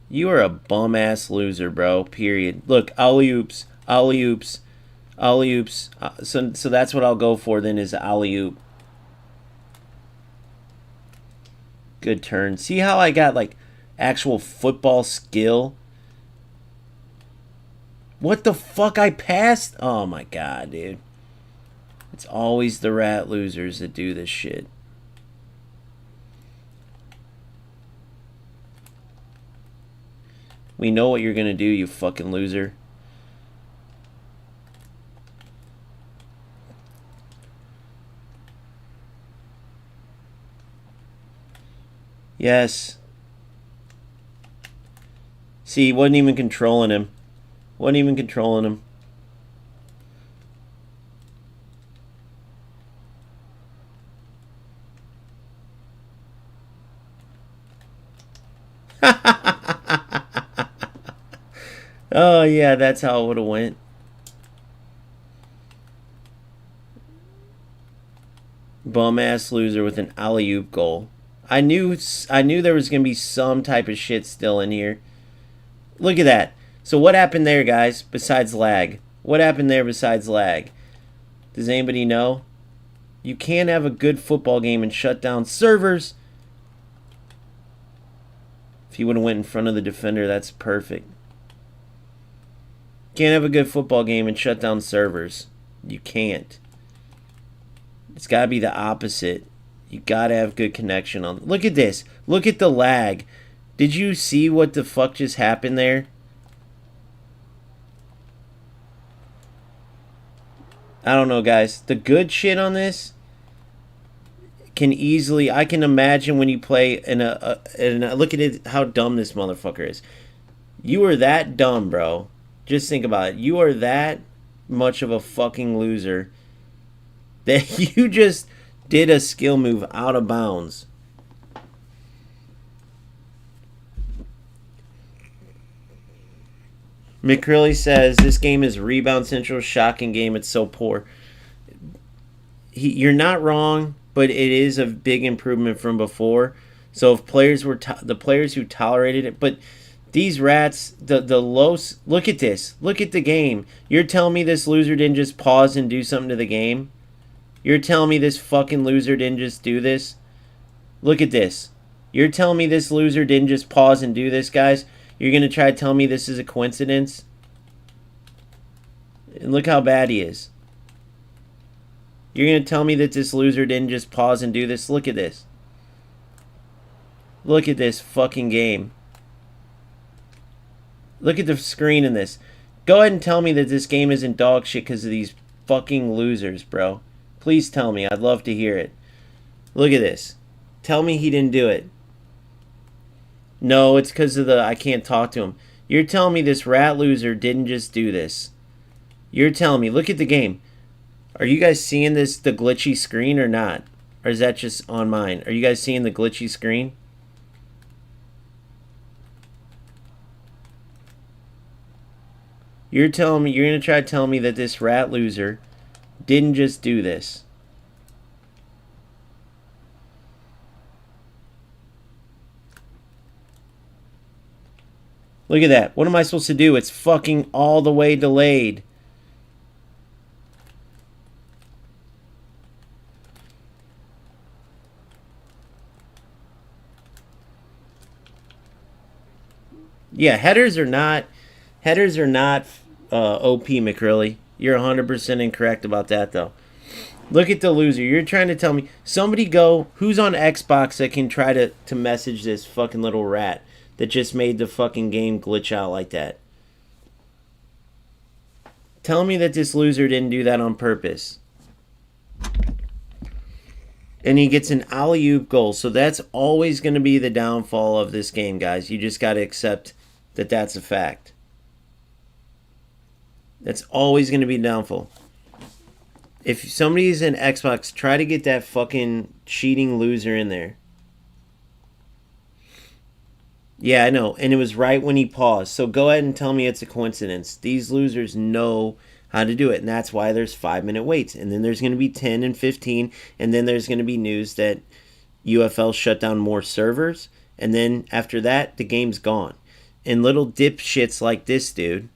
You are a bum-ass loser, bro. Period. Look, alley-oops. Alley-oops. Alley-oops. So that's what I'll go for then is alley-oop. Good turn. See how I got like actual football skill? What the fuck I passed? Oh my god, dude. It's always the rat losers that do this shit. We know what you're gonna do, you fucking loser. Yes. See, he wasn't even controlling him. Wasn't even controlling him. Oh, yeah, that's how it would have went. Bum-ass loser with an alley-oop goal. I knew there was going to be some type of shit still in here. Look at that. So what happened there, guys, besides lag? What happened there besides lag? Does anybody know? You can't have a good football game and shut down servers. If he would have went in front of the defender, that's perfect. Can't have a good football game and shut down servers. You can't. It's got to be the opposite. You got to have good connection on. Look at this. Look at the lag. Did you see what the fuck just happened there? I don't know, guys. The good shit on this can easily... I can imagine when you play in a look at it, how dumb this motherfucker is. You are that dumb, bro. Just think about it. You are that much of a fucking loser that you just did a skill move out of bounds. McCrilly says, this game is Rebound Central. Shocking game. It's so poor. You're not wrong, but it is a big improvement from before. So if players were... the players who tolerated it... But these rats, the low... Look at this. Look at the game. You're telling me this loser didn't just pause and do something to the game? You're telling me this fucking loser didn't just do this? Look at this. You're telling me this loser didn't just pause and do this, guys? You're going to try to tell me this is a coincidence? And look how bad he is. You're going to tell me that this loser didn't just pause and do this? Look at this. Look at this fucking game. Look at the screen in this. Go ahead and tell me that this game isn't dog shit because of these fucking losers, bro. Please tell me. I'd love to hear it. Look at this. Tell me he didn't do it. No, it's because of the I can't talk to him. You're telling me this rat loser didn't just do this. You're telling me. Look at the game. Are you guys seeing this, the glitchy screen or not? Or is that just on mine? Are you guys seeing the glitchy screen? You're telling me, you're going to try to tell me that this rat loser didn't just do this. Look at that. What am I supposed to do? It's fucking all the way delayed. Yeah, headers are not OP, McCrilly. You're 100% incorrect about that, though. Look at the loser. You're trying to tell me... Somebody go... Who's on Xbox that can try to message this fucking little rat that just made the fucking game glitch out like that? Tell me that this loser didn't do that on purpose. And he gets an alley-oop goal. So that's always going to be the downfall of this game, guys. You just got to accept that that's a fact. That's always going to be downfall. If somebody's in Xbox, try to get that fucking cheating loser in there. Yeah, I know. And it was right when he paused. So go ahead and tell me it's a coincidence. These losers know how to do it. And that's why there's 5-minute waits. And then there's going to be 10 and 15. And then there's going to be news that UFL shut down more servers. And then after that, the game's gone. And little dipshits like this dude...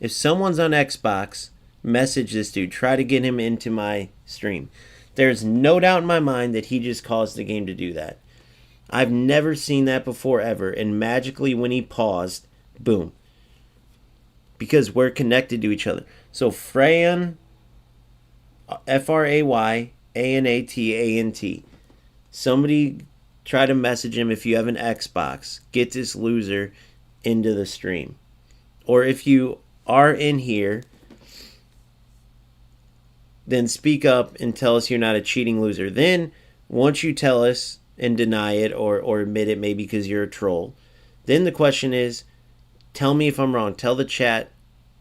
If someone's on Xbox, message this dude. Try to get him into my stream. There's no doubt in my mind that he just caused the game to do that. I've never seen that before ever. And magically when he paused, boom. Because we're connected to each other. So Frayan, F-R-A-Y-A-N-A-T-A-N-T. Somebody try to message him if you have an Xbox. Get this loser into the stream. Or if you... are in here, then speak up and tell us you're not a cheating loser. Then, once you tell us and deny it or admit it maybe because you're a troll, then the question is, tell me if I'm wrong. Tell the chat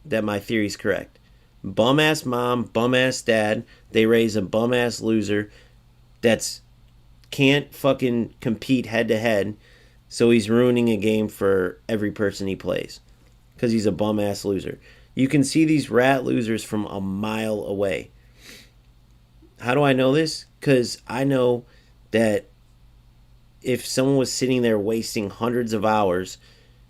that my theory's correct. Bum-ass mom, bum-ass dad, they raise a bum-ass loser that's can't fucking compete head-to-head, so he's ruining a game for every person he plays. Because he's a bum-ass loser. You can see these rat losers from a mile away. How do I know this? Because I know that if someone was sitting there wasting hundreds of hours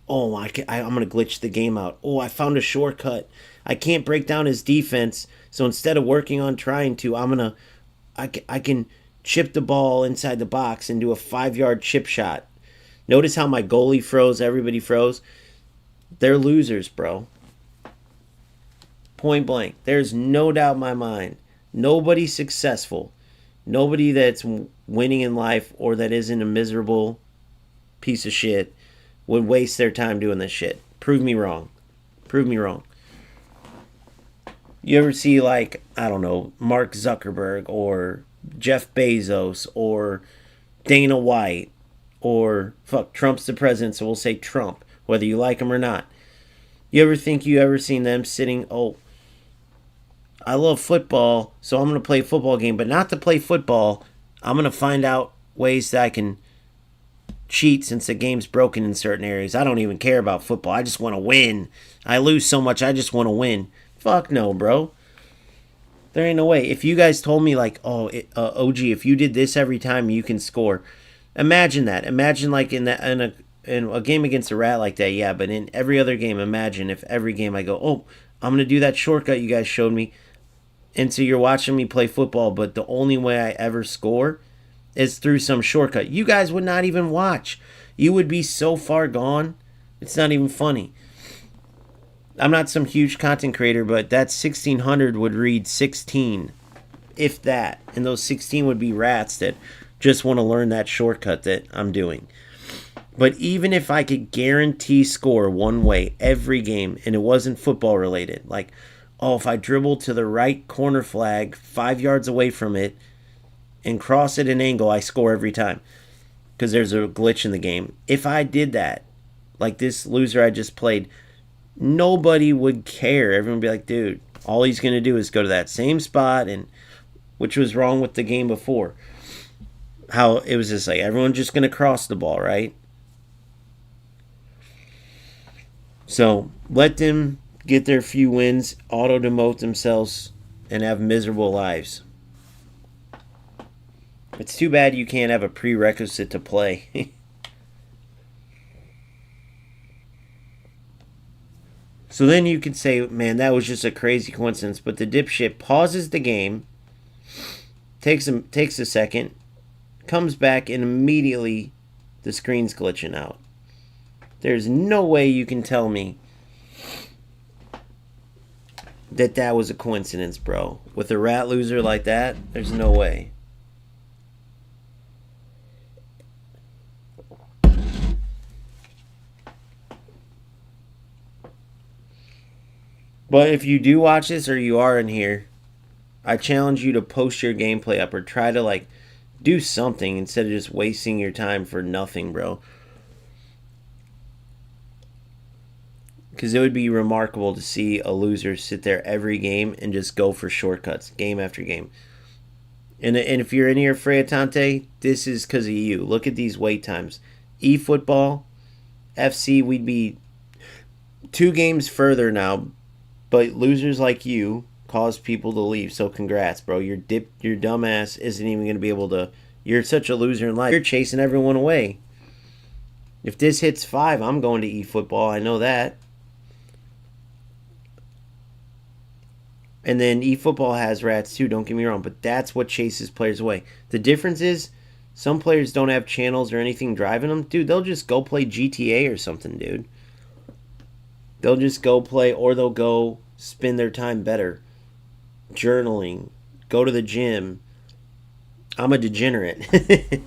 Oh, I'm going to glitch the game out. Oh, I found a shortcut. I can't break down his defense. So instead of working on trying to, I can chip the ball inside the box and do a 5-yard chip shot. Notice how my goalie froze, everybody froze. They're losers, bro. Point blank. There's no doubt in my mind. Nobody successful, nobody that's winning in life or that isn't a miserable piece of shit would waste their time doing this shit. Prove me wrong. Prove me wrong. You ever see, like, I don't know, Mark Zuckerberg or Jeff Bezos or Dana White or, fuck, Trump's the president, so we'll say Trump, whether you like him or not. You ever think you ever seen them sitting, oh, I love football, so I'm going to play a football game, but not to play football. I'm going to find out ways that I can cheat since the game's broken in certain areas. I don't even care about football. I just want to win. I lose so much, I just want to win. Fuck no, bro. There ain't no way. If you guys told me, like, OG, if you did this every time, you can score. Imagine that. Imagine, like, in a game against a rat like that, yeah, but in every other game, imagine if every game I go, oh, I'm going to do that shortcut you guys showed me. And so you're watching me play football, but the only way I ever score is through some shortcut. You guys would not even watch. You would be so far gone, it's not even funny. I'm not some huge content creator, but that 1600 would read 16, if that. And those 16 would be rats that just want to learn that shortcut that I'm doing. But even if I could guarantee score one way every game, and it wasn't football related, like, oh, if I dribble to the right corner flag 5 yards away from it and cross at an angle, I score every time because there's a glitch in the game. If I did that, like this loser I just played, nobody would care. Everyone would be like, dude, all he's going to do is go to that same spot, and which was wrong with the game before. How it was just like everyone just going to cross the ball, right? So let them get their few wins, auto-demote themselves, and have miserable lives. It's too bad you can't have a prerequisite to play. So then you could say, man, that was just a crazy coincidence. But the dipshit pauses the game, takes a second, comes back, and immediately the screen's glitching out. There's no way you can tell me that was a coincidence, bro. With a rat loser like that, there's no way. But if you do watch this or you are in here, I challenge you to post your gameplay up or try to, like, do something instead of just wasting your time for nothing, bro. Because it would be remarkable to see a loser sit there every game and just go for shortcuts, game after game. And if you're in here, Freatante, this is because of you. Look at these wait times. eFootball, FC, we'd be 2 games further now. But losers like you cause people to leave. So congrats, bro. Your dumbass isn't even going to be able to. You're such a loser in life. You're chasing everyone away. If this hits 5, I'm going to eFootball. I know that. And then eFootball has rats too, don't get me wrong, but that's what chases players away. The difference is some players don't have channels or anything driving them. Dude, they'll just go play GTA or something, dude. They'll just go play, or they'll go spend their time better. Journaling, go to the gym. I'm a degenerate.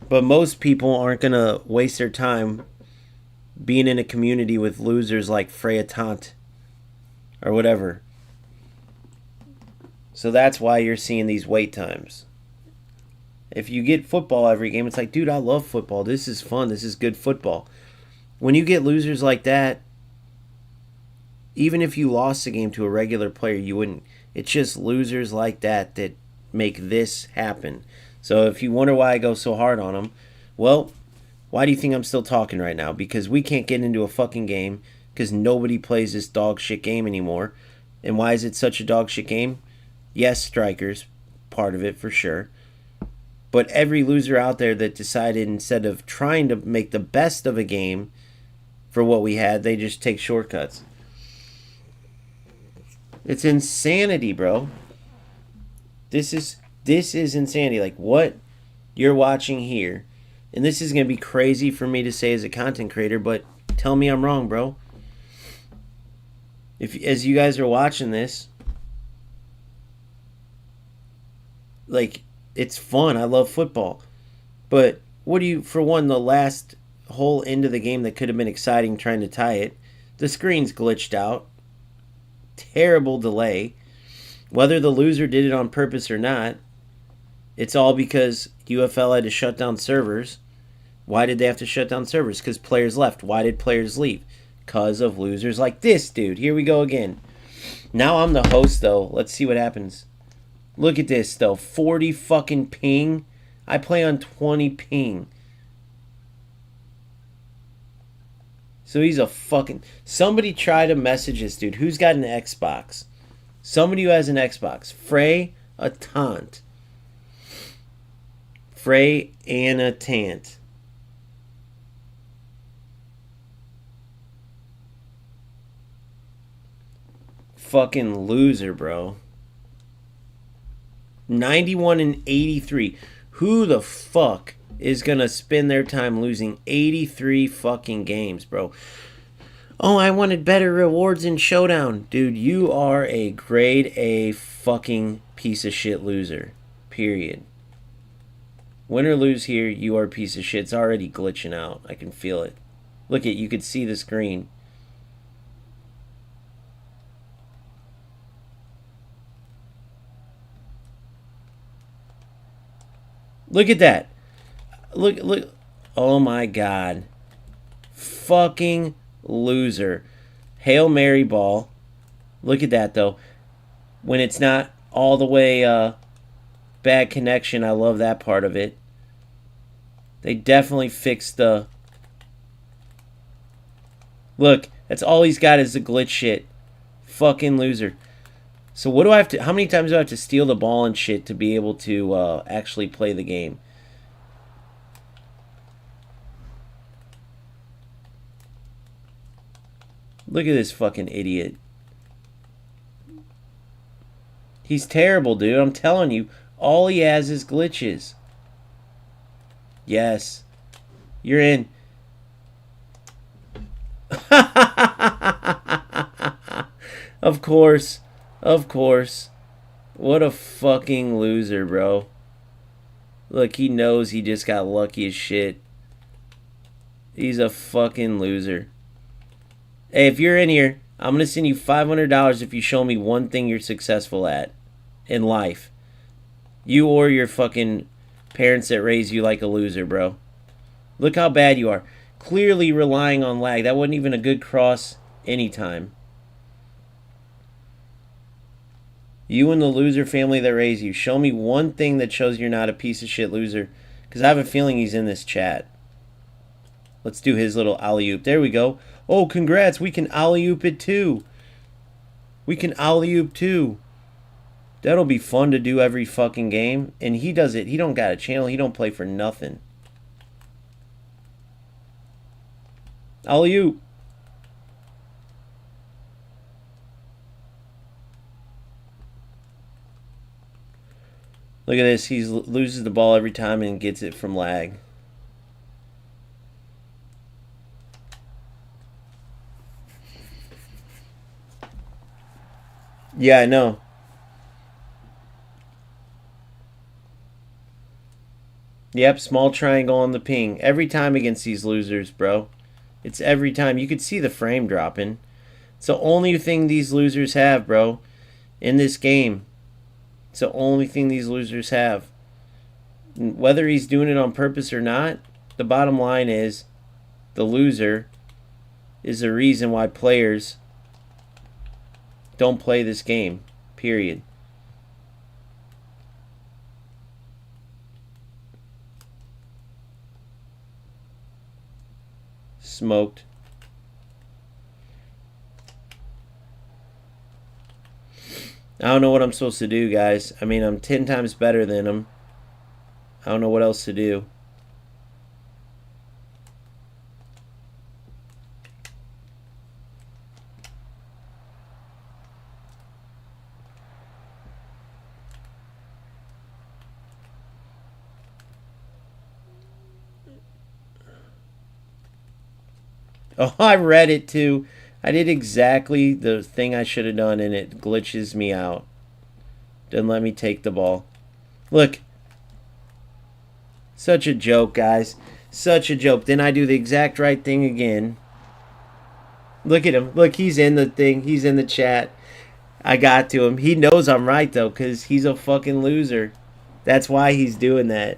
But most people aren't going to waste their time being in a community with losers like Freyatant or whatever. So that's why you're seeing these wait times. If you get football every game, it's like, dude, I love football. This is fun. This is good football. When you get losers like that, even if you lost the game to a regular player, you wouldn't. It's just losers like that that make this happen. So if you wonder why I go so hard on them, well, why do you think I'm still talking right now? Because we can't get into a fucking game because nobody plays this dog shit game anymore. And why is it such a dog shit game? Yes, strikers, part of it for sure. But every loser out there that decided instead of trying to make the best of a game for what we had. They just take shortcuts. It's insanity, bro. This is insanity. Like what you're watching here. And this is going to be crazy for me to say as a content creator, but tell me I'm wrong, bro. If as you guys are watching this, like it's fun. I love football. But what do you, for one, the last whole end of the game that could have been exciting trying to tie it, the screen's glitched out. Terrible delay. Whether the loser did it on purpose or not, it's all because UFL had to shut down servers. Why did they have to shut down servers? Because players left. Why did players leave? Because of losers like this dude. Here we go again. Now I'm the host, though. Let's see what happens. Look at this, though. 40 fucking ping. I play on 20 ping. So he's a fucking... Somebody try to message this dude. Who's got an Xbox? Somebody who has an Xbox. Frey a tant. Frey and a tant. Fucking loser, bro. 91 and 83. Who the fuck is gonna spend their time losing 83 fucking games, bro? Oh, I wanted better rewards in Showdown. Dude, you are a grade A fucking piece of shit loser. Period. Win or lose here, you are a piece of shit. It's already glitching out. I can feel it. Look at, you could see the screen. Look at that. Look. Oh my God. Fucking loser. Hail Mary ball. Look at that though. When it's not all the way bad connection, I love that part of it. They definitely fixed the... Look, that's all he's got is the glitch shit. Fucking loser. So what do I have to... How many times do I have to steal the ball and shit to be able to actually play the game? Look at this fucking idiot. He's terrible, dude. I'm telling you. All he has is glitches. Yes. You're in. Of course. Of course. What a fucking loser, bro. Look, he knows he just got lucky as shit. He's a fucking loser. Hey, if you're in here, I'm going to send you $500 if you show me one thing you're successful at in life. You or your fucking parents that raised you like a loser, bro. Look how bad you are. Clearly relying on lag. That wasn't even a good cross anytime. You and the loser family that raised you. Show me one thing that shows you're not a piece of shit loser. Because I have a feeling he's in this chat. Let's do his little alley-oop. There we go. Oh, congrats. We can alley-oop it too. We can alley-oop too. That'll be fun to do every fucking game. And he does it. He don't got a channel. He don't play for nothing. Alley-oop. Look at this. He loses the ball every time and gets it from lag. Yeah, I know. Yep, small triangle on the ping. Every time against these losers, bro. It's every time. You could see the frame dropping. It's the only thing these losers have, bro, in this game. It's the only thing these losers have. Whether he's doing it on purpose or not, the bottom line is the loser is the reason why players don't play this game. Period. Smoked. I don't know what I'm supposed to do, guys. I mean, I'm 10 times better than him. I don't know what else to do. Oh, I read it too. I did exactly the thing I should have done, and it glitches me out. Doesn't let me take the ball. Look. Such a joke, guys. Such a joke. Then I do the exact right thing again. Look at him. Look, he's in the thing. He's in the chat. I got to him. He knows I'm right, though, because he's a fucking loser. That's why he's doing that.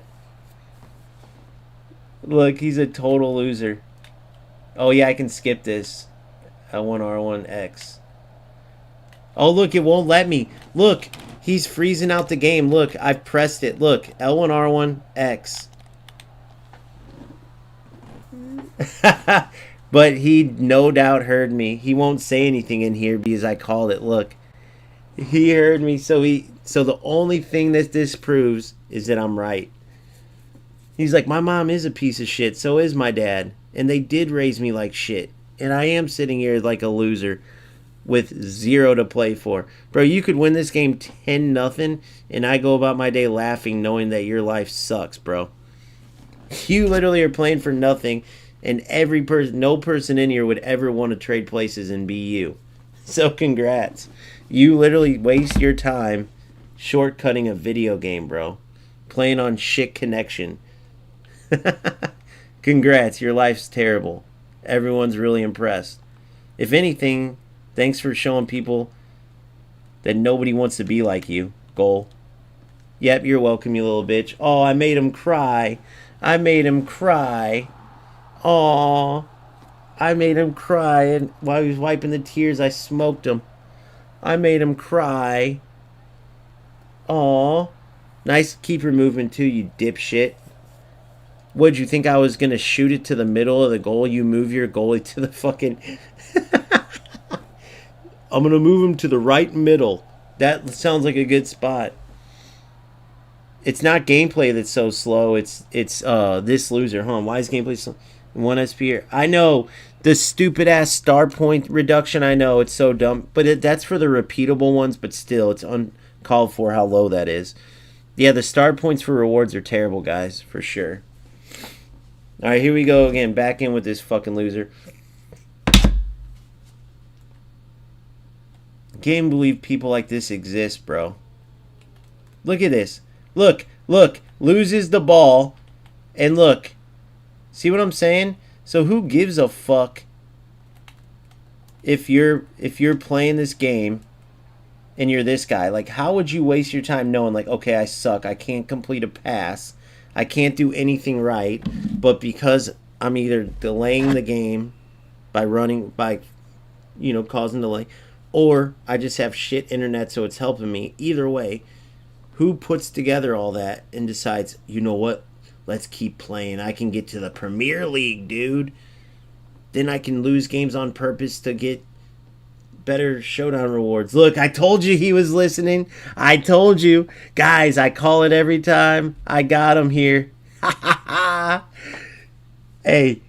Look, he's a total loser. Oh, yeah, I can skip this. L1R1X. Oh, look, it won't let me. Look, he's freezing out the game. Look, I've pressed it. Look, L1R1X. But he no doubt heard me. He won't say anything in here because I called it. Look, he heard me. So the only thing that this proves is that I'm right. He's like, my mom is a piece of shit. So is my dad. And they did raise me like shit. And I am sitting here like a loser with 0 to play for. Bro, you could win this game 10-0, and I go about my day laughing knowing that your life sucks, bro. You literally are playing for nothing, and no person in here would ever want to trade places and be you. So congrats. You literally waste your time shortcutting a video game, bro. Playing on shit connection. Congrats, your life's terrible. Everyone's really impressed. If anything, thanks for showing people that nobody wants to be like you. Goal. Yep, you're welcome, you little bitch. Oh, I made him cry. I made him cry. Aw. I made him cry, and while he was wiping the tears, I smoked him. I made him cry. Aw. Nice keeper movement, too, you dipshit. What'd you think I was going to shoot it to the middle of the goal? You move your goalie to the fucking... I'm going to move him to the right middle. That sounds like a good spot. It's not gameplay that's so slow. It's this loser, huh? Why is gameplay slow? 1 SP here. I know. The stupid-ass star point reduction, I know. It's so dumb. But that's for the repeatable ones, but still, it's uncalled for how low that is. Yeah, the star points for rewards are terrible, guys, for sure. All right, here we go again. Back in with this fucking loser. Can't believe people like this exist, bro. Look at this. Look. Loses the ball. And look. See what I'm saying? So who gives a fuck if you're playing this game and you're this guy? Like, how would you waste your time knowing, like, okay, I suck. I can't complete a pass. I can't do anything right. But because I'm either delaying the game by causing delay, or I just have shit internet so it's helping me. Either way, who puts together all that and decides, you know what? Let's keep playing. I can get to the Premier League, dude. Then I can lose games on purpose to get better showdown rewards. Look, I told you he was listening. I told you. Guys, I call it every time. I got him here. Hey,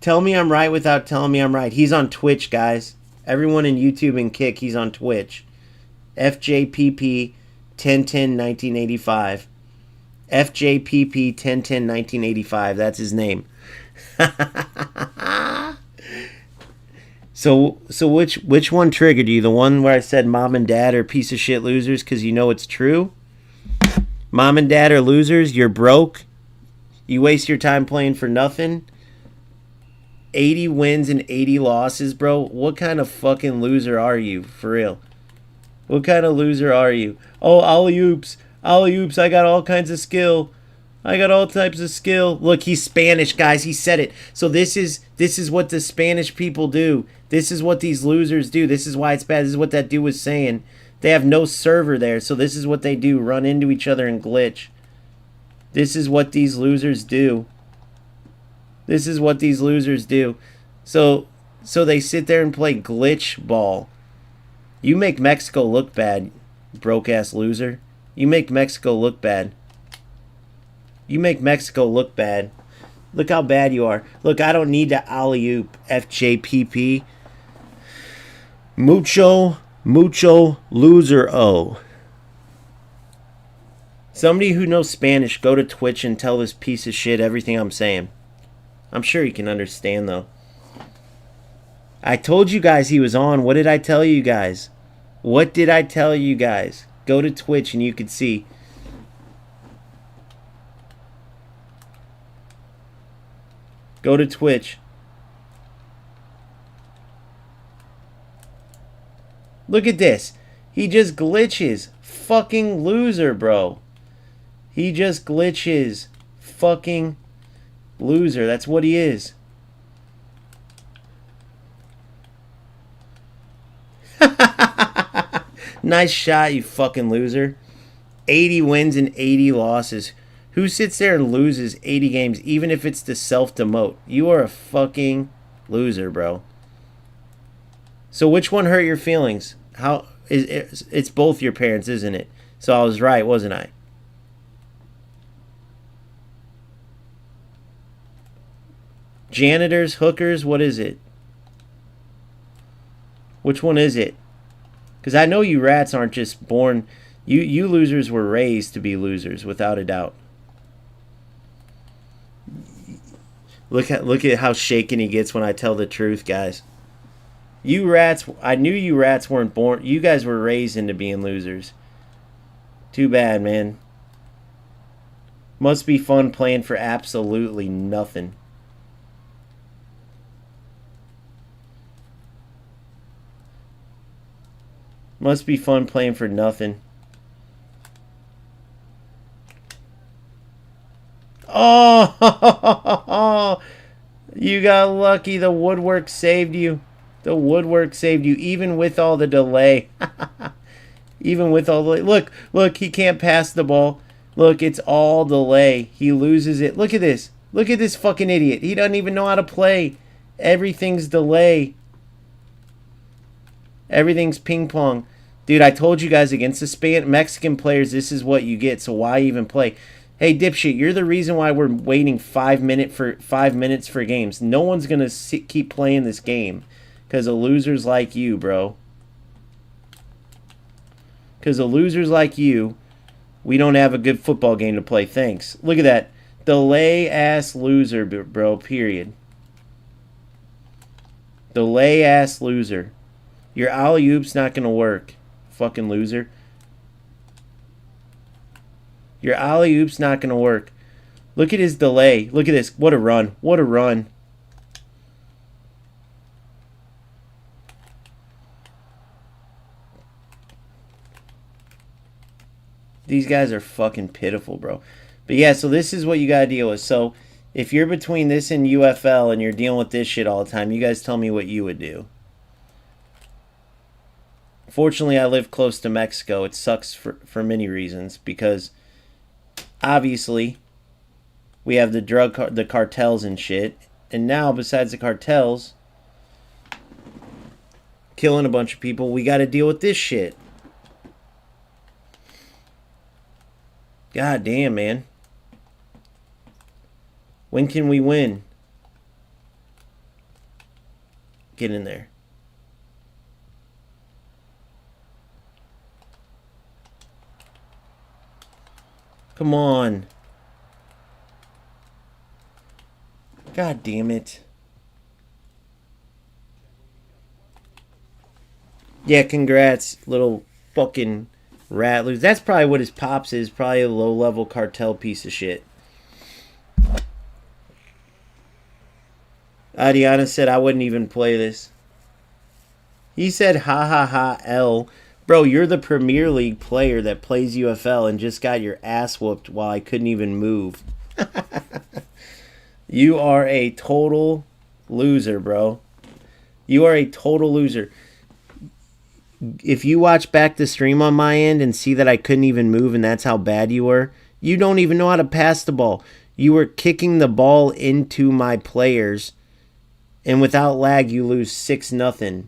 tell me I'm right without telling me I'm right. He's on Twitch, guys. Everyone in YouTube and Kick, he's on Twitch. FJPP 1010 1985. FJPP 1010 1985. That's his name. So which one triggered you? The one where I said mom and dad are piece of shit losers because you know it's true? Mom and dad are losers. You're broke. You waste your time playing for nothing. 80 wins and 80 losses, bro. What kind of fucking loser are you? For real. What kind of loser are you? Oh, alley-oops. Alley-oops. I got all kinds of skill. I got all types of skill. Look, he's Spanish, guys. He said it. So this is what the Spanish people do. This is what these losers do. This is why it's bad. This is what that dude was saying. They have no server there, so this is what they do. Run into each other and glitch. This is what these losers do. This is what these losers do. So they sit there and play glitch ball. You make Mexico look bad, broke-ass loser. You make Mexico look bad. You make Mexico look bad. Look how bad you are. Look, I don't need to alley-oop FJPP. Mucho loser-o. Somebody who knows Spanish, go to Twitch and tell this piece of shit everything I'm saying. I'm sure you can understand, though. I told you guys he was on. What did I tell you guys? What did I tell you guys? Go to Twitch and you can see. Go to Twitch. Look at this. He just glitches. Fucking loser, bro. He just glitches. Fucking loser. That's what he is. Nice shot, you fucking loser. 80 wins and 80 losses. Who sits there and loses 80 games, even if it's to self-demote? You are a fucking loser, bro. So which one hurt your feelings? How is it's both your parents, isn't it? So I was right, wasn't I? Janitors, hookers, what is it? Which one is it? Because I know you rats aren't just born. You losers were raised to be losers, without a doubt. Look at how shaken he gets when I tell the truth, guys. You rats, I knew you rats weren't born. You guys were raised into being losers. Too bad, man. Must be fun playing for absolutely nothing. Must be fun playing for nothing. Oh, you got lucky. The woodwork saved you. The woodwork saved you, even with all the delay. Even with all the... Look, he can't pass the ball. Look, it's all delay. He loses it. Look at this. Look at this fucking idiot. He doesn't even know how to play. Everything's delay. Everything's ping pong. Dude, I told you guys, against the Mexican players, this is what you get. So why even play? Hey, dipshit, you're the reason why we're waiting 5 minutes for games. No one's going to keep playing this game because of losers like you, bro. Because of losers like you, we don't have a good football game to play. Thanks. Look at that. Delay-ass loser, bro, period. Delay-ass loser. Your alley-oop's not going to work, fucking loser. Your alley-oop's not going to work. Look at his delay. Look at this. What a run. What a run. These guys are fucking pitiful, bro. But yeah, so this is what you got to deal with. So if you're between this and UFL and you're dealing with this shit all the time, you guys tell me what you would do. Fortunately, I live close to Mexico. It sucks for many reasons because obviously we have the cartels and shit. And now, besides the cartels killing a bunch of people, we got to deal with this shit. God damn, man. When can we win? Get in there. Come on. God damn it. Yeah, congrats, little fucking rat loser. That's probably what his pops is. Probably a low-level cartel piece of shit. Adiana said, I wouldn't even play this. He said, ha ha ha, L. Bro, you're the Premier League player that plays UFL and just got your ass whooped while I couldn't even move. You are a total loser, bro. You are a total loser. If you watch back the stream on my end and see that I couldn't even move and that's how bad you were, you don't even know how to pass the ball. You were kicking the ball into my players, and without lag, you lose 6-0.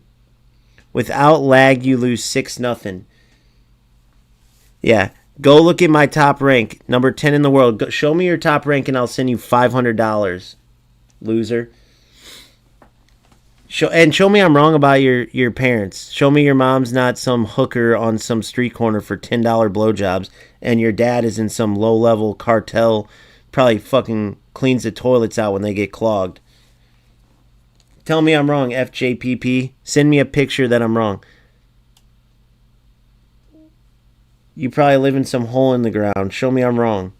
Without lag, you lose 6-0. Yeah. Go look at my top rank. Number 10 in the world. Go, show me your top rank and I'll send you $500. Loser. Show me I'm wrong about your parents. Show me your mom's not some hooker on some street corner for $10 blowjobs and your dad is in some low-level cartel, probably fucking cleans the toilets out when they get clogged. Tell me I'm wrong, FJPP. Send me a picture that I'm wrong. You probably live in some hole in the ground. Show me I'm wrong.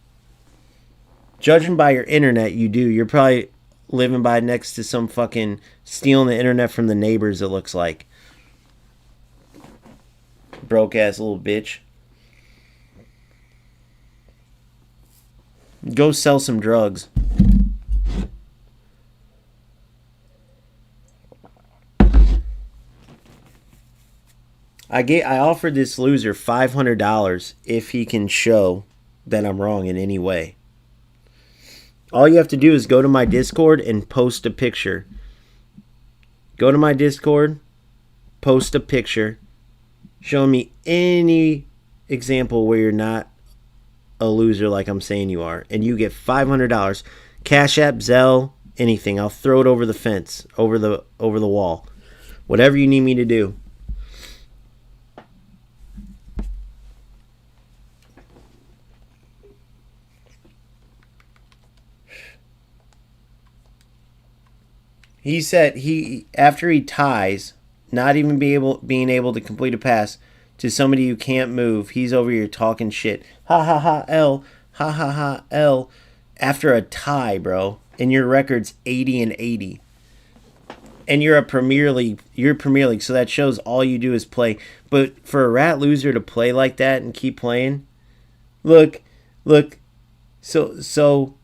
Judging by your internet, you do. You're probably living by next to some fucking stealing the internet from the neighbors, it looks like. Broke ass little bitch. Go sell some drugs. I offered this loser $500 if he can show that I'm wrong in any way. All you have to do is go to my Discord and post a picture. Go to my Discord, post a picture, show me any example where you're not a loser like I'm saying you are, and you get $500. Cash App, Zelle, anything. I'll throw it over the fence, over the wall. Whatever you need me to do. He said after he ties, not even being able to complete a pass to somebody who can't move, he's over here talking shit. Ha ha ha L, ha ha ha L. After a tie, bro, and your record's 80-80, and you're Premier League, so that shows all you do is play. But for a rat loser to play like that and keep playing, look, so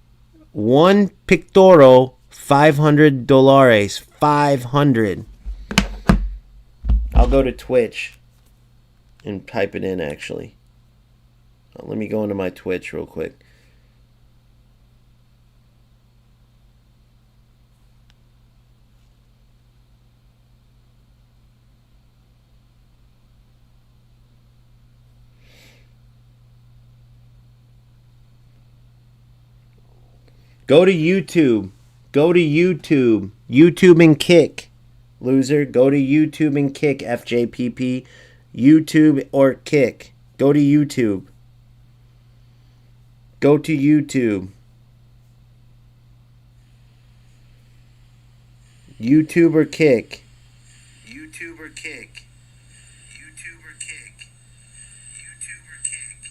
one pictoro. $500. 500. I'll go to Twitch and type it in, actually. Let me go into my Twitch real quick. Go to YouTube. Go to YouTube. YouTube and kick. Loser. Go to YouTube and kick, FJPP. YouTube or kick. Go to YouTube. Go to YouTube. YouTube or kick. YouTube or kick. YouTube or kick. YouTube or kick.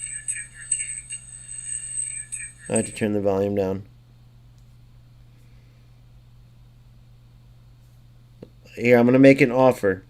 YouTube or kick. I have to turn the volume down. Here, I'm going to make an offer.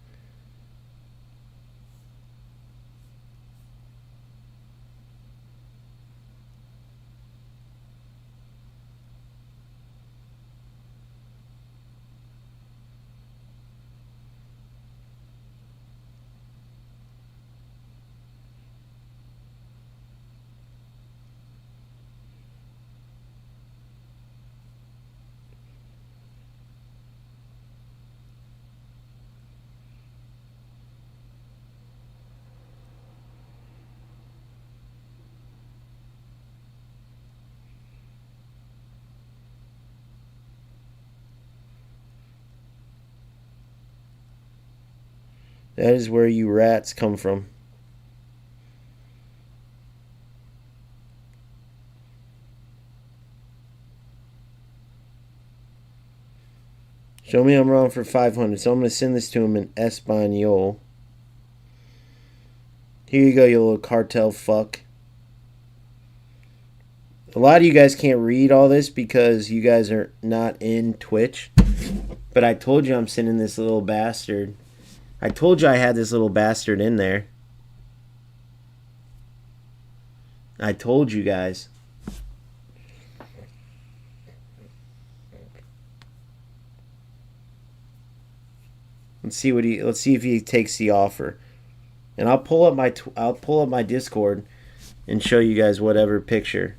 That is where you rats come from. Show me I'm wrong for 500. So I'm going to send this to him in Espanol. Here you go, you little cartel fuck. A lot of you guys can't read all this because you guys are not in Twitch. But I told you I'm sending this little bastard. I told you I had this little bastard in there. I told you guys. Let's see if he takes the offer. And I'll pull up my Discord and show you guys whatever picture.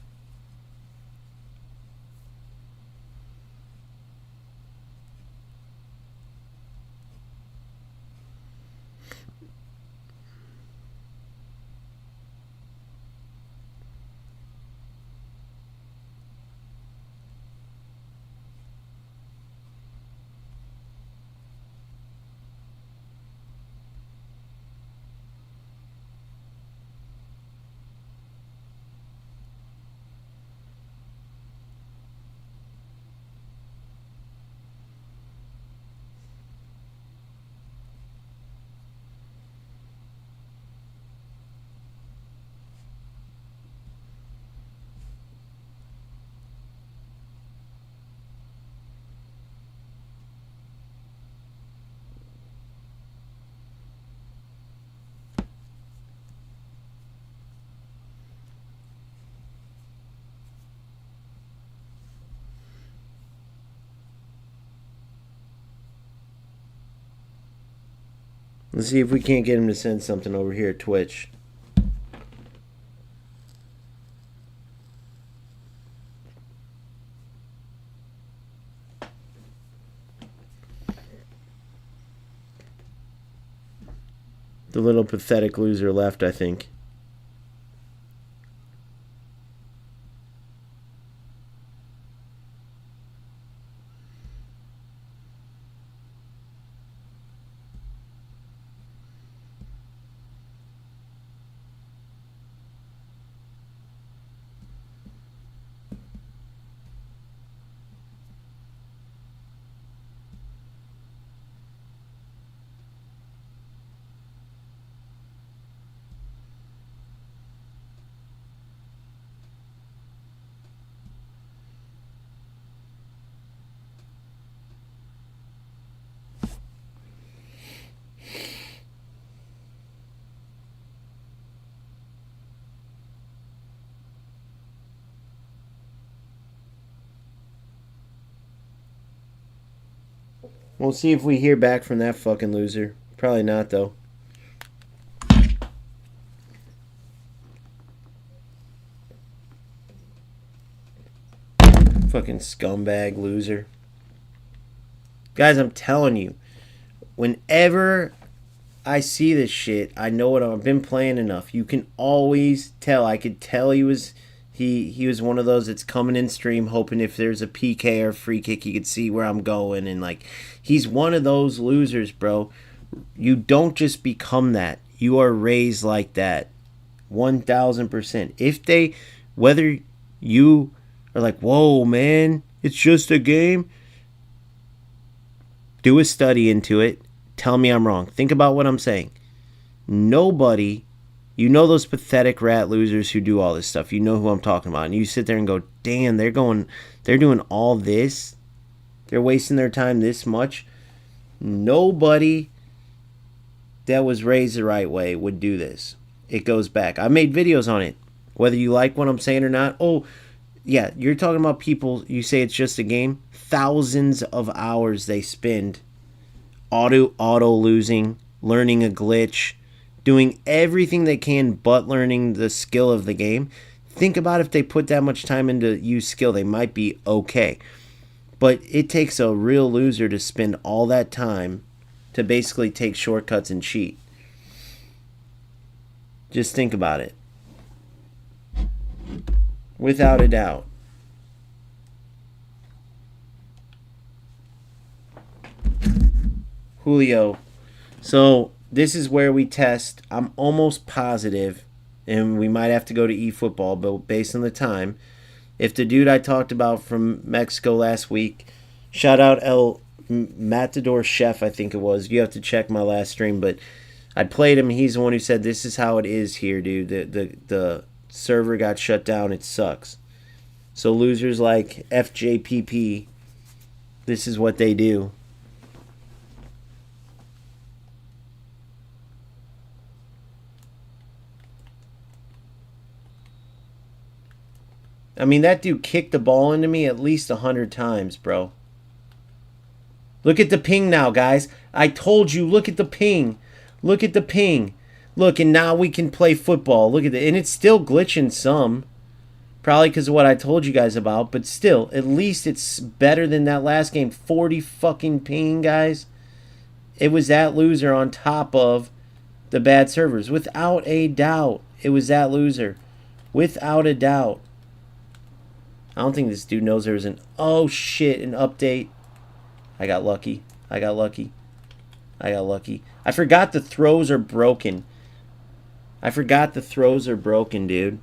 Let's see if we can't get him to send something over here at Twitch. The little pathetic loser left, I think. We'll see if we hear back from that fucking loser. Probably not, though. Fucking scumbag loser. Guys, I'm telling you, whenever I see this shit, I know what I've been playing enough. You can always tell. I could tell he was one of those that's coming in stream hoping if there's a PK or a free kick he could see where I'm going, and like he's one of those losers, bro. You don't just become that. You are raised like that. 1000%. If they, whether you are like, whoa man, it's just a game, do a study into it. Tell me I'm wrong. Think about what I'm saying. Nobody, you know those pathetic rat losers who do all this stuff. You know who I'm talking about. And you sit there and go, damn, they're doing all this. They're wasting their time this much. Nobody that was raised the right way would do this. It goes back. I made videos on it. Whether you like what I'm saying or not. Oh, yeah, you're talking about people, you say it's just a game. Thousands of hours they spend auto losing, learning a glitch, doing everything they can but learning the skill of the game. Think about if they put that much time into use skill, they might be okay. But it takes a real loser to spend all that time to basically take shortcuts and cheat. Just think about it. Without a doubt. Julio. So this is where we test. I'm almost positive, and we might have to go to eFootball, but based on the time, if the dude I talked about from Mexico last week, shout out El Matador Chef, I think it was. You have to check my last stream, but I played him. He's the one who said, this is how it is here, dude. The server got shut down. It sucks. So losers like FJPP, this is what they do. I mean, that dude kicked the ball into me at least 100 times, bro. Look at the ping now, guys. I told you, look at the ping. Look at the ping. Look, and now we can play football. Look at it. And it's still glitching some. Probably because of what I told you guys about. But still, at least it's better than that last game. 40 fucking ping, guys. It was that loser on top of the bad servers. Without a doubt. It was that loser. Without a doubt. I don't think this dude knows there was an... Oh, shit, an update. I got lucky. I got lucky. I got lucky. I forgot the throws are broken. I forgot the throws are broken, dude.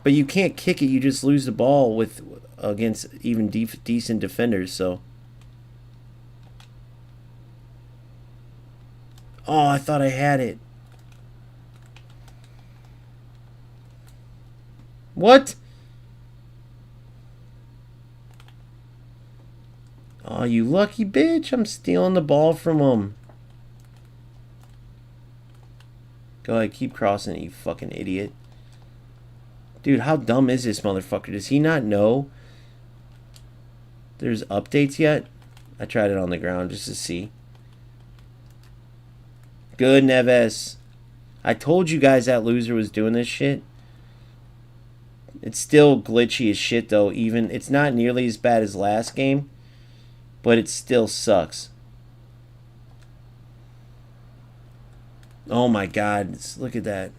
But you can't kick it. You just lose the ball with against even decent defenders, so... Oh, I thought I had it. What? Oh, you lucky bitch. I'm stealing the ball from him. Go ahead, keep crossing it, you fucking idiot. Dude, how dumb is this motherfucker? Does he not know there's updates yet? I tried it on the ground just to see. Good, Neves. I told you guys that loser was doing this shit. It's still glitchy as shit, though. Even it's not nearly as bad as last game, but it still sucks. Oh my God! Look at that.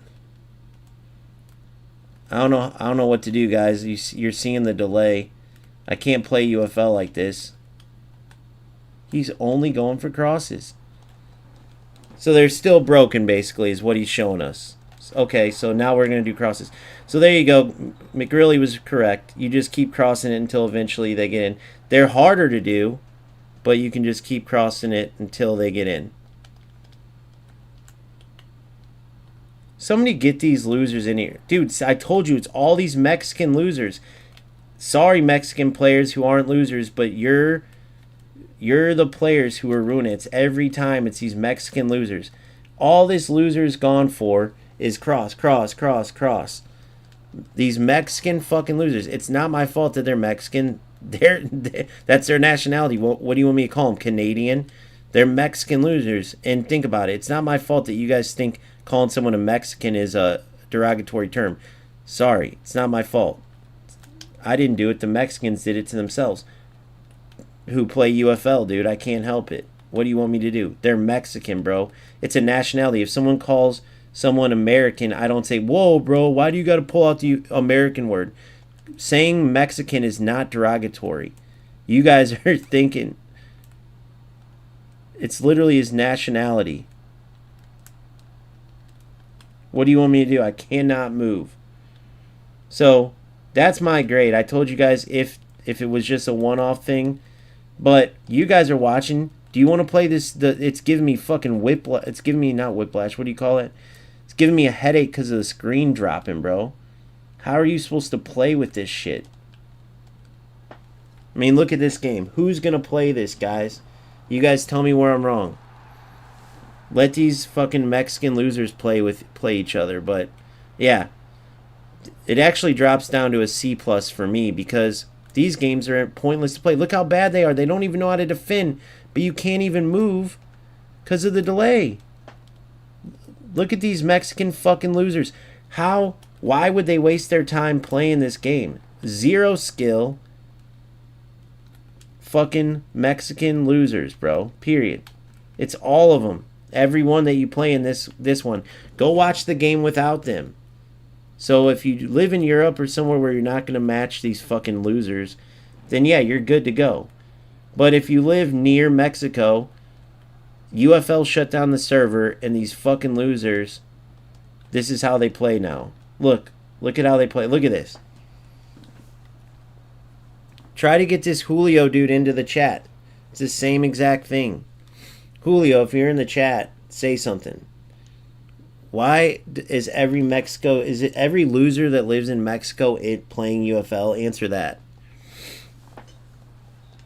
I don't know what to do, guys. You're seeing the delay. I can't play UFL like this. He's only going for crosses. So they're still broken, basically, is what he's showing us. Okay, so now we're going to do crosses. So there you go. McGrilly was correct. You just keep crossing it until eventually they get in. They're harder to do, but you can just keep crossing it until they get in. Somebody get these losers in here. Dude, I told you, it's all these Mexican losers. Sorry, Mexican players who aren't losers, but you're the players who are ruining it. It's every time it's these Mexican losers. All this loser's gone for is cross. These Mexican fucking losers. It's not my fault that they're Mexican. That's their nationality. What do you want me to call them? Canadian? They're Mexican losers. And think about it. It's not my fault that you guys think calling someone a Mexican is a derogatory term. Sorry, it's not my fault. I didn't do it. The Mexicans did it to themselves. Who play UFL, dude. I can't help it. What do you want me to do? They're Mexican, bro. It's a nationality. If someone calls someone American, I don't say, whoa, bro, why do you got to pull out the American word? Saying Mexican is not derogatory. You guys are thinking it's literally his nationality. What do you want me to do? I cannot move. So that's my grade. I told you guys if it was just a one-off thing, but you guys are watching. Do you want to play this? It's giving me fucking whiplash. It's giving me not whiplash. What do you call it? It's giving me a headache because of the screen dropping, bro. How are you supposed to play with this shit? I mean, look at this game. Who's gonna play this, guys? You guys tell me where I'm wrong. Let these fucking Mexican losers play each other. But yeah, it actually drops down to a C+ for me because these games are pointless to play. Look how bad they are. They don't even know how to defend, but you can't even move because of the delay. Look at these Mexican fucking losers. Why would they waste their time playing this game? Zero skill. Fucking Mexican losers, bro. Period. It's all of them. Every one that you play in this one. Go watch the game without them. So if you live in Europe or somewhere where you're not going to match these fucking losers, then yeah, you're good to go. But if you live near Mexico, UFL shut down the server, and these fucking losers, this is how they play now. Look at how they play. Look at this. Try to get this Julio dude into the chat. It's the same exact thing. Julio, if you're in the chat, say something. Why is every loser that lives in Mexico playing UFL? Answer that.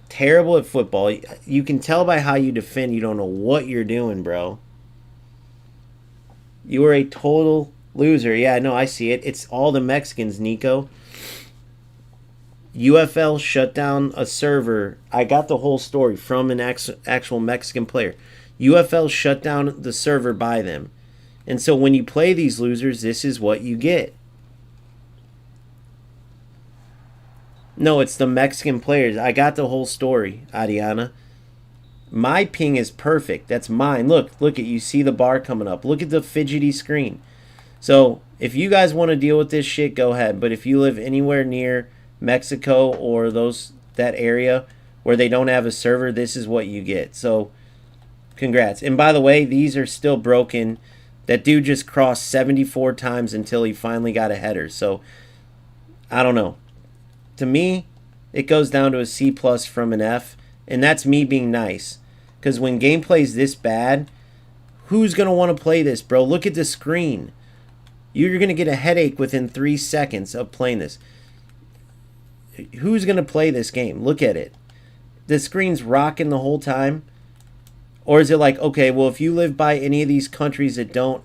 Terrible at football. You can tell by how you defend you don't know what you're doing, bro. You are a total loser. Yeah, no, I see it. It's all the Mexicans, Nico. UFL shut down a server. I got the whole story from an actual Mexican player. UFL shut down the server by them. And so when you play these losers, this is what you get. No, it's the Mexican players. I got the whole story, Ariana. My ping is perfect. That's mine. Look at you see the bar coming up. Look at the fidgety screen. So if you guys want to deal with this shit, go ahead. But if you live anywhere near Mexico or that area where they don't have a server, this is what you get. So congrats. And by the way, these are still broken. That dude just crossed 74 times until he finally got a header. So I don't know. To me, it goes down to a C+ from an F. And that's me being nice. Because when gameplay is this bad, who's going to want to play this, bro? Look at the screen. You're going to get a headache within 3 seconds of playing this. Who's going to play this game? Look at it. The screen's rocking the whole time. Or is it like, okay, well, if you live by any of these countries that don't...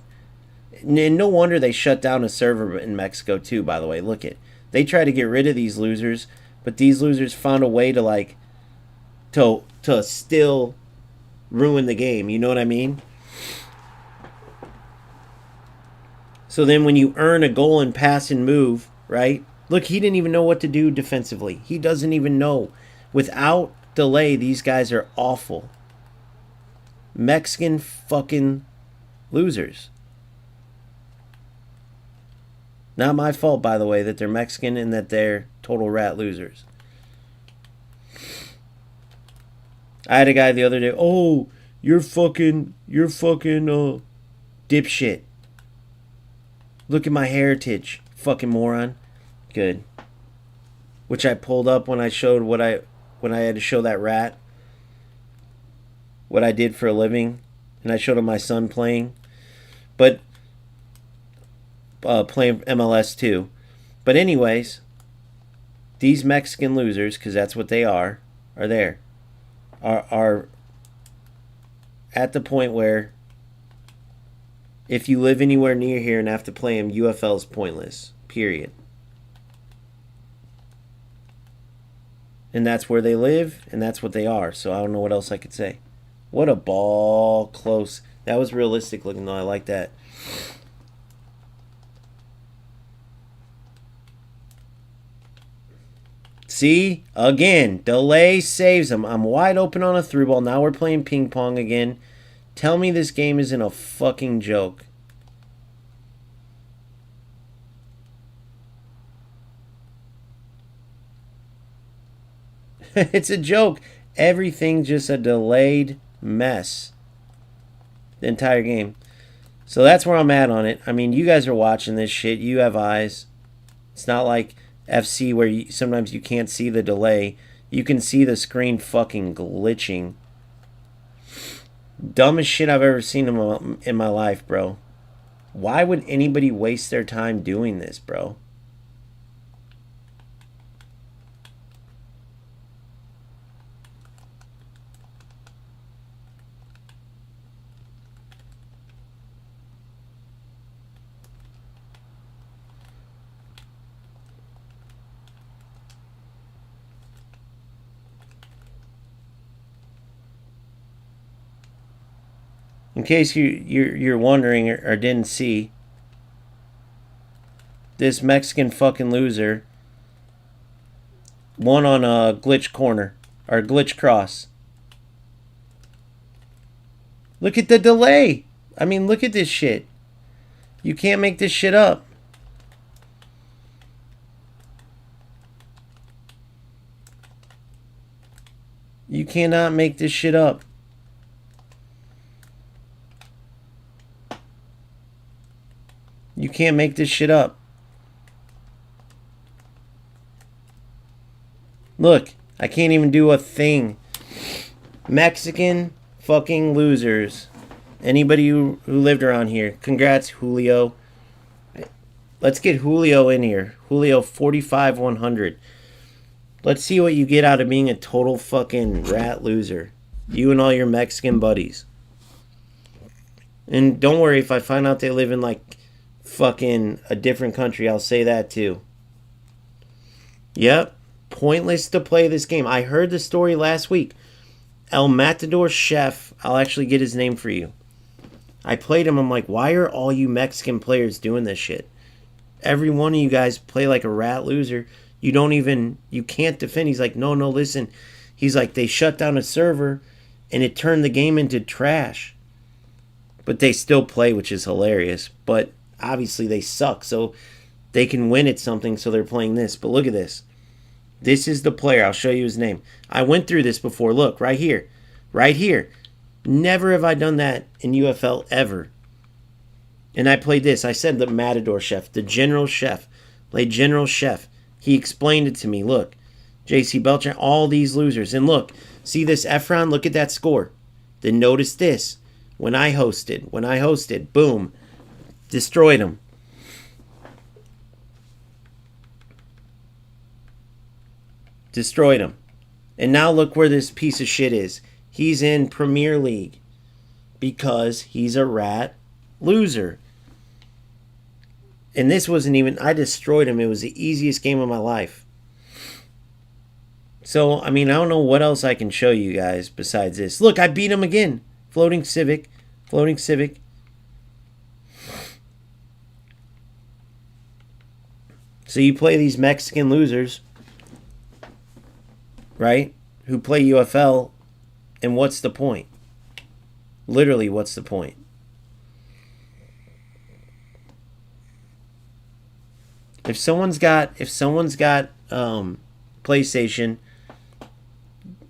And no wonder they shut down a server in Mexico too, by the way. Look at. They try to get rid of these losers, but these losers found a way to still ruin the game. You know what I mean? So then when you earn a goal and pass and move, right? Look, he didn't even know what to do defensively. He doesn't even know. Without delay, these guys are awful. Mexican fucking losers. Not my fault, by the way, that they're Mexican and that they're total rat losers. I had a guy the other day, oh, you're fucking dipshit. Look at my heritage, fucking moron. Good. Which I pulled up when I showed when I had to show that rat what I did for a living, and I showed him my son playing, but playing MLS too. But anyways, these Mexican losers, because that's what they are there, are at the point where if you live anywhere near here and have to play them, UFL is pointless. Period. And that's where they live, and that's what they are. So I don't know what else I could say. What a ball. Close. That was realistic looking, though. I like that. See? Again, delay saves them. I'm wide open on a through ball. Now we're playing ping pong again. Tell me this game isn't a fucking joke. It's a joke. Everything's just a delayed mess. The entire game. So that's where I'm at on it. I mean, you guys are watching this shit. You have eyes. It's not like FC where sometimes you can't see the delay. You can see the screen fucking glitching. Dumbest shit I've ever seen in my life, bro. Why would anybody waste their time doing this, bro? In case you're wondering or didn't see, this Mexican fucking loser won on a glitch corner or glitch cross. Look at the delay. I mean, look at this shit. You can't make this shit up. You cannot make this shit up. You can't make this shit up. Look, I can't even do a thing. Mexican fucking losers. Anybody who lived around here, congrats, Julio. Let's get Julio in here. Julio 45-100. Let's see what you get out of being a total fucking rat loser. You and all your Mexican buddies. And don't worry, if I find out they live in like fucking a different country, I'll say that too. Yep. Pointless to play this game. I heard the story last week. El Matador Chef, I'll actually get his name for you. I played him. I'm like, why are all you Mexican players doing this shit? Every one of you guys play like a rat loser. You can't defend. He's like, no, listen. He's like, they shut down a server and it turned the game into trash. But they still play, which is hilarious. But obviously they suck, so they can win at something, so they're playing this. But look at this. This is the player. I'll show you his name. I went through this before. Look, right here. Right here. Never have I done that in UFL ever. And I played this. I said the Matador Chef, the General Chef. Played General Chef. He explained it to me. Look, JC Belcher, all these losers. And look, see this Efron? Look at that score. Then notice this. When I hosted, boom, destroyed him. Destroyed him. And now look where this piece of shit is. He's in Premier League because he's a rat loser. And this wasn't even, I destroyed him. It was the easiest game of my life. So, I mean, I don't know what else I can show you guys besides this. Look, I beat him again. Floating Civic. So you play these Mexican losers, right? Who play UFL, and what's the point? Literally, what's the point? If someone's got PlayStation,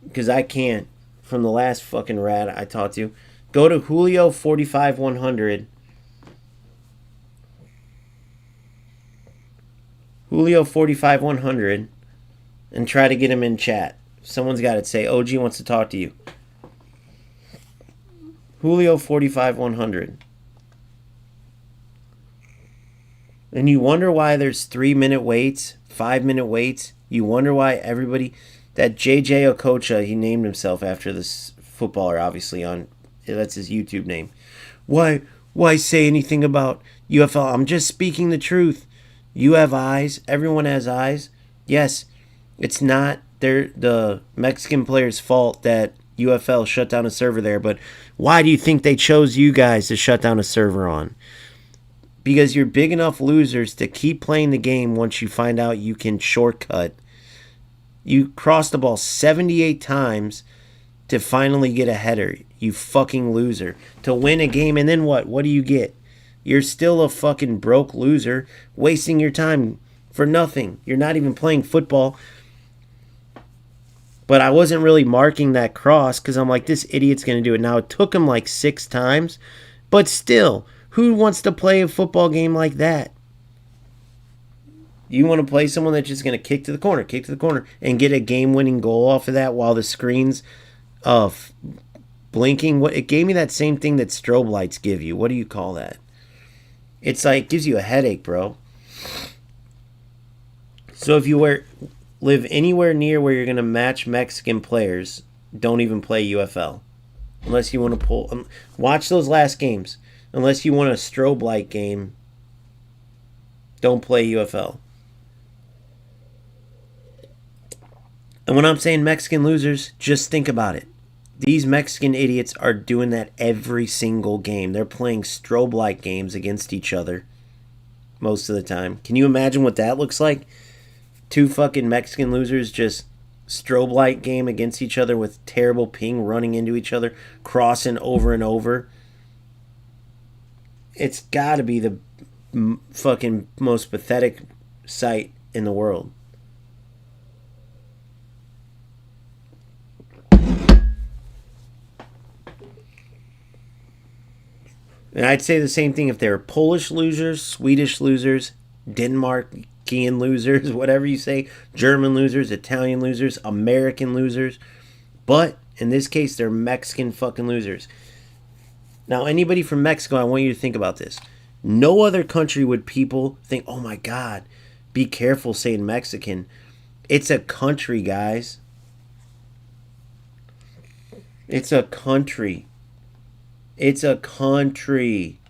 because I can't, from the last fucking rat I talked to, go to Julio 45100. Julio 45100 and try to get him in chat. Someone's got it. Say OG wants to talk to you. Julio 45100. And you wonder why there's 3-minute waits, 5-minute waits. You wonder why everybody, that JJ Okocha, he named himself after this footballer, obviously, that's his YouTube name. Why say anything about UFL? I'm just speaking the truth. You have eyes. Everyone has eyes. Yes, it's not the Mexican players' fault that UFL shut down a server there, but why do you think they chose you guys to shut down a server on? Because you're big enough losers to keep playing the game once you find out you can shortcut. You crossed the ball 78 times to finally get a header, you fucking loser. To win a game, and then what? What do you get? You're still a fucking broke loser, wasting your time for nothing. You're not even playing football. But I wasn't really marking that cross because I'm like, this idiot's going to do it. Now, it took him like 6 times, but still, who wants to play a football game like that? You want to play someone that's just going to kick to the corner, and get a game-winning goal off of that while the screen's blinking? What it gave me that same thing that strobe lights give you. What do you call that? It's like, it gives you a headache, bro. So if you live anywhere near where you're going to match Mexican players, don't even play UFL. Unless you want to pull... watch those last games. Unless you want a strobe light game, don't play UFL. And when I'm saying Mexican losers, just think about it. These Mexican idiots are doing that every single game. They're playing strobe light games against each other most of the time. Can you imagine what that looks like? 2 fucking Mexican losers just strobe light game against each other with terrible ping, running into each other, crossing over and over. It's got to be the fucking most pathetic sight in the world. And I'd say the same thing if they were Polish losers, Swedish losers, Denmarkian losers, whatever you say, German losers, Italian losers, American losers. But in this case, they're Mexican fucking losers. Now, anybody from Mexico, I want you to think about this. No other country would people think, oh my God, be careful saying Mexican. It's a country, guys. It's a country. It's a country.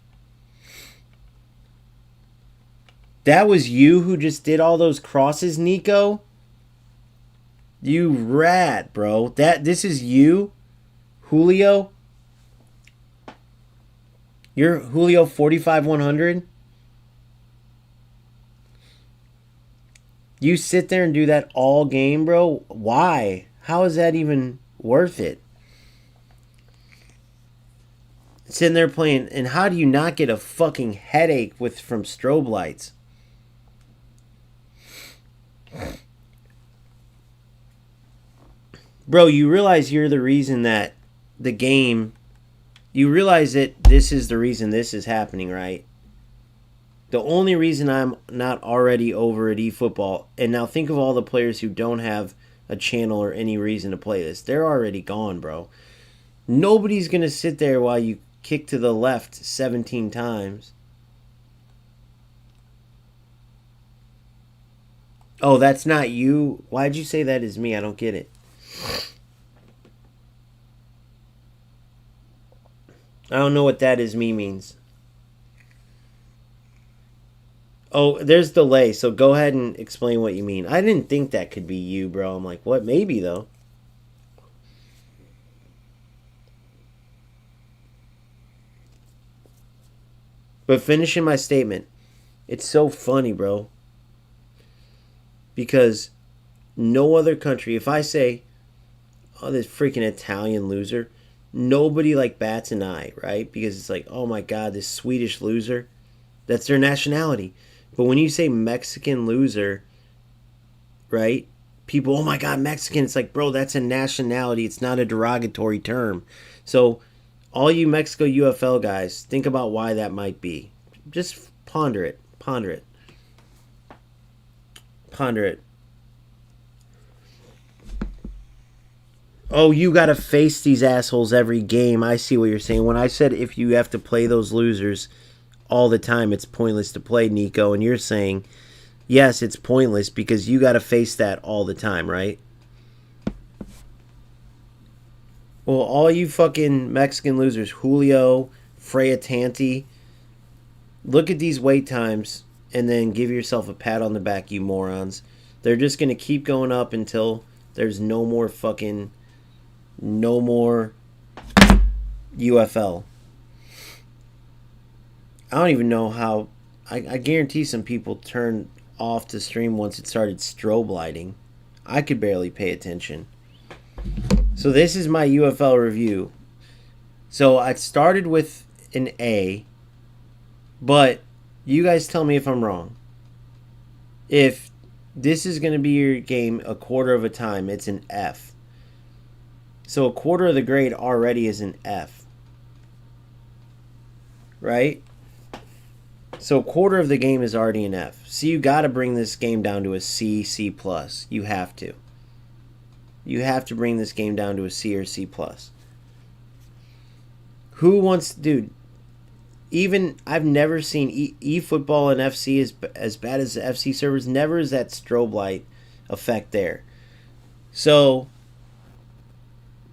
That was you who just did all those crosses, Nico? You rat, bro. This is you? Julio? You're Julio 45100? You sit there and do that all game, bro? Why? How is that even worth it? Sitting there playing, and how do you not get a fucking headache from strobe lights? Bro, you realize you're the reason that the game, you realize that this is the reason this is happening, right? The only reason I'm not already over at eFootball, and now think of all the players who don't have a channel or any reason to play this. They're already gone, bro. Nobody's going to sit there while you kick to the left 17 times. Oh, that's not you? Why'd you say that is me? I don't get it. I don't know what that is me means. Oh, there's delay, so go ahead and explain what you mean. I didn't think that could be you, bro. I'm like, what? Maybe, though. But finishing my statement, it's so funny, bro. because no other country, if I say, oh, this freaking Italian loser, nobody like bats an eye, right? Because it's like, oh my God, this Swedish loser, that's their nationality. But when you say Mexican loser, right? People, oh my God, Mexican. It's like, bro, that's a nationality. It's not a derogatory term. So, all you Mexico UFL guys, think about why that might be. Just ponder it. Ponder it. Ponder it. Oh, you got to face these assholes every game. I see what you're saying. When I said if you have to play those losers all the time, it's pointless to play, Nico. And you're saying, yes, it's pointless because you got to face that all the time, right? Well, all you fucking Mexican losers, Julio, Freya Tanti, look at these wait times and then give yourself a pat on the back, you morons. They're just going to keep going up until there's no more UFL. I don't even know how. I guarantee some people turned off the stream once it started strobe lighting. I could barely pay attention. So this is my UFL review. So I started with an A, but you guys tell me if I'm wrong. If this is going to be your game a quarter of a time, it's an F. So a quarter of the grade already is an F. Right? So a quarter of the game is already an F. So you got to bring this game down to a C, C+. You have to. You have to bring this game down to a C or C+. Who wants... Dude, even... I've never seen eFootball and FC as bad as the FC servers. Never is that strobe light effect there. So...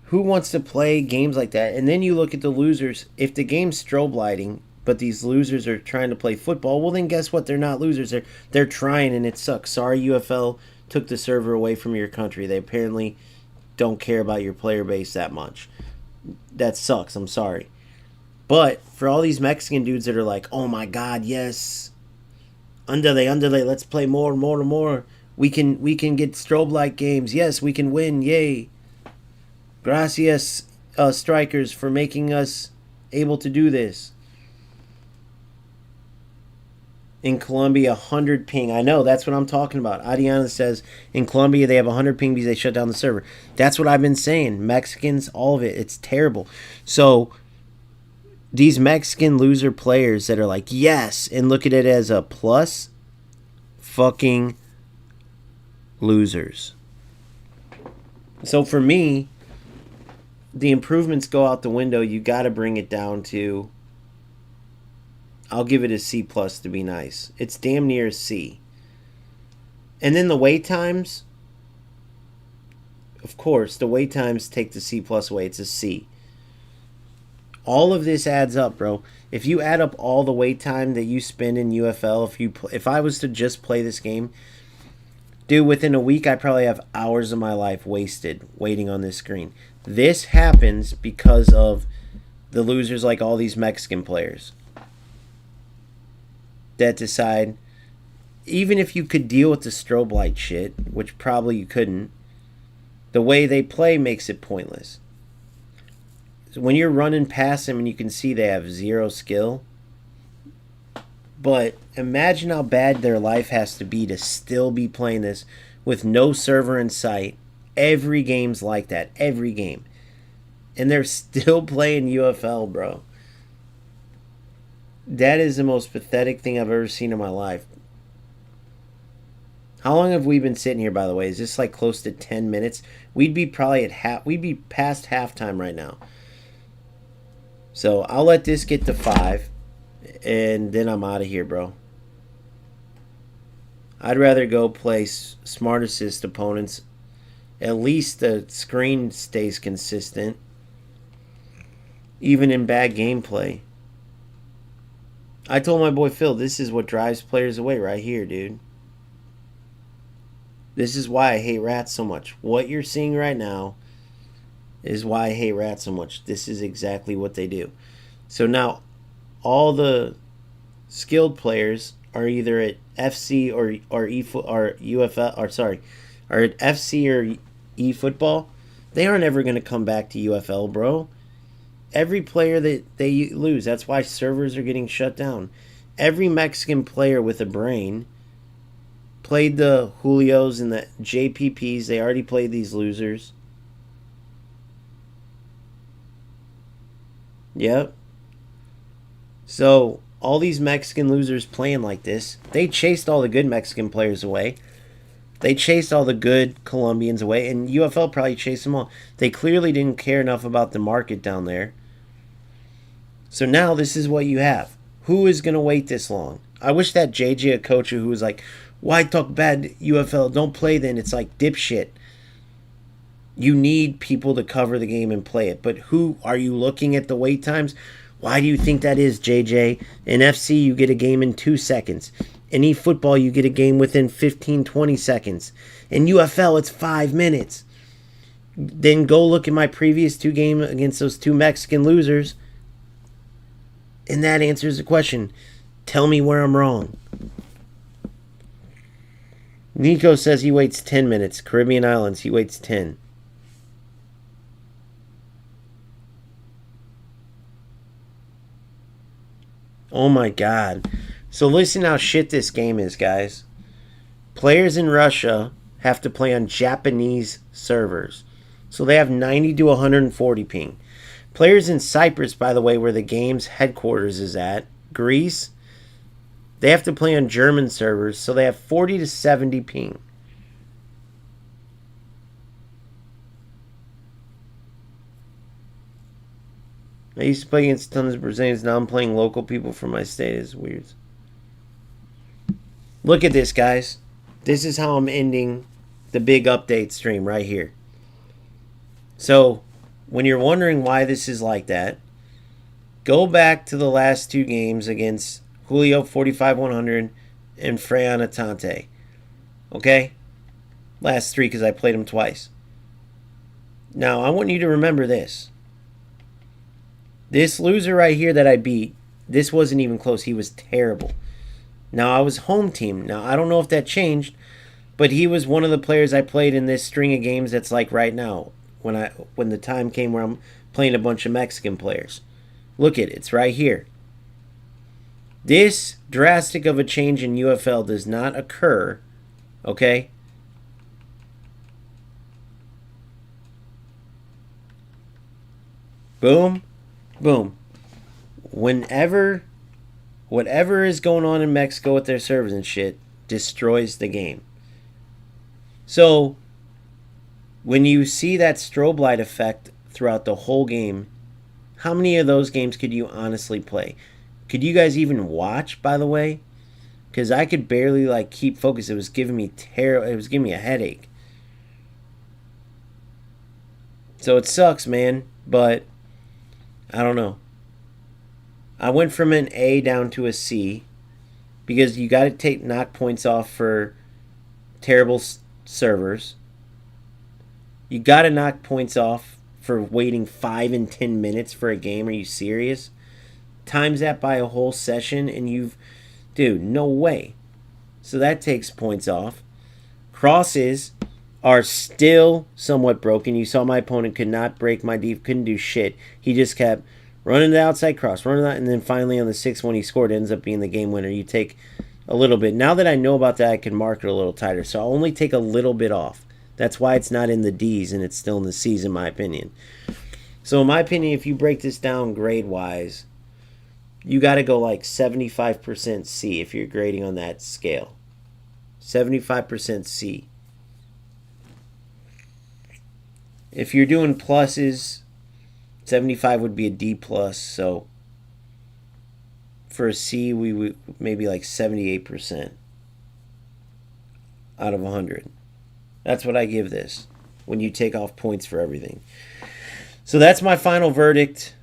Who wants to play games like that? And then you look at the losers. If the game's strobe lighting, but these losers are trying to play football, well then guess what? They're not losers. They're trying and it sucks. Sorry, UFL took the server away from your country. They apparently don't care about your player base that much. That sucks. I'm sorry. But for all these Mexican dudes that are like, oh my God, yes. Underlay, let's play more. We can get strobe light games. Yes, we can win. Yay. Gracias, strikers, for making us able to do this. In Colombia, 100 ping. I know, that's what I'm talking about. Adiana says, in Colombia, they have 100 ping because they shut down the server. That's what I've been saying. Mexicans, all of it. It's terrible. So, these Mexican loser players that are like, yes, and look at it as a plus, fucking losers. So, for me... the improvements go out the window. You got to bring it down to, I'll give it a C+ to be nice. It's damn near a C. And then the wait times, of course, the wait times take the C+ away. It's a C. All of this adds up, bro. If you add up all the wait time that you spend in UFL, if I was to just play this game, dude, within a week, I probably have hours of my life wasted waiting on this screen. This happens because of the losers like all these Mexican players that decide, even if you could deal with the strobe light shit, which probably you couldn't, the way they play makes it pointless. So when you're running past them and you can see they have zero skill, but imagine how bad their life has to be to still be playing this with no server in sight. Every game's like that. Every game. And they're still playing UFL, bro. That is the most pathetic thing I've ever seen in my life. How long have we been sitting here, by the way? Is this like close to 10 minutes? We'd be probably at we'd be past halftime right now. So I'll let this get to 5. And then I'm out of here, bro. I'd rather go play smart assist opponents. At least the screen stays consistent. Even in bad gameplay. I told my boy Phil, this is what drives players away right here, dude. This is why I hate rats so much. What you're seeing right now is why I hate rats so much. This is exactly what they do. So now, all the skilled players are either at FC or UFL, or sorry, are at FC or E football, they aren't ever going to come back to UFL, bro. Every player that they lose, that's why servers are getting shut down. Every Mexican player with a brain played the Julios and the JPPs. They already played these losers. Yep. So all these Mexican losers playing like this, they chased all the good Mexican players away. They chased all the good Colombians away, and UFL probably chased them all. They clearly didn't care enough about the market down there. So now this is what you have. Who is going to wait this long? I wish that JJ Okocha, who was like, why talk bad UFL? Don't play then. It's like dipshit. You need people to cover the game and play it. But who are you looking at the wait times? Why do you think that is, JJ? In FC, you get a game in 2 seconds. In eFootball, you get a game within 15, 20 seconds. In UFL, it's 5 minutes. Then go look at my previous 2 games against those 2 Mexican losers. And that answers the question. Tell me where I'm wrong. Nico says he waits 10 minutes. Caribbean Islands, he waits 10. Oh my god. So listen how shit this game is, guys. Players in Russia have to play on Japanese servers. So they have 90 to 140 ping. Players in Cyprus, by the way, where the game's headquarters is at, Greece, they have to play on German servers, so they have 40 to 70 ping. I used to play against tons of Brazilians. Now I'm playing local people from my state. It's weird. Look at this, guys. This is how I'm ending the big update stream right here. So, when you're wondering why this is like that, go back to the last 2 games against Julio 45-100 and Freya Natante. Okay? Last 3 because I played them twice. Now, I want you to remember this. This loser right here that I beat, this wasn't even close. He was terrible. Now, I was home team. Now, I don't know if that changed, but he was one of the players I played in this string of games that's like right now, when the time came where I'm playing a bunch of Mexican players. Look at it. It's right here. This drastic of a change in UFL does not occur, okay? Boom. Boom. Whatever is going on in Mexico with their servers and shit destroys the game. So, when you see that strobe light effect throughout the whole game, how many of those games could you honestly play? Could you guys even watch, by the way? Because I could barely keep focus. It was giving me it was giving me a headache. So it sucks, man. But I don't know. I went from an A down to a C because you got to knock points off for terrible servers. You got to knock points off for waiting 5 and 10 minutes for a game. Are you serious? Times that by a whole session and dude, no way. So that takes points off. Crosses are still somewhat broken. You saw my opponent could not break my deep, couldn't do shit. He just kept running the outside cross, running that, and then finally on the 6th one he scored, it ends up being the game winner. You take a little bit. Now that I know about that, I can mark it a little tighter. So I'll only take a little bit off. That's why it's not in the D's and it's still in the C's in my opinion. So in my opinion, if you break this down grade-wise, you got to go 75% C if you're grading on that scale. 75% C. If you're doing pluses, 75 would be a D plus. So for a C, we would maybe 78% out of 100. That's what I give this when you take off points for everything. So that's my final verdict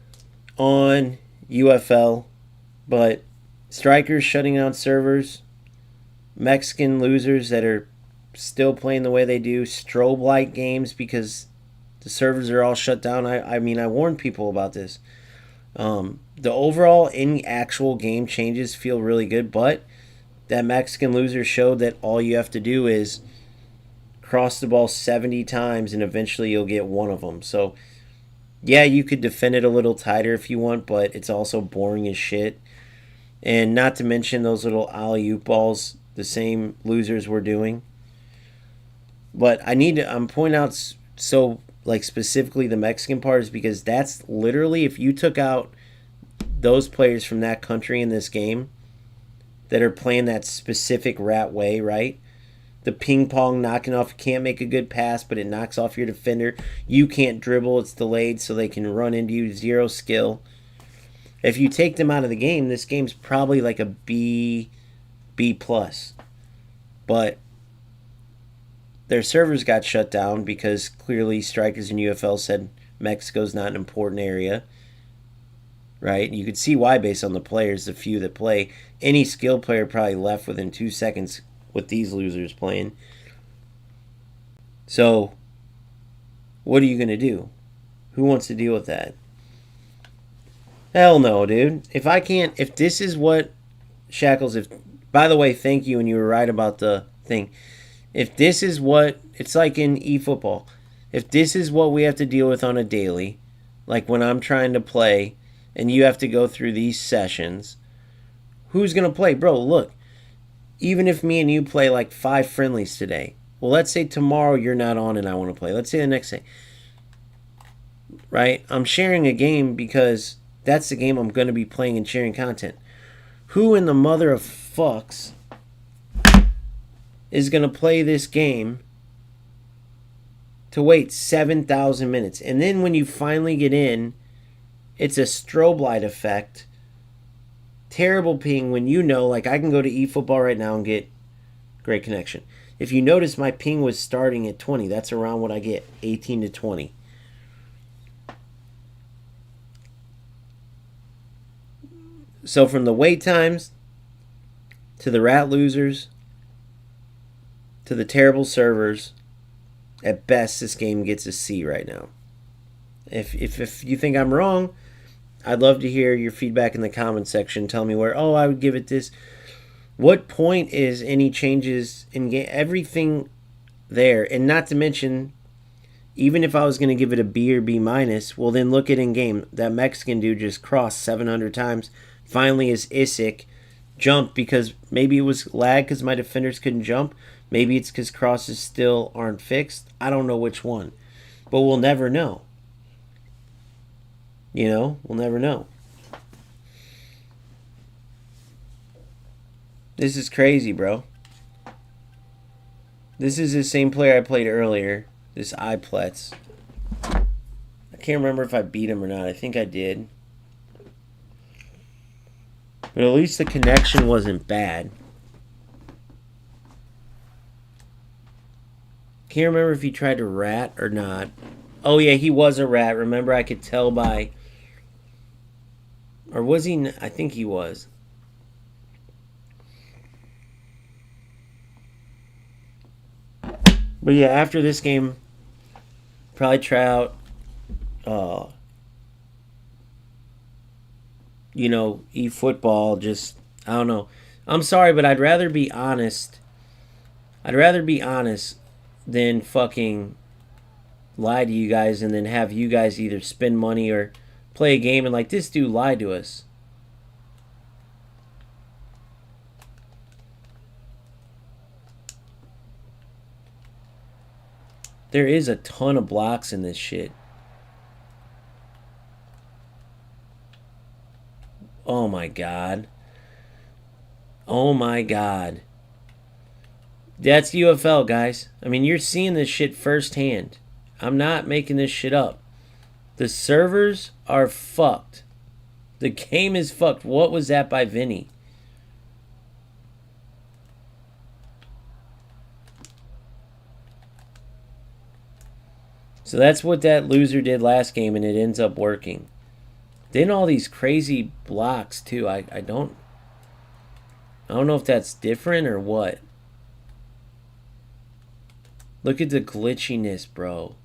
on UFL. But strikers shutting down servers, Mexican losers that are still playing the way they do, strobe light games because the servers are all shut down. I mean, I warned people about this. The overall in actual game changes feel really good, but that Mexican loser showed that all you have to do is cross the ball 70 times and eventually you'll get one of them. So, yeah, you could defend it a little tighter if you want, but it's also boring as shit. And not to mention those little alley-oop balls the same losers were doing. But I'm pointing out so like specifically the Mexican part is because that's literally, if you took out those players from that country in this game that are playing that specific rat way, right? The ping pong knocking off, you can't make a good pass, but it knocks off your defender. You can't dribble, it's delayed so they can run into you, zero skill. If you take them out of the game, this game's probably like a B+. But their servers got shut down because clearly strikers in UFL said Mexico's not an important area. Right? You could see why based on the players, the few that play. Any skilled player probably left within 2 seconds with these losers playing. So, what are you going to do? Who wants to deal with that? Hell no, dude. If this is what Shackles, by the way, thank you, and you were right about the thing. If this is what, it's like in eFootball, if this is what we have to deal with on a daily, like when I'm trying to play, and you have to go through these sessions, who's going to play? Bro, look, even if me and you play like 5 friendlies today, well, let's say tomorrow you're not on and I want to play. Let's say the next day, right? I'm sharing a game because that's the game I'm going to be playing and sharing content. Who in the mother of fucks is going to play this game to wait 7,000 minutes? And then when you finally get in, it's a strobe light effect. Terrible ping when you know, like I can go to eFootball right now and get great connection. If you notice, my ping was starting at 20. That's around what I get, 18 to 20. So from the wait times to the rat losers to the terrible servers, at best this game gets a C right now. If you think I'm wrong, I'd love to hear your feedback in the comment section. Tell me where, I would give it this. What point is any changes in game? Everything there. And not to mention, even if I was going to give it a B or B-, well, then look at in-game. That Mexican dude just crossed 700 times. Finally, his Isik jumped because maybe it was lag because my defenders couldn't jump. Maybe it's because crosses still aren't fixed. I don't know which one. But we'll never know. We'll never know. This is crazy, bro. This is the same player I played earlier. This Iplets. I can't remember if I beat him or not. I think I did. But at least the connection wasn't bad. Can't remember if he tried to rat or not. Oh, yeah, he was a rat. Remember, I could tell by... Or was he? I think he was. But yeah, after this game, probably try out, eFootball. Just, I don't know. I'm sorry, but I'd rather be honest. I'd rather be honest than fucking lie to you guys and then have you guys either spend money or play a game and like, this dude lied to us. There is a ton of blocks in this shit. Oh my god. Oh my god. That's UFL, guys. I mean, you're seeing this shit firsthand. I'm not making this shit up. The servers are fucked. The game is fucked. What was that by Vinny? So that's what that loser did last game, and it ends up working. Then all these crazy blocks, too. I don't know if that's different or what. Look at the glitchiness, bro.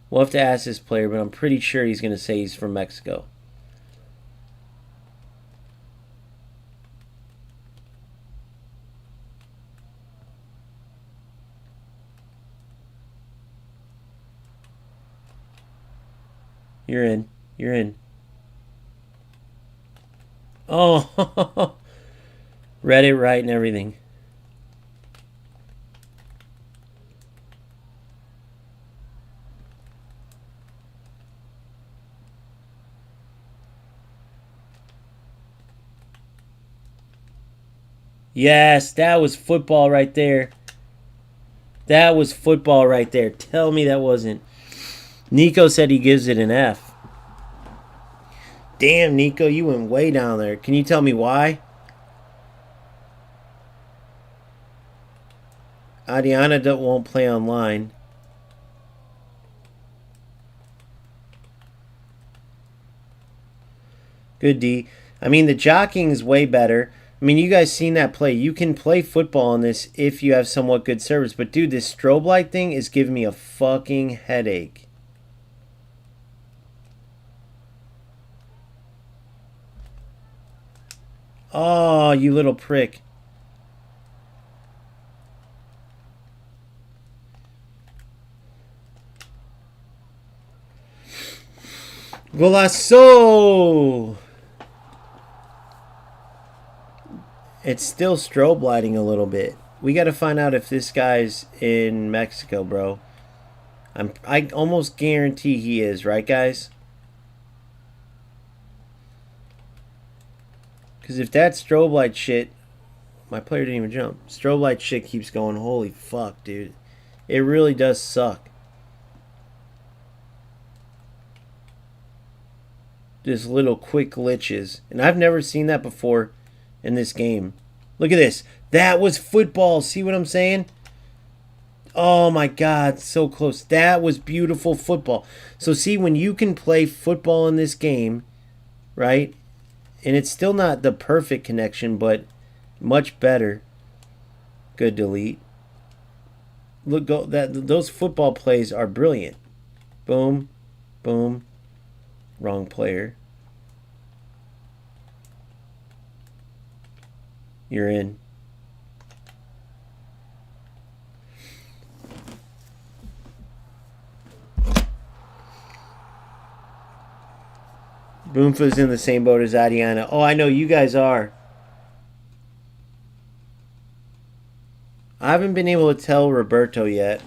We'll have to ask this player, but I'm pretty sure he's going to say he's from Mexico. You're in. You're in. Oh, read it right and everything. Yes, that was football right there. That was football right there. Tell me that wasn't. Nico said he gives it an F. Damn, Nico, you went way down there. Can you tell me why? Adiana won't play online. Good D. I mean, the jockeying is way better. I mean, you guys seen that play. You can play football on this if you have somewhat good service. But, dude, this strobe light thing is giving me a fucking headache. Oh, you little prick. Golasso! It's still strobe lighting a little bit. We got to find out if this guy's in Mexico, bro. I almost guarantee he is, right, guys? Because if that strobe light shit... My player didn't even jump. Strobe light shit keeps going. Holy fuck, dude. It really does suck. Just little quick glitches. And I've never seen that before in this game. Look at this. That was football. See what I'm saying? Oh my god, so close. That was beautiful football. So see, when you can play football in this game, right? And it's still not the perfect connection, but much better. Good delete. Look, those football plays are brilliant. Boom, boom. Wrong player. You're in. Boomfa's in the same boat as Adiana. Oh, I know you guys are. I haven't been able to tell Roberto yet.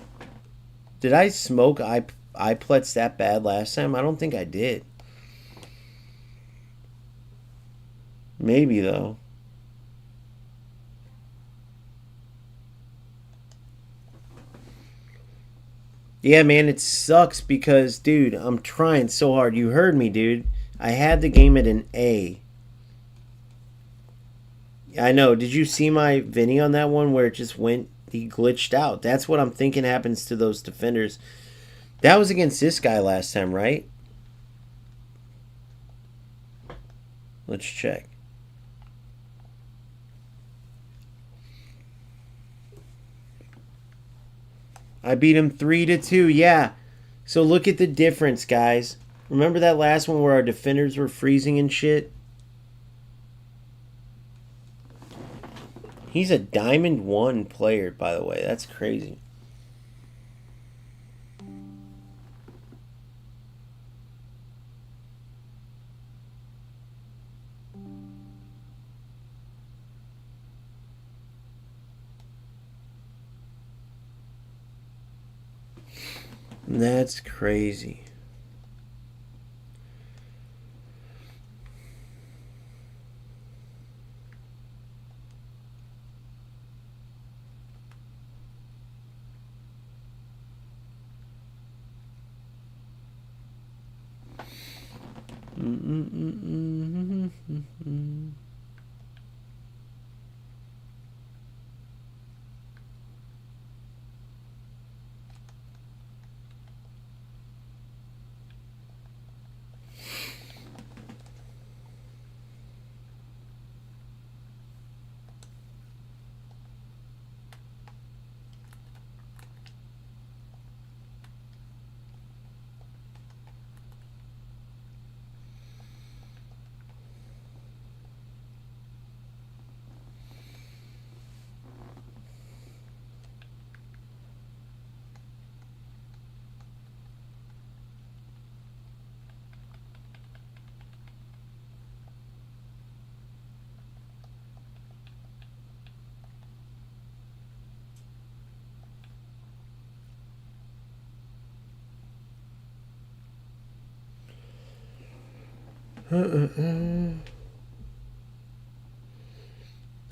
Did I smoke iPlets that bad last time? I don't think I did. Maybe, though. Yeah, man, it sucks because, dude, I'm trying so hard. You heard me, dude. I had the game at an A. I know. Did you see my Vinny on that one where it just went, he glitched out? That's what I'm thinking happens to those defenders. That was against this guy last time, right? Let's check. I beat him 3-2. Yeah. So look at the difference, guys. Remember that last one where our defenders were freezing and shit? He's a Diamond 1 player, by the way. That's crazy. That's crazy.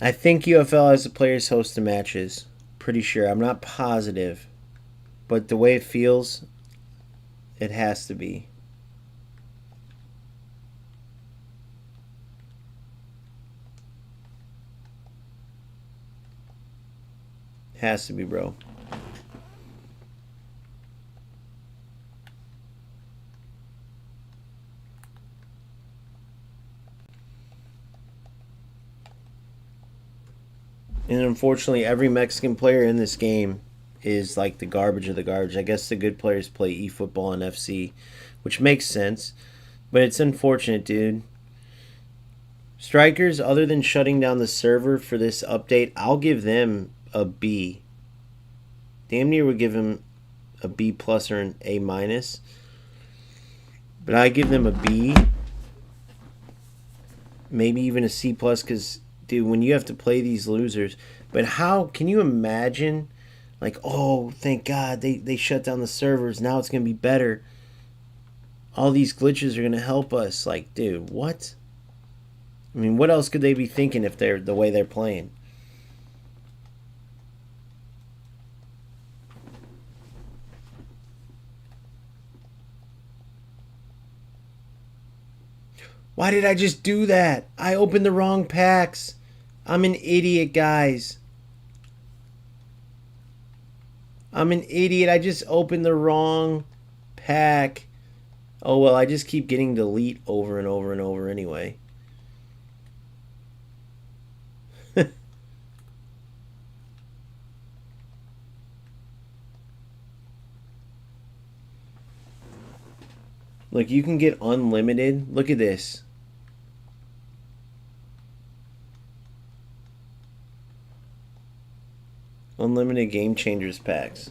I think UFL has the players host the matches. Pretty sure. I'm not positive. But the way it feels, it has to be. Has to be, bro. And unfortunately, every Mexican player in this game is like the garbage of the garbage. I guess the good players play eFootball and FC, which makes sense. But it's unfortunate, dude. Strikers, other than shutting down the server for this update, I'll give them a B. Damn near would give them a B plus or an A minus. But I give them a B. Maybe even a C plus because, dude, when you have to play these losers. But how can you imagine, like, oh, thank God they shut down the servers. Now it's going to be better. All these glitches are going to help us. Like, dude, what? I mean, what else could they be thinking if they're the way they're playing? Why did I just do that? I opened the wrong packs. I'm an idiot, guys. I'm an idiot. I just opened the wrong pack. Oh, well, I just keep getting delete over and over and over anyway. Look, you can get unlimited. Look at this. Unlimited Game Changers packs.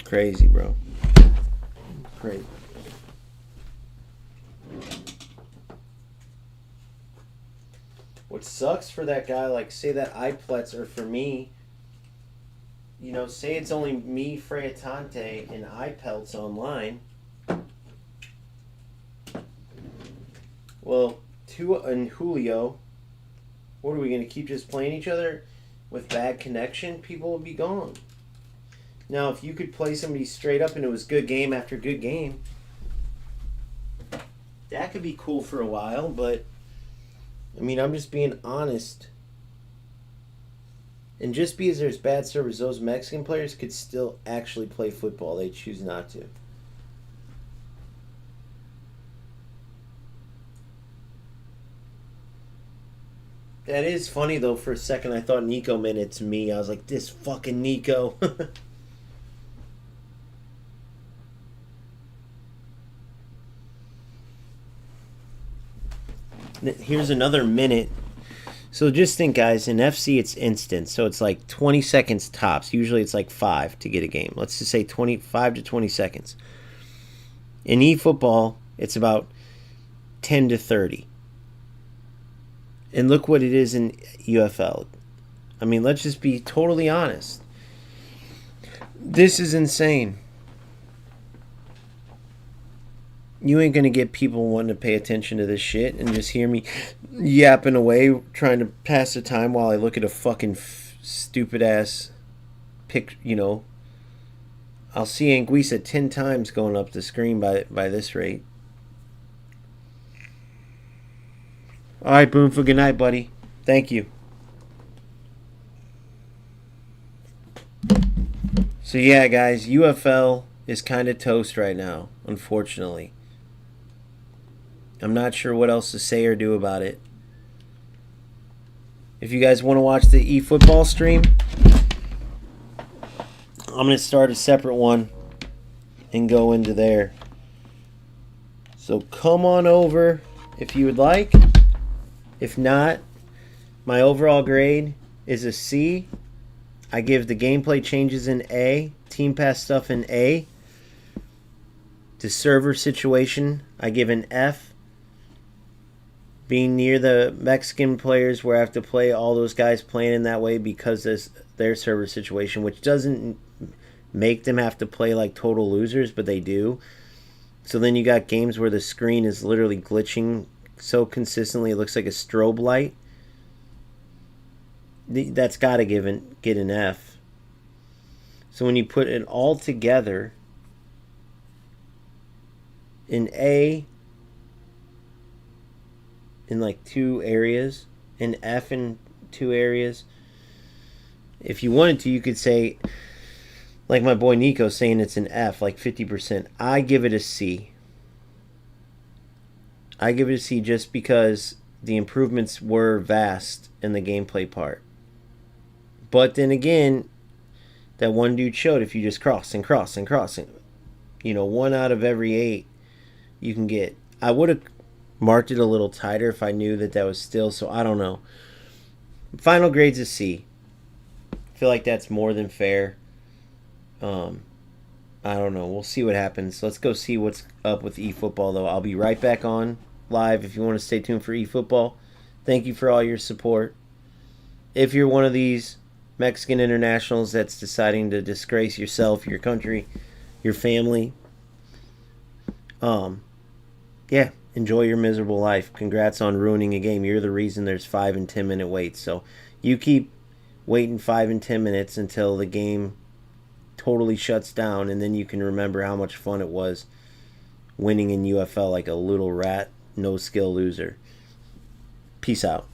Crazy, bro. Crazy. What sucks for that guy, like, say that iPlets are for me, you know, say it's only me, Freatante, and iPelts online. Well, Tua and Julio, what are we going to keep just playing each other with bad connection? People will be gone. Now, if you could play somebody straight up and it was good game after good game, that could be cool for a while, but I mean, I'm just being honest. And just because there's bad servers, those Mexican players could still actually play football. They choose not to. That is funny, though. For a second, I thought Nico meant it's me. I was like, this fucking Nico. Here's another minute. So just think, guys, in FC it's instant. So it's like 20 seconds tops. Usually it's like 5 to get a game. Let's just say 25 to 20 seconds. In eFootball, it's about 10 to 30. And look what it is in UFL. I mean, let's just be totally honest. This is insane. You ain't gonna get people wanting to pay attention to this shit and just hear me yapping away trying to pass the time while I look at a fucking stupid ass pic. You know, I'll see Anguissa 10 times going up the screen by this rate. All right, Boom, for good night, buddy. Thank you. So yeah, guys, UFL is kind of toast right now, unfortunately. I'm not sure what else to say or do about it. If you guys want to watch the eFootball stream, I'm going to start a separate one and go into there. So come on over if you would like. If not, my overall grade is a C. I give the gameplay changes an A. Team pass stuff an A. The server situation, I give an F. Being near the Mexican players where I have to play all those guys playing in that way because of their server situation, which doesn't make them have to play like total losers, but they do. So then you got games where the screen is literally glitching so consistently it looks like a strobe light. That's got to get an F. So when you put it all together, an A in like 2 areas, an F in 2 areas. If you wanted to, you could say, like my boy Nico saying it's an F, like 50%. I give it a C. I give it a C just because the improvements were vast in the gameplay part. But then again, that one dude showed if you just cross and cross and cross, and, 1 out of every 8 you can get. I would have marked it a little tighter if I knew that was still, so I don't know. Final grade's a C. I feel like that's more than fair. I don't know. We'll see what happens. Let's go see what's up with eFootball, though. I'll be right back on live if you want to stay tuned for eFootball. Thank you for all your support. If you're one of these Mexican internationals that's deciding to disgrace yourself, your country, your family, yeah, enjoy your miserable life. Congrats on ruining a game. You're the reason there's 5 and 10 minute waits. So you keep waiting 5 and 10 minutes until the game totally shuts down, and then you can remember how much fun it was winning in UFL like a little rat, no skill loser. Peace out.